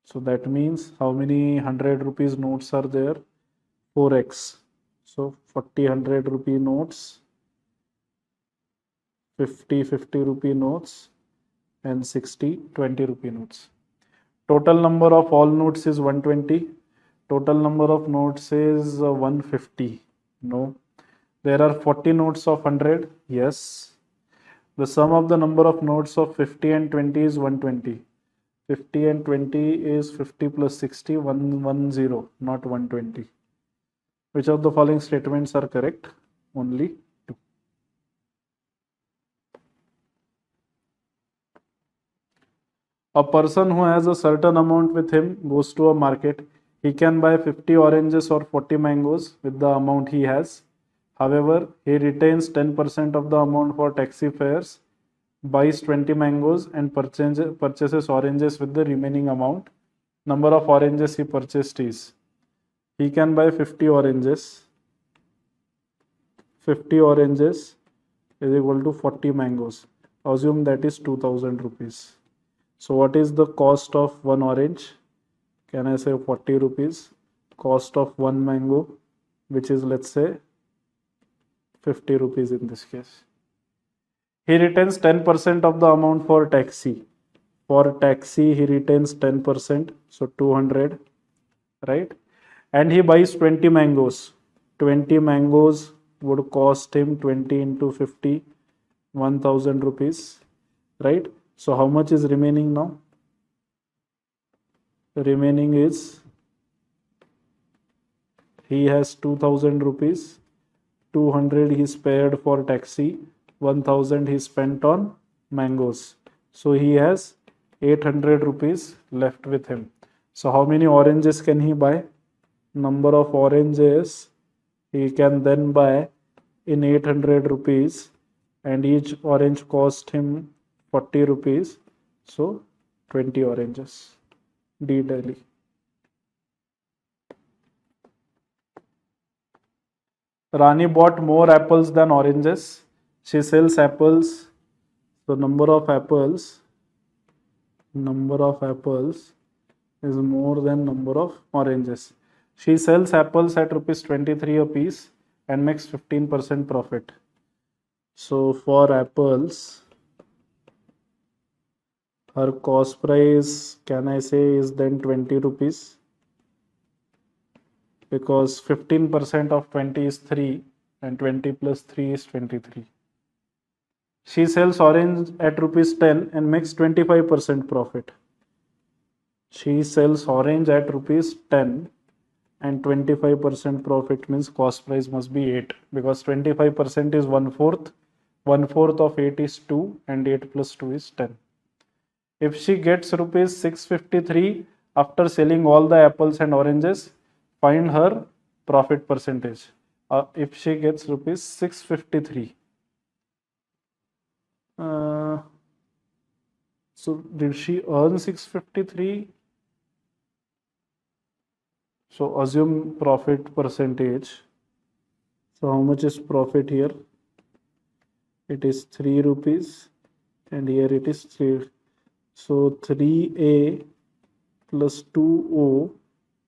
So that means how many 100 rupees notes are there? 4x. So 40 100 rupee notes, 50 50 rupee notes, and 60 20 rupee notes. Total number of all notes is 120. Total number of notes is 150. No. There are 40 notes of 100. Yes. The sum of the number of notes of 50 and 20 is 120. 50 and 20 is 50 plus 60, 110, not 120. Which of the following statements are correct? Only two. A person who has a certain amount with him goes to a market. He can buy 50 oranges or 40 mangoes with the amount he has. However, he retains 10% of the amount for taxi fares, buys 20 mangoes and purchases oranges with the remaining amount. Number of oranges he purchased is, he can buy 50 oranges. 50 oranges is equal to 40 mangoes. Assume that is 2000 rupees. So what is the cost of one orange? Can I say 40 rupees? Cost of one mango, which is, let's say, 50 rupees in this case. He retains 10% of the amount for taxi. For taxi, he retains 10%, so 200, right? And he buys 20 mangoes. 20 mangoes would cost him 20 into 50, 1000 rupees, right? So how much is remaining now? The remaining is, he has 2000 rupees, 200 he spared for taxi, 1000 he spent on mangoes. So he has 800 rupees left with him. So how many oranges can he buy? Number of oranges he can then buy in 800 rupees, and each orange cost him 40 rupees. So 20 oranges. D Delhi. Rani bought more apples than oranges. She sells apples. So number of apples is more than number of oranges. She sells apples at rupees 23 a piece and makes 15% profit. So for apples, her cost price, can I say, is then 20 rupees, because 15% of 20 is 3 and 20 plus 3 is 23. She sells orange at rupees 10 and makes 25% profit. She sells orange at rupees 10 and 25% profit means cost price must be 8, because 25% is 1/4. 1/4 of 8 is 2 and 8 plus 2 is 10. If she gets rupees 653 after selling all the apples and oranges, find her profit percentage. If she gets rupees 653. So did she earn 653? So assume profit percentage. So how much is profit here? It is 3 rupees and here it is 3. So 3A plus 2O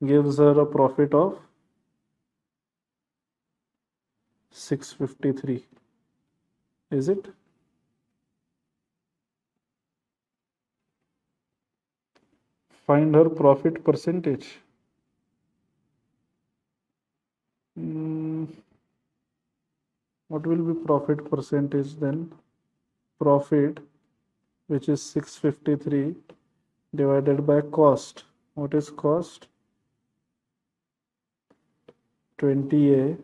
gives her a profit of 653. Is it? Find her profit percentage. What will be profit percentage then? Profit, which is 653 divided by cost. What is cost? 20A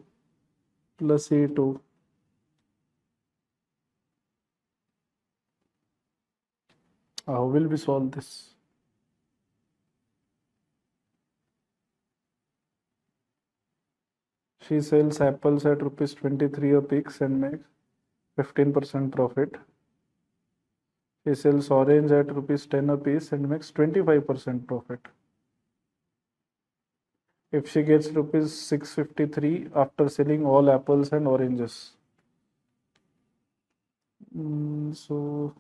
plus A2. How will we solve this? She sells apples at rupees 23 a piece and makes 15% profit. She sells orange at rupees 10 a piece and makes 25% profit. If she gets rupees 653 after selling all apples and oranges. So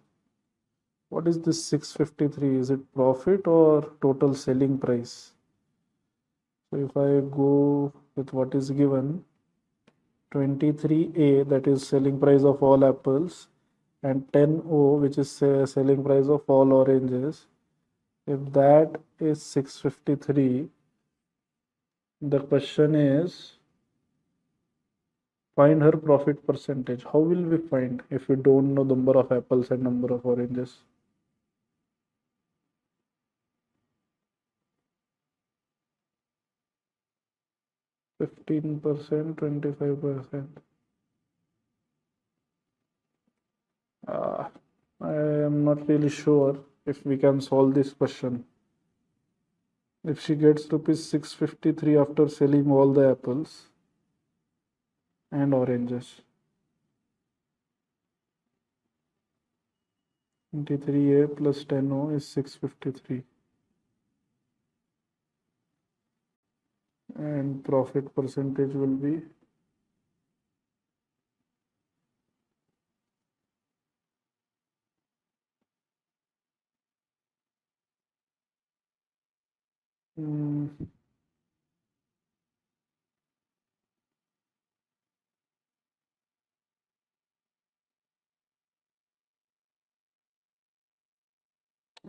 what is this 653? Is it profit or total selling price? So if I go with what is given, 23A, that is selling price of all apples, and 10O, which is selling price of all oranges. If that is 653, the question is find her profit percentage. How will we find if we don't know number of apples and number of oranges? 15%, 25%. I am not really sure if we can solve this question. If she gets rupees 653 after selling all the apples and oranges, 23A plus 10O is 653. And profit percentage will be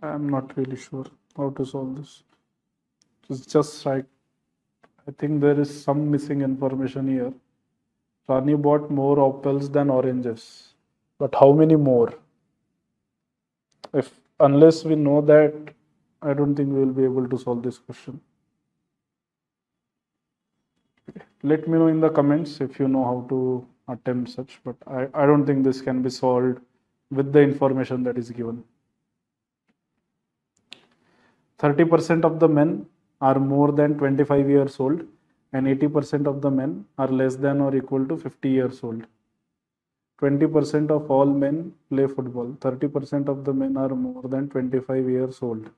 I'm not really sure how to solve this. It's just like, I think there is some missing information here. Rani bought more apples than oranges. But how many more? Unless we know that, I don't think we will be able to solve this question. Let me know in the comments if you know how to attempt such, but I don't think this can be solved with the information that is given. 30% of the men are more than 25 years old and 80% of the men are less than or equal to 50 years old. 20% of all men play football. 30% of the men are more than 25 years old.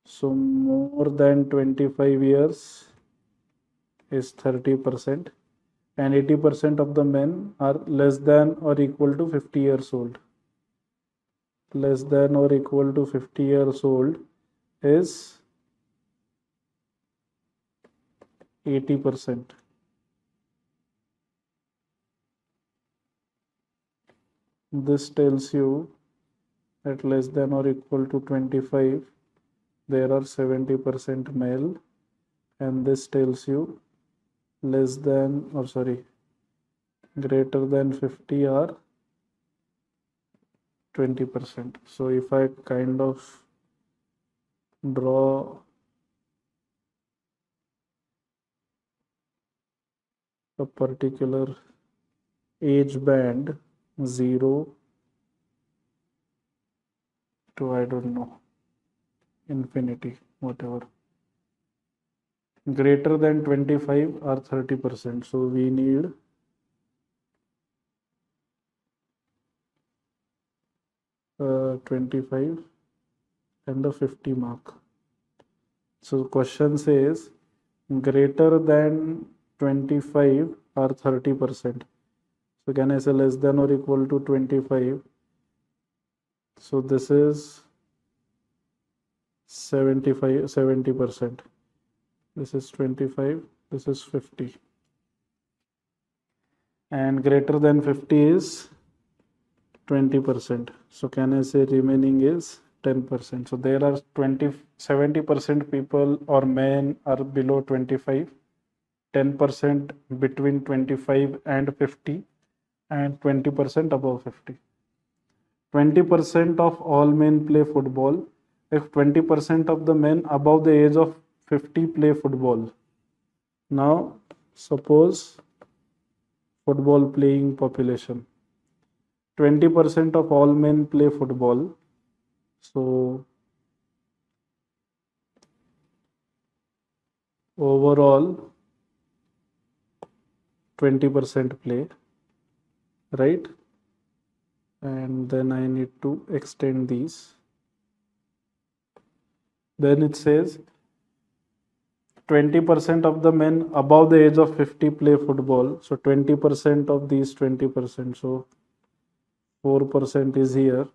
So more than 25 years is 30% and 80% of the men are less than or equal to 50 years old. Less than or equal to 50 years old is 80%. This tells you that less than or equal to 25 there are 70% male, and this tells you less than, or sorry, greater than 50 are 20%. So if I kind of draw a particular age band 0 to, I don't know, infinity, whatever, greater than 25 are 30%. So we need 25 and the 50 mark. So question says greater than 25 are 30%. So can I say less than or equal to 25? So this is 70%. This is 25, this is 50. And greater than 50 is 20%. So can I say remaining is 10%. So there are 70% people or men are below 25, 10% between 25 and 50, and 20% above 50. 20% of all men play football. If 20% of the men above the age of 50 play football. Now suppose football playing population. 20% of all men play football. So overall 20% play, right? And then I need to extend these. Then it says 20% of the men above the age of 50 play football. So 20% of these 20%. So 4% is here.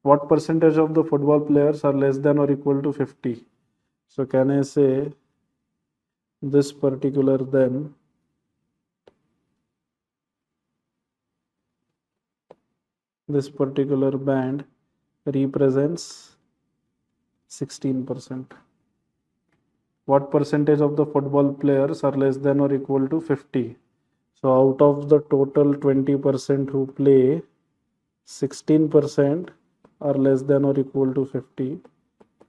What percentage of the football players are less than or equal to 50? So can I say this particular then this particular band represents 16%. What percentage of the football players are less than or equal to 50? So out of the total 20% who play, 16% are less than or equal to 50.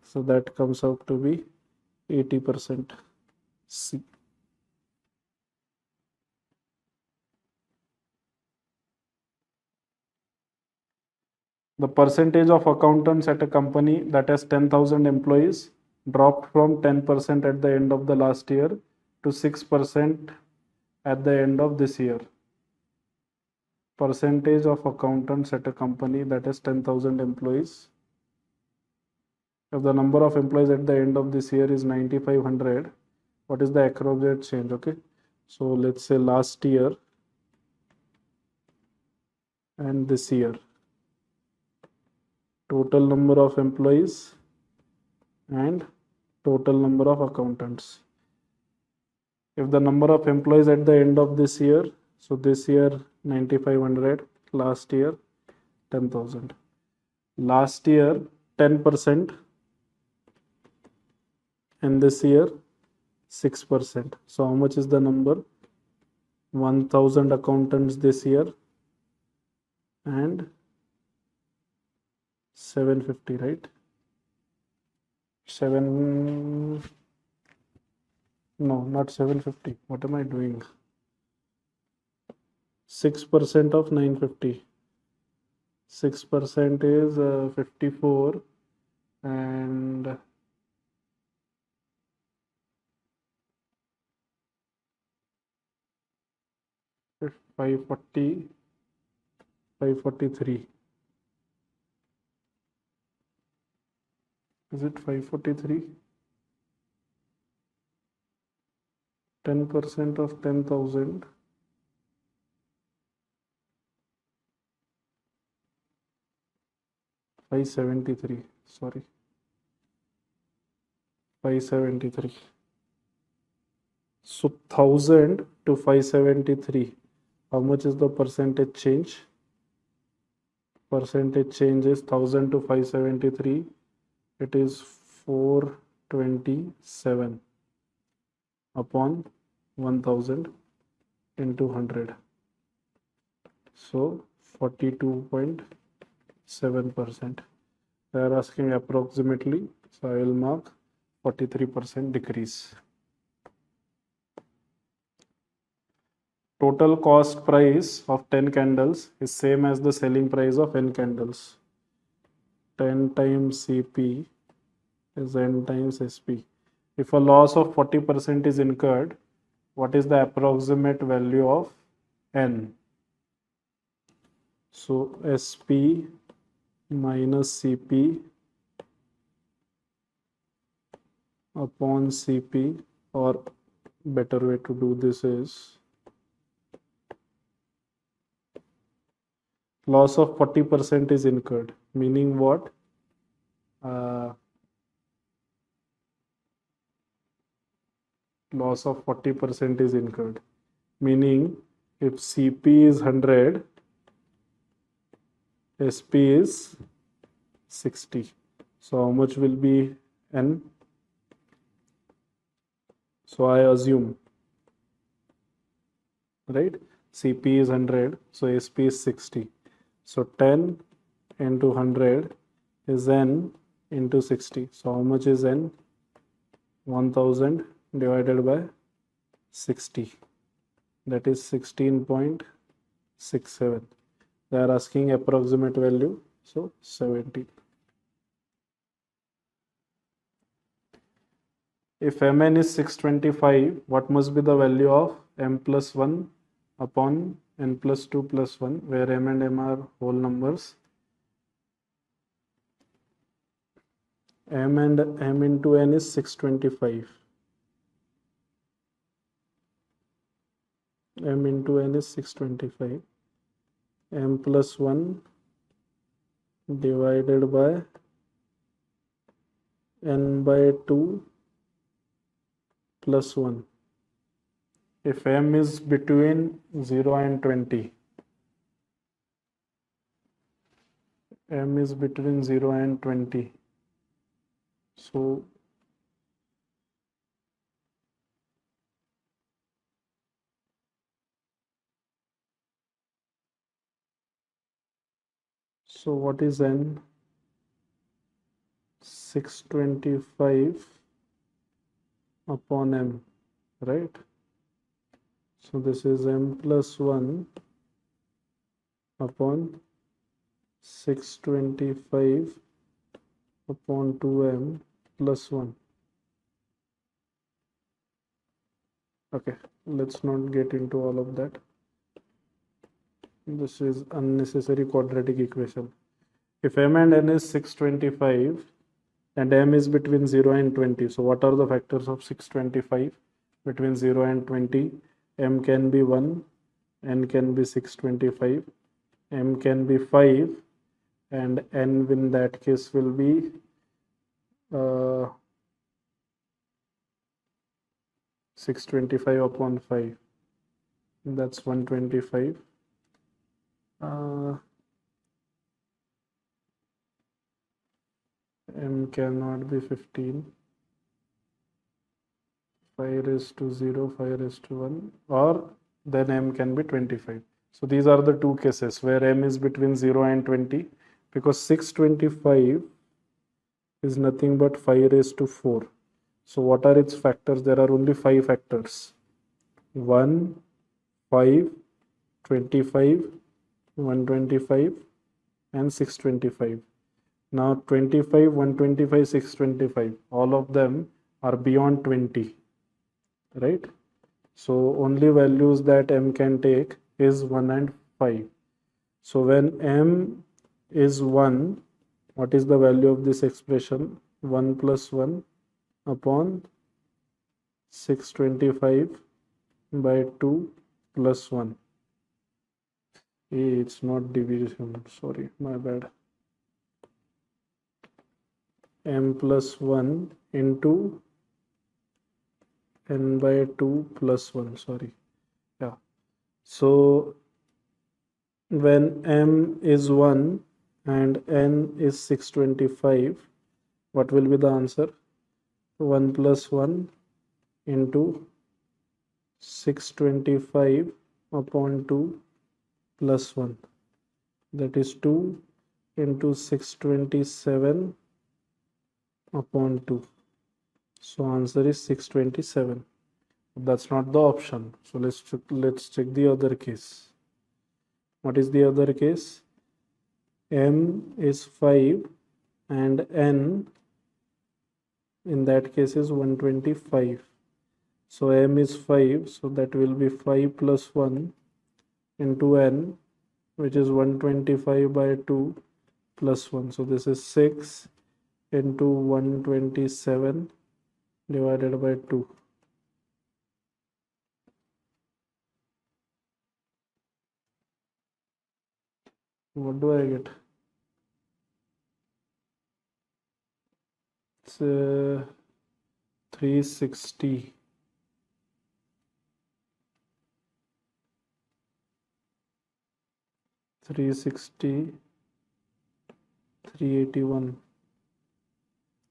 So that comes out to be 80%. C. The percentage of accountants at a company that has 10,000 employees dropped from 10% at the end of the last year to 6% at the end of this year. Percentage of accountants at a company that has 10,000 employees. If the number of employees at the end of this year is 9,500, what is the approximate change? Okay, so let's say last year and this year. Total number of employees and total number of accountants. If the number of employees at the end of this year, so this year 9,500, last year 10,000. Last year 10% and this year 6%. So how much is the number? 1,000 accountants this year and 750, right? No, not 750. What am I doing? 6% of 950. 6% is 54 and 540, 543. Is it 543? 10% of 10,000. 573. Sorry. 573. So 1,000 to 573. How much is the percentage change? Percentage change is 1,000 to 573. It is 427 upon 1,000 into 100. So 42.7%. They are asking approximately, so I will mark 43% decrease. Total cost price of 10 candles is same as the selling price of n candles. 10 times CP is n times SP. If a loss of 40% is incurred, what is the approximate value of n? So SP minus CP upon CP, or better way to do this is loss of 40% is incurred, meaning what? Loss of 40% is incurred, meaning if CP is 100, SP is 60. So how much will be N? So I assume, right? CP is 100, so SP is 60. So 10 into 100 is N into 60. So how much is N? 1000 divided by 60. That is 16.67. They are asking approximate value, so 70. If Mn is 625, what must be the value of m plus 1 upon n plus 2 plus 1, where m and m are whole numbers? M and m into n is 625. M into n is 625. M plus 1 divided by n by 2 plus 1. If m is between 0 and 20, m is between 0 and 20. So what is n? 625 upon m. right? So this is m plus 1 upon 625 upon 2m plus 1. Okay, let's not get into all of that. This is unnecessary quadratic equation. If m and n is 625 and m is between 0 and 20, so what are the factors of 625 between 0 and 20? M can be 1, n can be 625, m can be 5, and n in that case will be 625 upon 5. That's 125. M cannot be 15. 5 raised to 0, 5 raised to 1, or then m can be 25. So these are the two cases where m is between 0 and 20, because 625 is nothing but 5 raised to 4. So what are its factors? There are only 5 factors: 1, 5, 25, 125, and 625. Now 25, 125, 625, all of them are beyond 20, right? So only values that m can take is 1 and 5. So when m is 1, what is the value of this expression? 1 plus 1 upon 625 by 2 plus 1. It's not division, sorry, my bad. M plus 1 into n by 2 plus 1, sorry. Yeah. So when m is 1 and n is 625, what will be the answer? 1 plus 1 into 625 upon 2 plus 1. That is 2 into 627 upon 2. So answer is 627. That's not the option. So let's check the other case. What is the other case? M is 5 and n in that case is 125. So m is 5, so that will be 5 plus 1 into n, which is 125 by 2 plus 1. So this is 6 into 127 divided by 2. What do I get? It's 360. 360, 381.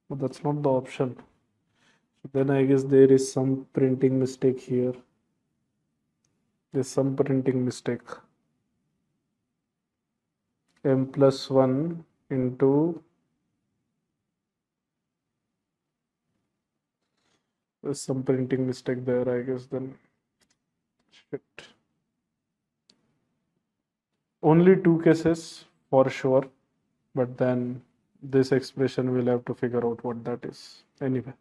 But that's not the option. So then I guess there is some printing mistake here. There's some printing mistake. M plus 1 into, there's some printing mistake there, I guess. Then shit. Only 2 cases for sure, but then this expression we'll have to figure out what that is. Anyway,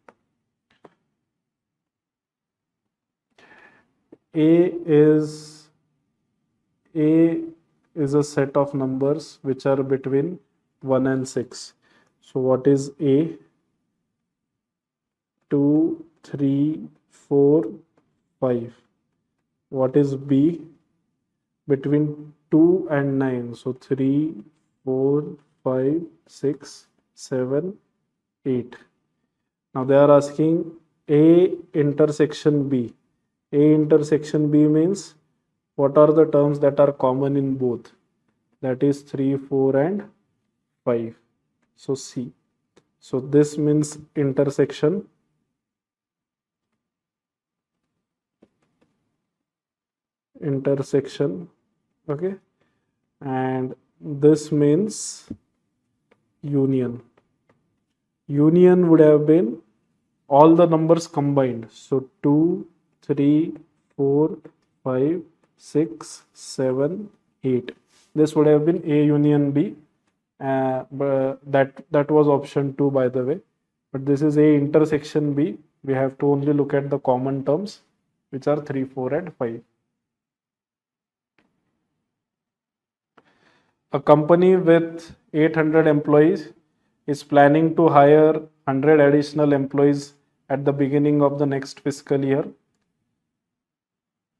A is a set of numbers which are between 1 and 6. So what is A? 2, 3, 4, 5. What is B? Between 2 and 9. So 3, 4, 5, 6, 7, 8. Now they are asking A intersection B. A intersection B means what are the terms that are common in both? That is 3, 4 and 5. So C. So this means intersection. Okay, and this means union. Union would have been all the numbers combined. So 2, 3, 4, 5, 6, 7, 8. This would have been A union B. But that was option 2, by the way. But this is A intersection B. We have to only look at the common terms, which are 3, 4, and 5. A company with 800 employees is planning to hire 100 additional employees at the beginning of the next fiscal year.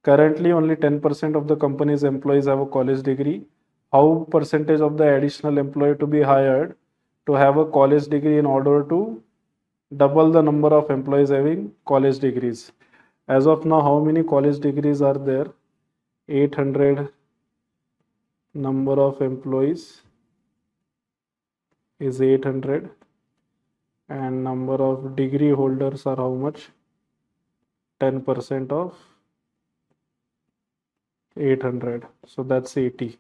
Currently, only 10% of the company's employees have a college degree. How percentage of the additional employee to be hired to have a college degree in order to double the number of employees having college degrees? As of now, how many college degrees are there? 800 number of employees is 800, and number of degree holders are how much? 10% of 800, so that's 80.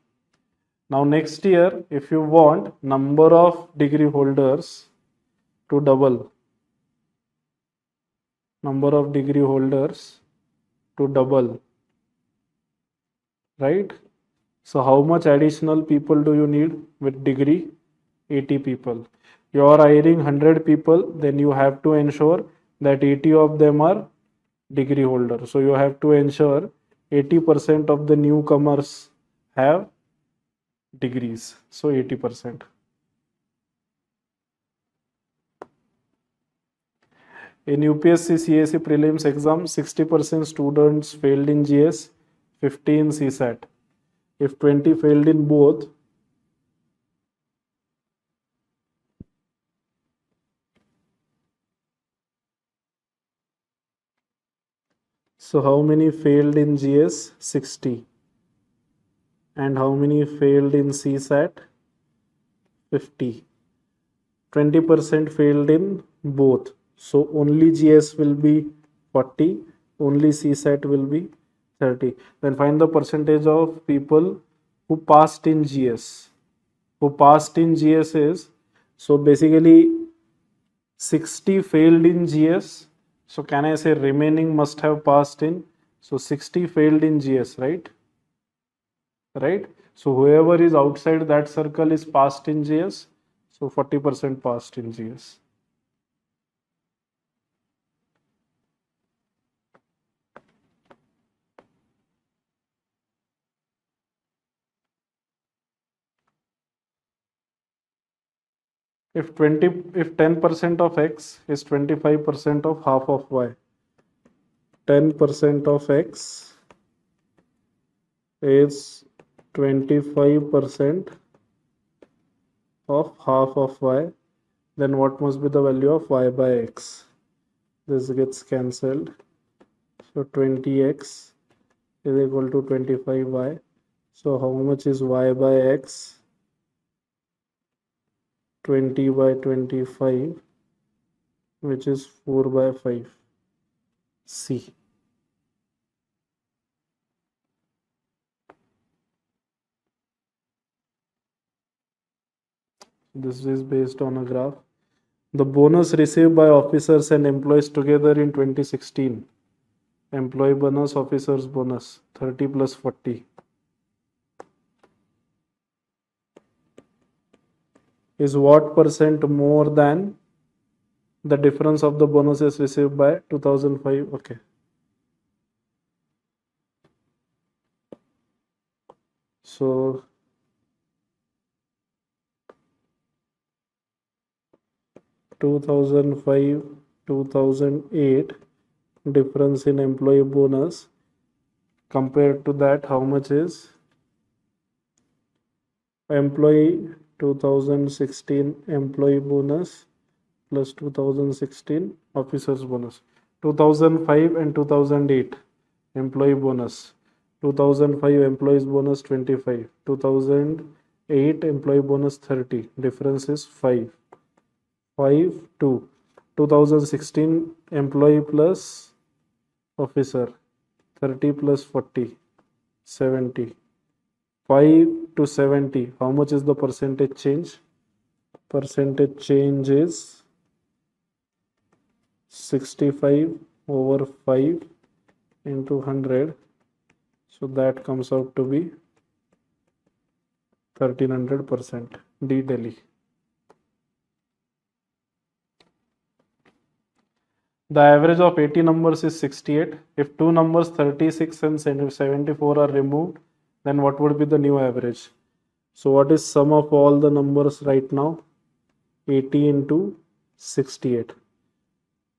Now next year, if you want number of degree holders to double, right? So how much additional people do you need with degree? 80 people. You are hiring 100 people, then you have to ensure that 80 of them are degree holders. So you have to ensure 80% of the newcomers have degrees. So 80%. In UPSC CSE Prelims exam, 60% students failed in GS, 50 in CSAT. If 20 failed in both, so how many failed in GS? 60. And how many failed in CSAT? 50. 20% failed in both. So only GS will be 40, only CSAT will be 30. Then find the percentage of people who passed in GS. Who passed in GS is, so basically 60 failed in GS. So can I say remaining must have passed in? So 60 failed in GS, right? Right? So whoever is outside that circle is passed in GS. So 40% passed in GS. If 10% of X is 25% of half of Y, 10% of X is 25% of half of Y, then what must be the value of Y by X? This gets cancelled. So 20X is equal to 25Y. So how much is Y by X? 20 by 25, which is 4 by 5. C. This is based on a graph. The bonus received by officers and employees together in 2016. Employee bonus, officers bonus, 30 plus 40. Is what percent more than the difference of the bonuses received by 2005? Okay. So 2005, 2008 difference in employee bonus, compared to that, how much is employee 2016 employee bonus plus 2016 officers bonus? 2005 and 2008 employee bonus. 2005 employees bonus 25, 2008 employee bonus 30. Difference is 5. 5 2. 2016 employee plus officer, 30 plus 40, 70. 5 to 70, how much is the percentage change? Percentage change is 65 over 5 into 100. So that comes out to be 1300%. D Delhi. The average of 80 numbers is 68. If two numbers 36 and 74 are removed, then what would be the new average? So what is sum of all the numbers right now? 80 into 68.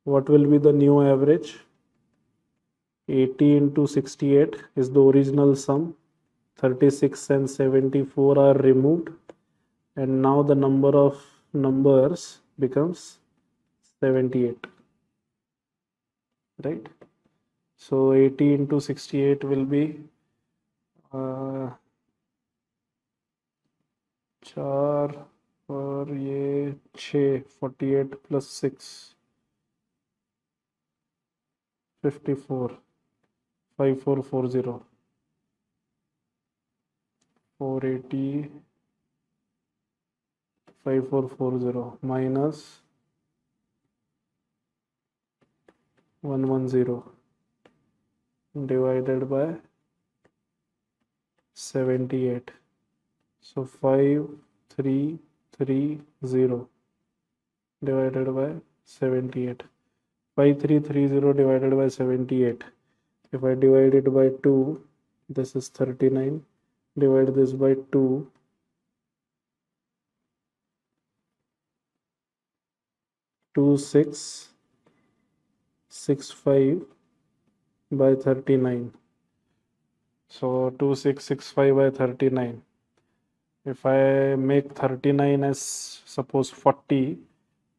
What will be the new average? 80 into 68 is the original sum. 36 and 74 are removed, and now the number of numbers becomes 78, right? So 80 into 68 will be 4 और ये 6, 48 plus 6, 54, 5440, 480, 5440 minus 110 divided by 78. So 5330 divided by 78. 5330 divided by 78. If I divide it by 2, this is 39. Divide this by 2. 2665 by 39. So 2665 by 39. If I make 39 as suppose 40,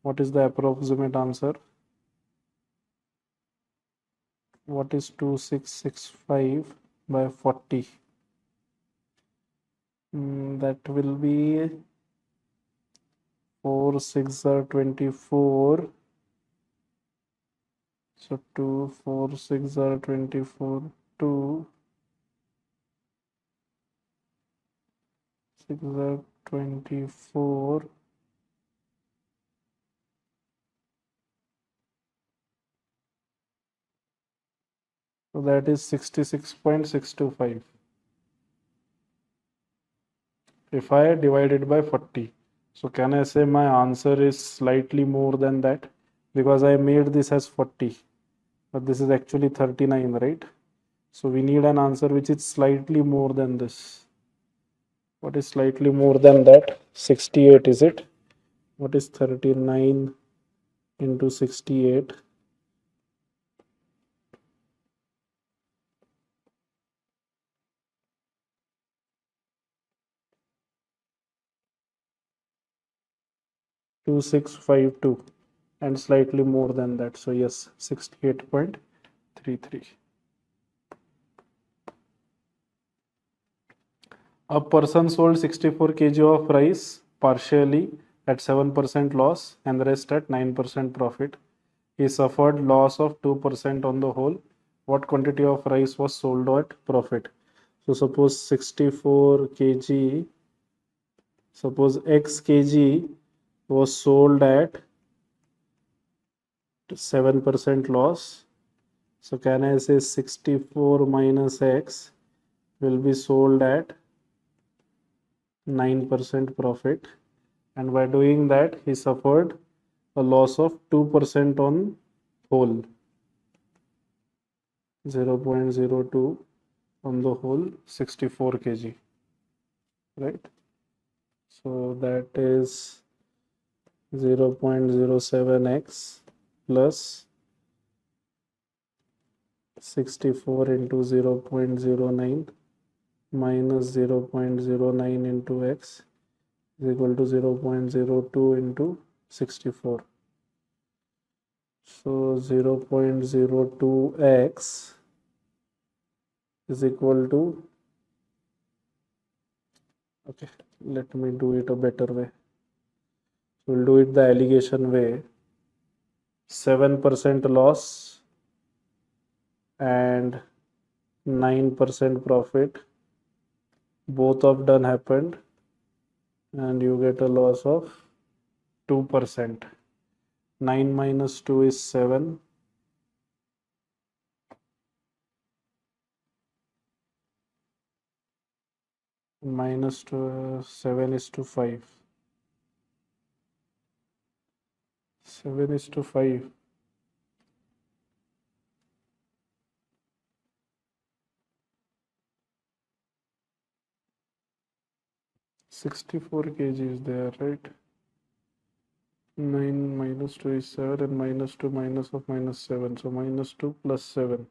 what is the approximate answer? What is 2665 by 40? That will be 4 6 are 24. So 2 4 6 are 24. 2 6 are 24. So that is 66.625. If I divide it by 40. So can I say my answer is slightly more than that? Because I made this as 40. But this is actually 39, right? So we need an answer which is slightly more than this. What is slightly more than that? 68, is it? What is 39 into 68? Two 652 and slightly more than that. So yes, 68.33. A person sold 64 kg of rice partially at 7% loss and the rest at 9% profit. He suffered loss of 2% on the whole. What quantity of rice was sold at profit? So suppose 64 kg, suppose x kg was sold at 7% loss. So can I say 64 minus x will be sold at 9% profit, and by doing that he suffered a loss of 2% on whole, 0.02 on the whole 64 kg, right? So that is 0.07x plus 64 into 0.09 minus 0.09 into x is equal to 0.02 into 64. So 0.02x is equal to, okay, let me do it a better way. We'll do it the allegation way. 7% loss and 9% profit, both of done happened, and you get a loss of 2%. 9 minus 2 is 7. minus to 7:5. 7:5. (64 kg) is there, right? 9 minus 2 is 7, and minus 2 minus of minus 7. So minus 2 plus 7.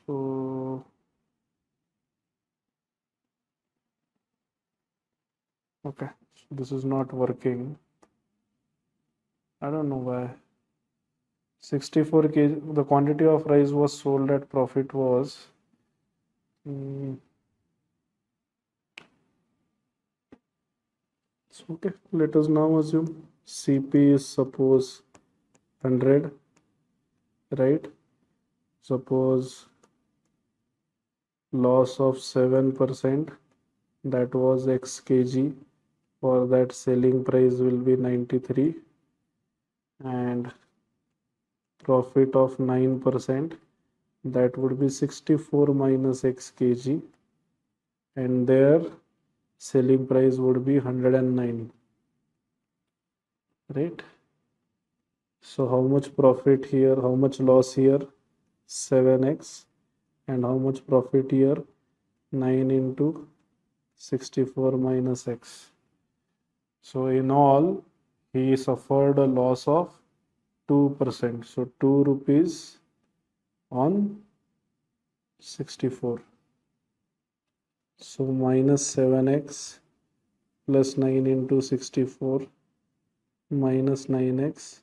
So okay, so this is not working. I don't know why. 64 kg. The quantity of rice was sold at profit was so okay, let us now assume CP is suppose 100, right? Suppose loss of 7%, that was x kg. For that, selling price will be 93, and profit of 9%, that would be 64 minus x kg, and their selling price would be 109, right? So how much profit here, how much loss here? 7x. And how much profit here? 9 into 64 minus x. So in all, he suffered a loss of 2%. So 2 rupees on 64. So minus 7x plus 9 into 64 minus 9x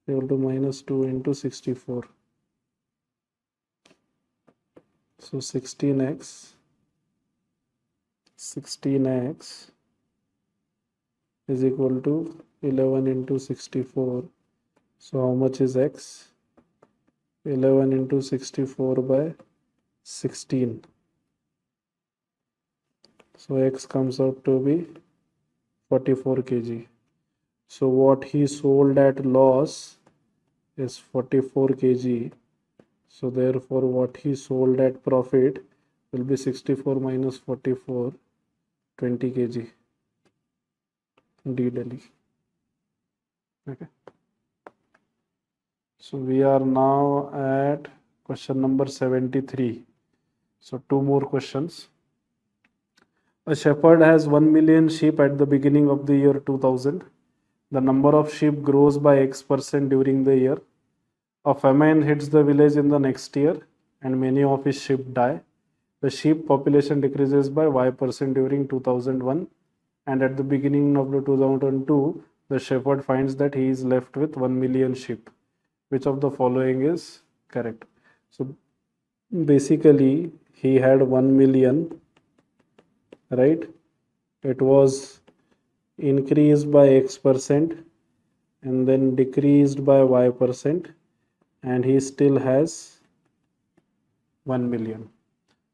equal to minus 2 into 64. So 16x is equal to 11 into 64. So how much is x? 11 into 64 by 16. So x comes out to be 44 kg. So what he sold at loss is 44 kg. So therefore what he sold at profit will be 64 minus 44, 20 kg. D Delhi. Okay. So we are now at question number 73. So two more questions. A shepherd has 1 million sheep at the beginning of the year 2000. The number of sheep grows by X% during the year. A famine hits the village in the next year, and many of his sheep die. The sheep population decreases by Y% during 2001, and at the beginning of the 2002, the shepherd finds that he is left with 1 million sheep. Which of the following is correct? So basically, he had 1 million, right? It was increased by X% and then decreased by Y%, and he still has 1 million.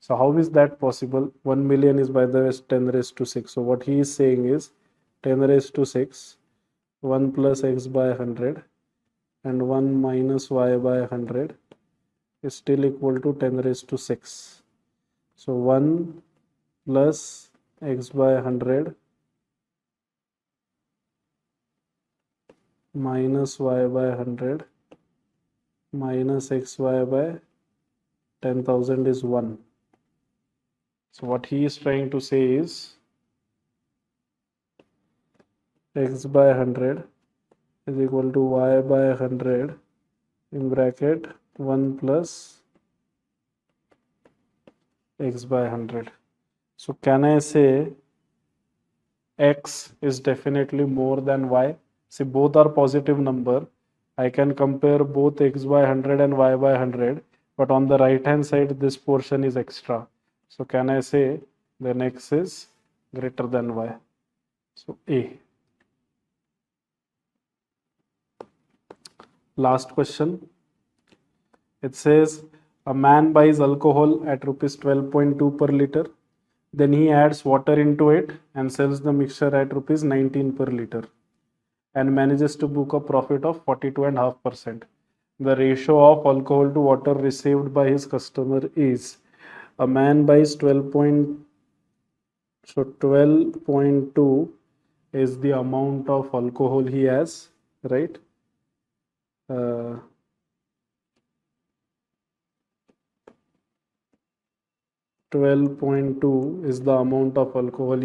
So how is that possible? 1 million is, by the way, 10 raised to 6. So what he is saying is 10 raised to 6, 1 plus x by 100 and 1 minus y by 100 is still equal to 10 raised to 6. So 1 plus x by 100 minus y by 100 minus xy by 10,000 is 1. So what he is trying to say is x by 100 is equal to y by 100 in bracket 1 plus x by 100. So can I say x is definitely more than y? See, both are positive number. I can compare both x by 100 and y by 100, but on the right hand side this portion is extra. So can I say then x is greater than y? So A. Last question. It says a man buys alcohol at rupees 12.2 per liter. Then he adds water into it and sells the mixture at rupees 19 per liter and manages to book a profit of 42.5%. The ratio of alcohol to water received by his customer is. A man buys 12.2 is the amount of alcohol he has, right? 12.2 is the amount of alcohol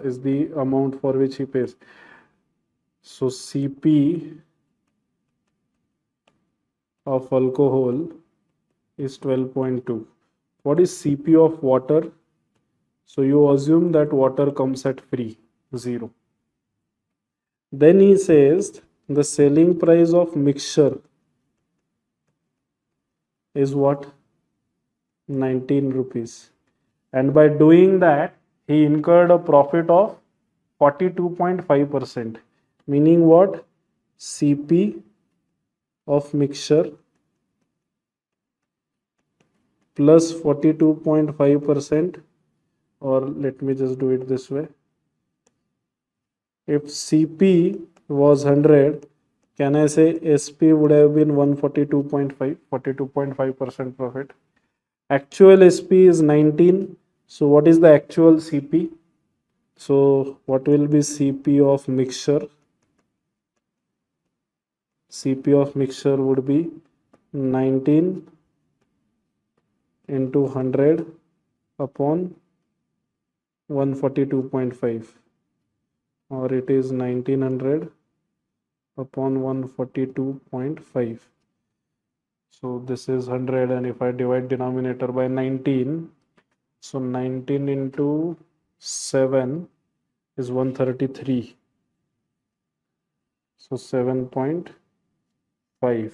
is the amount for which he pays. So CP of alcohol is 12.2. What is CP of water? So you assume that water comes at free, 0. Then he says the selling price of mixture is what? 19 rupees. And by doing that, he incurred a profit of 42.5%. Meaning what? CP of mixture plus 42.5%, or let me just do it this way. If CP was 100, can I say SP would have been 142.5, 42.5% profit. Actual SP is 19. So what is the actual CP? So what will be CP of mixture? CP of mixture would be 19 into 100 upon 142.5, or it is 1900 upon 142.5. So this is 100, and if I divide denominator by 19, so 19 into 7 is 133. So 7.5.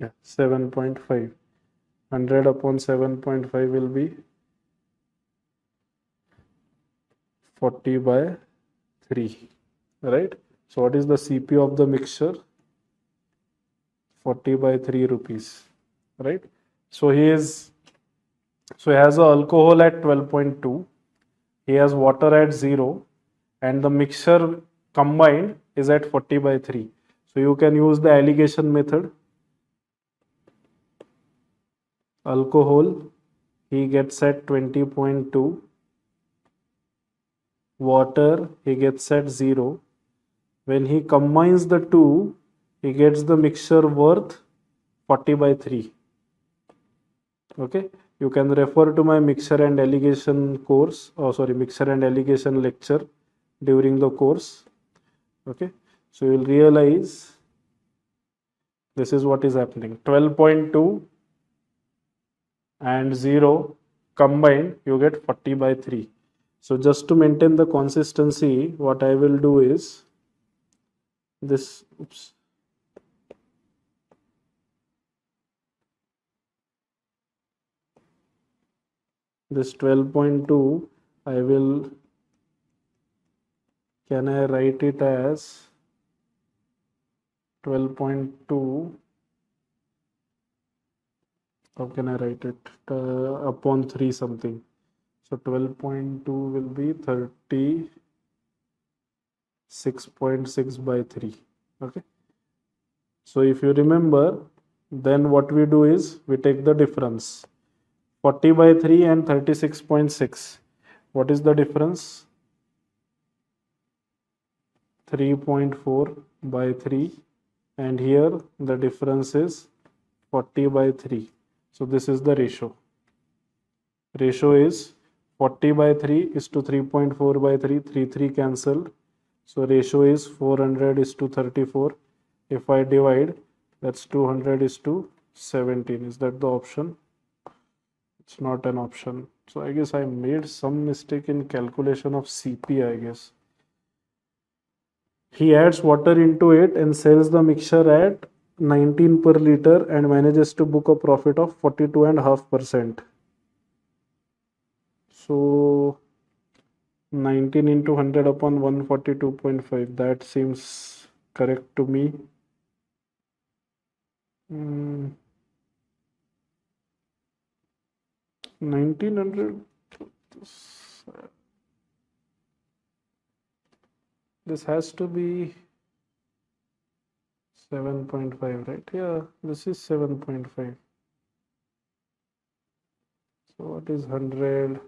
Yeah, 7.5. 100 upon 7.5 will be 40 by 3, right? So what is the CP of the mixture? 40 by 3 rupees, right? So he has a alcohol at 12.2, he has water at 0, and the mixture combined is at 40 by 3. So you can use the alligation method. Alcohol he gets at 20.2, water he gets at 0. When he combines the two, he gets the mixture worth 40 by 3. Okay, you can refer to my mixture and alligation course, mixture and alligation lecture during the course. Okay, so you will realize this is what is happening. 12.2 and 0 combined, you get 40 by 3. So just to maintain the consistency, what I will do is this, this 12.2, can I write it as 12.2, how can I write it, upon 3 something. So 12.2 will be 36.6 by 3. Okay, so if you remember, then what we do is we take the difference, 40 by 3 and 36.6. What is the difference? 3.4 by 3, and here the difference is 40 by 3. So this is the ratio. Ratio is 40 by 3 is to 3.4 by 3, 3 cancelled. So ratio is 400 is to 34. If I divide, that's 200 is to 17. Is that the option? It's not an option. So I guess I made some mistake in calculation of CP, I guess. He adds water into it and sells the mixture at 19 per liter and manages to book a profit of 42.5%. So 19 into 100 upon 142.5, that seems correct to me. 1900, This has to be 7.5, right? Yeah, this is 7.5. So what is 100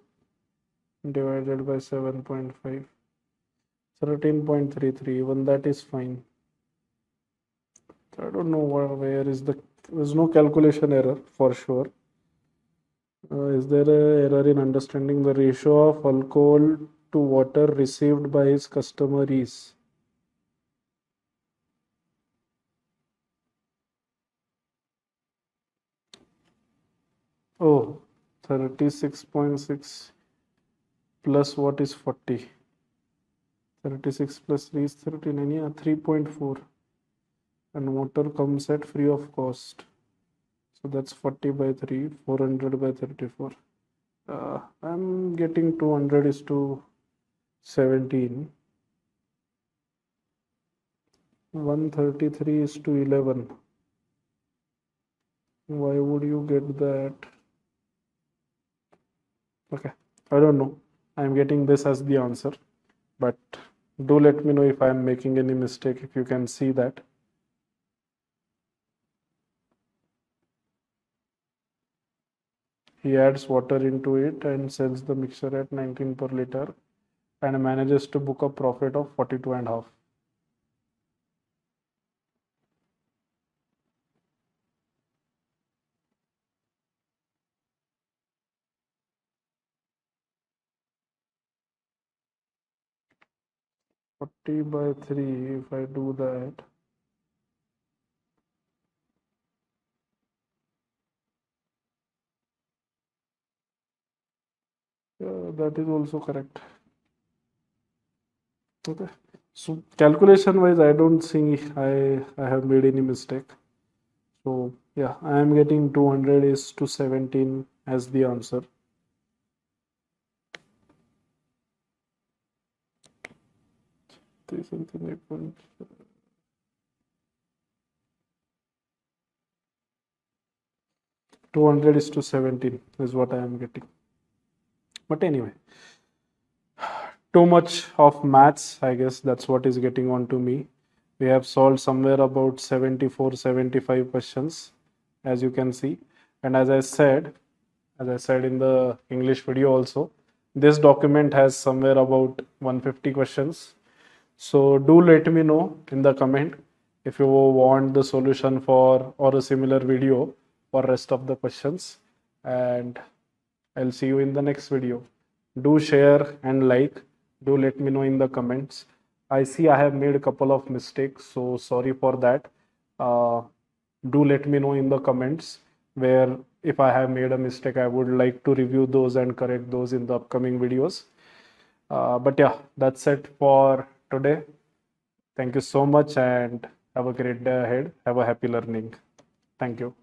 divided by 7.5? 13.33. Even that is fine. I don't know where is there's no calculation error for sure. Is there a error in understanding the ratio of alcohol to water received by his customer is? Oh, 36.6 plus what is 40? 36 plus 3 is 39, yeah, 3.4. And water comes at free of cost. So that's 40 by 3, 400 by 34. I'm getting 200 is to 17. 133 is to 11. Why would you get that? Okay, I don't know. I'm getting this as the answer, but do let me know if I'm making any mistake, if you can see that. He adds water into it and sells the mixture at 19 per liter and manages to book a profit of 42.5. Forty by 3, if I do that, that is also correct. Okay, so calculation wise, I don't think I have made any mistake. So yeah, I am getting 200 is to 17 as the answer. Something 200 is to 17 is what I am getting. But anyway, too much of maths, I guess that's what is getting on to me. We have solved somewhere about 74, 75 questions, as you can see. And as I said in the English video also, this document has somewhere about 150 questions. So do let me know in the comment if you want the solution for or a similar video for rest of the questions, and I'll see you in the next video. Do share and like. Do let me know in the comments. I see I have made a couple of mistakes, so sorry for that. Do let me know in the comments where if I have made a mistake, I would like to review those and correct those in the upcoming videos. But yeah, that's it for today. Thank you so much and have a great day ahead. Have a happy learning. Thank you.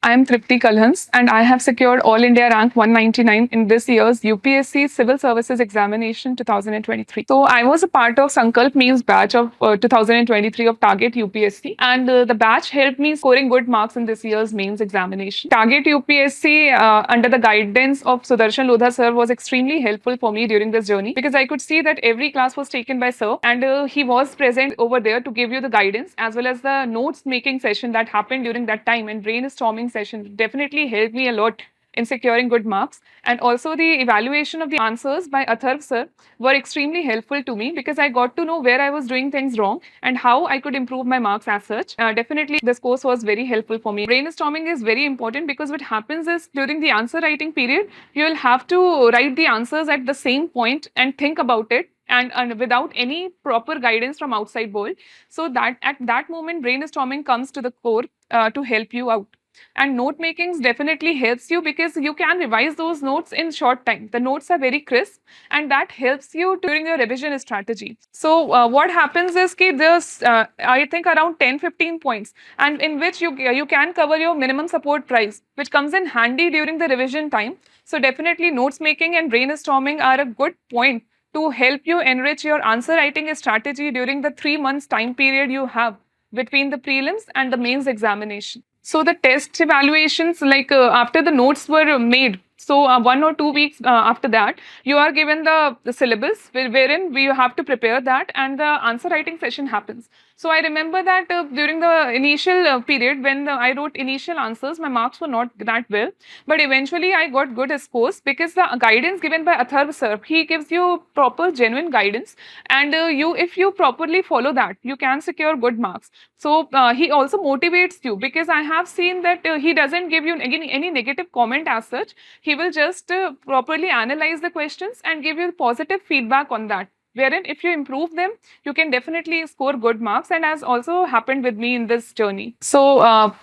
I am Tripti Kalhans and I have secured All India rank 199 in this year's UPSC Civil Services Examination 2023. So I was a part of Sankalp Means batch of 2023 of Target UPSC, and the batch helped me scoring good marks in this year's mains examination. Target UPSC under the guidance of Sudarshan Lodha sir was extremely helpful for me during this journey, because I could see that every class was taken by sir, and he was present over there to give you the guidance as well as the notes making session that happened during that time, and brainstorming session definitely helped me a lot in securing good marks. And also the evaluation of the answers by Atharv sir were extremely helpful to me, because I got to know where I was doing things wrong and how I could improve my marks as such. Definitely this course was very helpful for me. Brainstorming is very important, because what happens is during the answer writing period, you will have to write the answers at the same point and think about it, and without any proper guidance from outside world. So that at that moment brainstorming comes to the core to help you out. And note makings definitely helps you, because you can revise those notes in short time. The notes are very crisp, and that helps you during your revision strategy. So what happens is that there's I think around 10-15 points, and in which you can cover your minimum support price, which comes in handy during the revision time. So definitely notes making and brainstorming are a good point to help you enrich your answer writing strategy during the 3 months time period you have between the prelims and the mains examination. So the test evaluations, like after the notes were made, So 1 or 2 weeks after that, you are given the syllabus wherein we have to prepare that, and the answer writing session happens. So I remember that during the initial period when I wrote initial answers, my marks were not that well, but eventually I got good scores because the guidance given by Atharv sir, he gives you proper genuine guidance, and if you properly follow that, you can secure good marks. So he also motivates you, because I have seen that he doesn't give you any negative comment as such. He will just properly analyze the questions and give you positive feedback on that, wherein if you improve them, you can definitely score good marks, and as also happened with me in this journey. So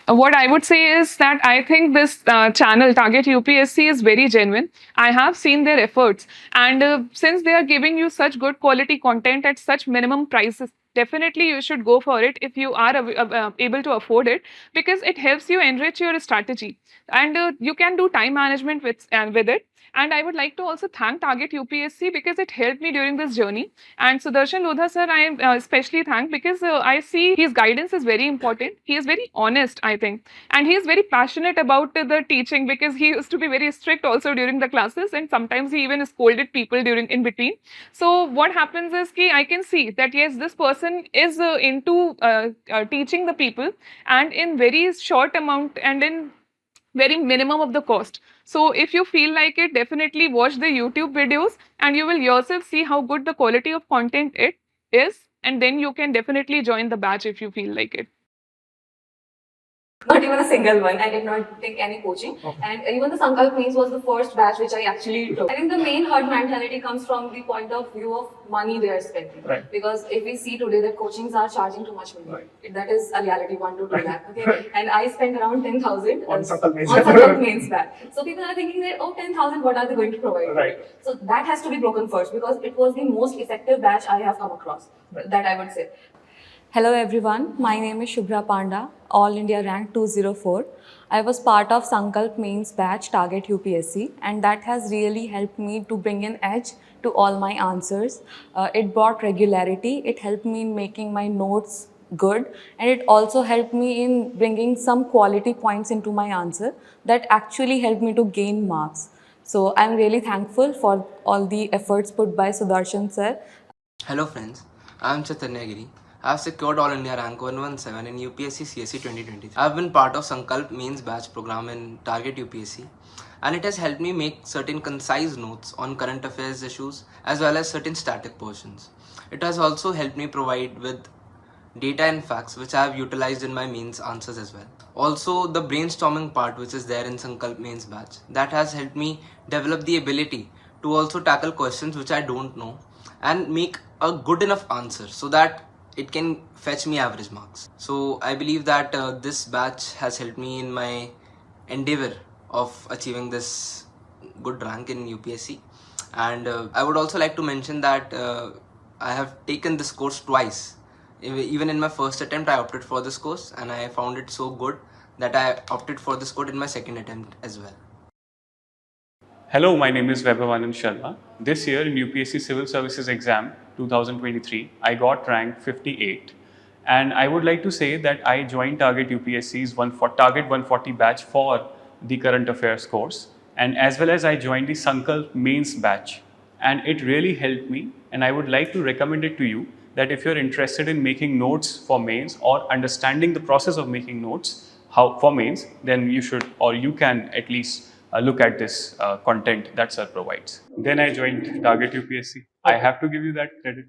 what I would say is that I think this channel Target UPSC is very genuine. I have seen their efforts, and since they are giving you such good quality content at such minimum prices, definitely you should go for it if you are able to afford it, because it helps you enrich your strategy, and you can do time management with it. And I would like to also thank Target UPSC because it helped me during this journey. And Sudarshan Lodha sir, I especially thank, because I see his guidance is very important. He is very honest, I think, and he is very passionate about the teaching, because he used to be very strict also during the classes, and sometimes he even scolded people during in between. So what happens is I can see that yes, this person is into teaching the people, and in very short amount and in very minimum of the cost. So if you feel like it, definitely watch the YouTube videos, and you will yourself see how good the quality of content it is, and then you can definitely join the batch if you feel like it. Not even a single one. I did not take any coaching. And even the Sankalp means was the first batch which I actually took. I think the main herd mentality comes from the point of view of money they are spending. Right. Because if we see today that coachings are charging too much money. Right. That is a reality, 1 to 2 lakh. Okay. Right. And I spent around 10,000 on Sankalp means batch. So people are thinking that, oh, 10,000, what are they going to provide? Right. So that has to be broken first, because it was the most effective batch I have come across. Right. That I would say. Hello everyone, my name is Shubhra Panda, All India Rank 204. I was part of Sankalp Mains batch Target UPSC, and that has really helped me to bring an edge to all my answers. It brought regularity, it helped me in making my notes good, and it also helped me in bringing some quality points into my answer that actually helped me to gain marks. So I'm really thankful for all the efforts put by Sudarshan sir. Hello friends, I am Chaitanya Giri. I have secured All India Rank 117 in UPSC CSE 2023. I have been part of Sankalp Mains Batch program in Target UPSC, and it has helped me make certain concise notes on current affairs issues as well as certain static portions. It has also helped me provide with data and facts which I have utilized in my mains answers as well. Also, the brainstorming part which is there in Sankalp Mains Batch, that has helped me develop the ability to also tackle questions which I don't know and make a good enough answer so that it can fetch me average marks. So I believe that this batch has helped me in my endeavor of achieving this good rank in UPSC. And I would also like to mention that I have taken this course twice. Even in my first attempt I opted for this course, and I found it so good that I opted for this course in my second attempt as well. Hello, my name is Vaibhavanand Sharma. This year in UPSC Civil Services Exam 2023, I got rank 58. And I would like to say that I joined Target UPSC's Target 140 batch for the current affairs course. And as well as I joined the Sankalp Mains batch. And it really helped me. And I would like to recommend it to you that if you're interested in making notes for mains or understanding the process of making notes for mains, then you should, or you can at least look at this content that sir provides. Then I joined Target UPSC. I have to give you that credit.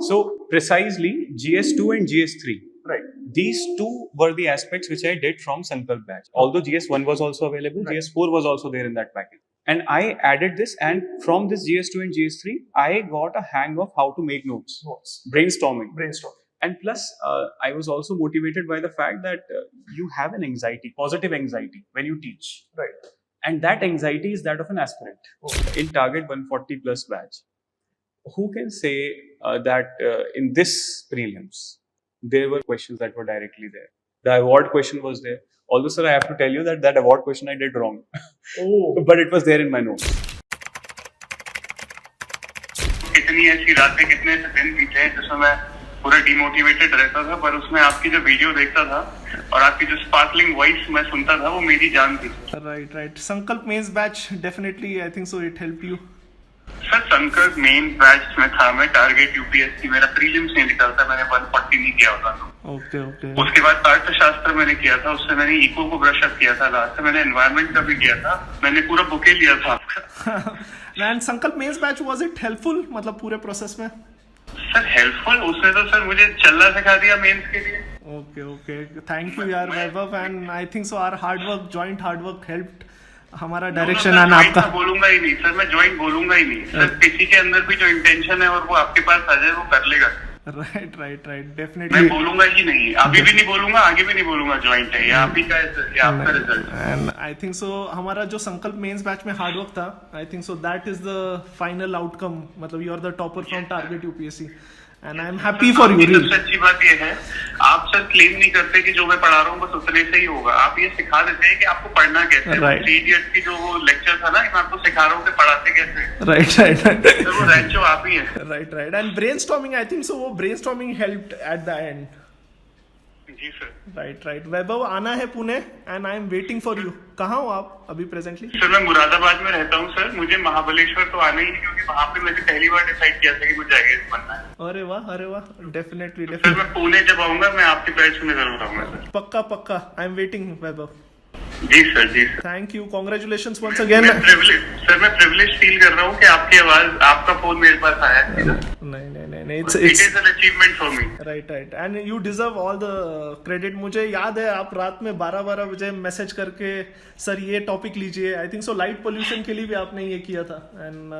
So precisely GS2 and GS3. Right. These two were the aspects which I did from Sankalp batch. Although GS1 was also available, right. GS4 was also there in that package. And I added this, and from this GS2 and GS3, I got a hang of how to make notes. Brainstorming. And plus, I was also motivated by the fact that you have an anxiety, positive anxiety when you teach. Right. And that anxiety is that of an aspirant. In Target 140 plus batch, who can say that in this prelims, there were questions that were directly there. The award question was there. Although, sir, I have to tell you that that award question I did wrong. But it was there in my notes. कितनी ऐसी रातें कितने दिन बीते हैं जिसमें मैं पूरा डिमोटिवेटेड रहता था, पर उसमें आपकी जो वीडियो देखता था और आपकी जो स्पार्कलिंग वॉइस मैं सुनता था वो मेरी जान थी। Right Sankalp mains batch definitely I think so it help you. Sir Sankalp main batch में था मैं, टारगेट यूपीएससी मेरा प्रीलिम्स नहीं निकला था, मैंने 140 नहीं किया होता था। ओके उसके बाद अर्थशास्त्र मैंने किया था, उससे मैंने इको को ब्रश अप किया था, लास्ट में मैंने एनवायरमेंट का भी किया था, मैंने पूरा बुके लिया था। And Sankalp mains batch was it helpful मतलब पूरे प्रोसेस में? सर हेल्पफुल, उसने तो सर मुझे चलना सिखा दिया मेंस के लिए। ओके थैंक यू यार Vaibhav, and I think so our joint hard work helped हमारा डायरेक्शन एंड आपका। बोलूंगा ही नहीं सर, मैं ज्वाइन बोलूंगा ही नहीं सर, किसी के अंदर भी जो इंटेंशन है और वो आपके पास आ जाए वो कर लेगा। राइट डेफिनेटली मैं बोलूंगा ही नहीं, अभी भी नहीं बोलूंगा, आगे भी नहीं बोलूंगा ज्वाइंट है, ये आप ही का है सर, ये आपका result. And I think so हमारा जो संकल्प मेंस बैच में हार्ड वर्क था, I think so that is the final outcome, मतलब you are the topper from target UPSC and I am happy for you. सबसे अच्छी बात ये है, आप सर क्लेम नहीं करते कि जो मैं पढ़ा रहा हूँ बस उतने से ही होगा, आप ये सिखा देते हैं कि आपको पढ़ना कैसे है। Right. 3 इडियट्स की जो वो लेक्चर था ना, मैं आपको सिखा रहा हूँ कि पढ़ाते कैसे। राइट सर वो रैंचो आप ही है। Right and brainstorming, I think so वो brainstorming helped at the end. जी सर। राइट वैभव आना है Pune and I am waiting for you. कहाँ हो आप अभी प्रेजेंटली? सर मैं मुरादाबाद में रहता हूँ सर, मुझे महाबलेश्वर तो आना ही नहीं, क्योंकि वहाँ पे मैंने पहली बार डिसाइड किया था कि मुझे आईएएस बनना है। अरे वाह डेफिनेटली सर मैं पुणे जब आऊंगा मैं आपके बैच में जरूर आऊंगा सर। पक्का आई एम वेटिंग वैभव। जी सर जी sir. Thank you, congratulations once again. मैं प्रिविलेज फील कर रहा हूँ कि आपकी आवाज, आपका फोन मेरे पास आया है। नहीं it is an achievement for me. Right and you deserve all the credit. मुझे याद है आप रात में 12 बजे मैसेज करके सर ये टॉपिक लीजिए, आई थिंक सो लाइट पोल्यूशन के लिए भी आपने ये किया था। एंड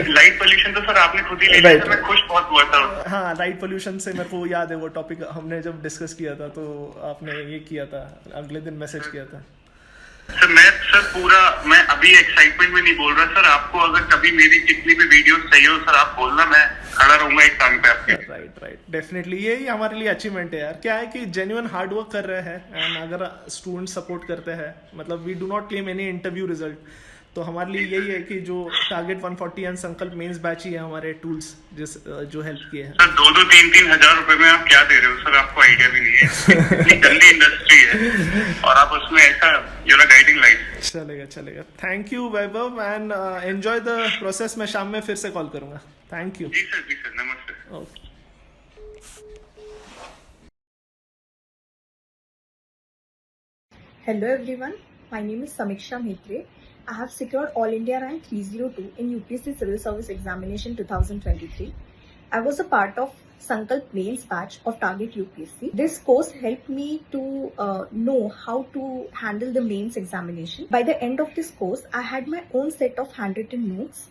लाइट पोल्यूशन तो सर आपने खुद ही लिया था, मैं खुश बहुत हुआ था। हाँ लाइट पोल्यूशन से मेरे को याद है वो टॉपिक हमने जब डिस्कस किया था तो आपने ये किया था, अगले दिन मैसेज किया था। सर मैं अभी एक्साइटमेंट में नहीं बोल रहा सर, आपको अगर कभी मेरी कितनी भी वीडियो चाहिए हो सर आप बोलना, मैं खड़ा रहूंगा एक टांग पे आपके। राइट डेफिनेटली यही हमारे लिए अचीवमेंट है यार। क्या है कि जेन्युइन हार्ड वर्क कर रहे हैं एंड अगर स्टूडेंट सपोर्ट करते हैं, मतलब we do not claim any interview result, तो हमारे लिए यही है कि जो target 140 and Sankalp mains batch ही है हमारे टूल्स जो हेल्प किए हैं। सर 2-3 हजार रुपए में आप क्या दे रहे हो सर, आपको आइडिया भी नहीं है। इतनी गंदी इंडस्ट्री है और आप उसमें ऐसा यूर गाइडिंग लाइट। चलेगा thank you Vaibhav and enjoy the process. मैं शाम में फिर से कॉल करूंगा। Thank you. जी सर नमस्ते। Okay. Hello everyone, my name is Samiksha Mhatre. I have secured All India Rank 302 in UPSC Civil Service Examination 2023. I was a part of Sankalp Mains batch of Target UPSC. This course helped me to know how to handle the mains examination. By the end of this course, I had my own set of handwritten notes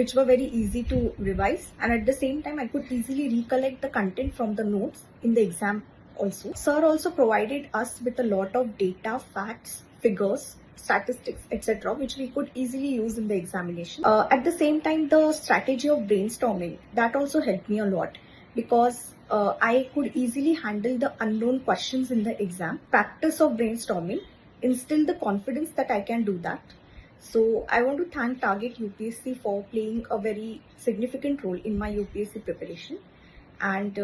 which were very easy to revise, and at the same time I could easily recollect the content from the notes in the exam also. Sir also provided us with a lot of data, facts, figures, statistics, etc., which we could easily use in the examination. At the same time, the strategy of brainstorming, that also helped me a lot, because I could easily handle the unknown questions in the exam. Practice of brainstorming instilled the confidence that I can do that. So I want to thank Target UPSC for playing a very significant role in my UPSC preparation, and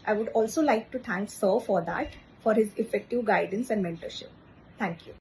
I would also like to thank Sir for that, for his effective guidance and mentorship. Thank you.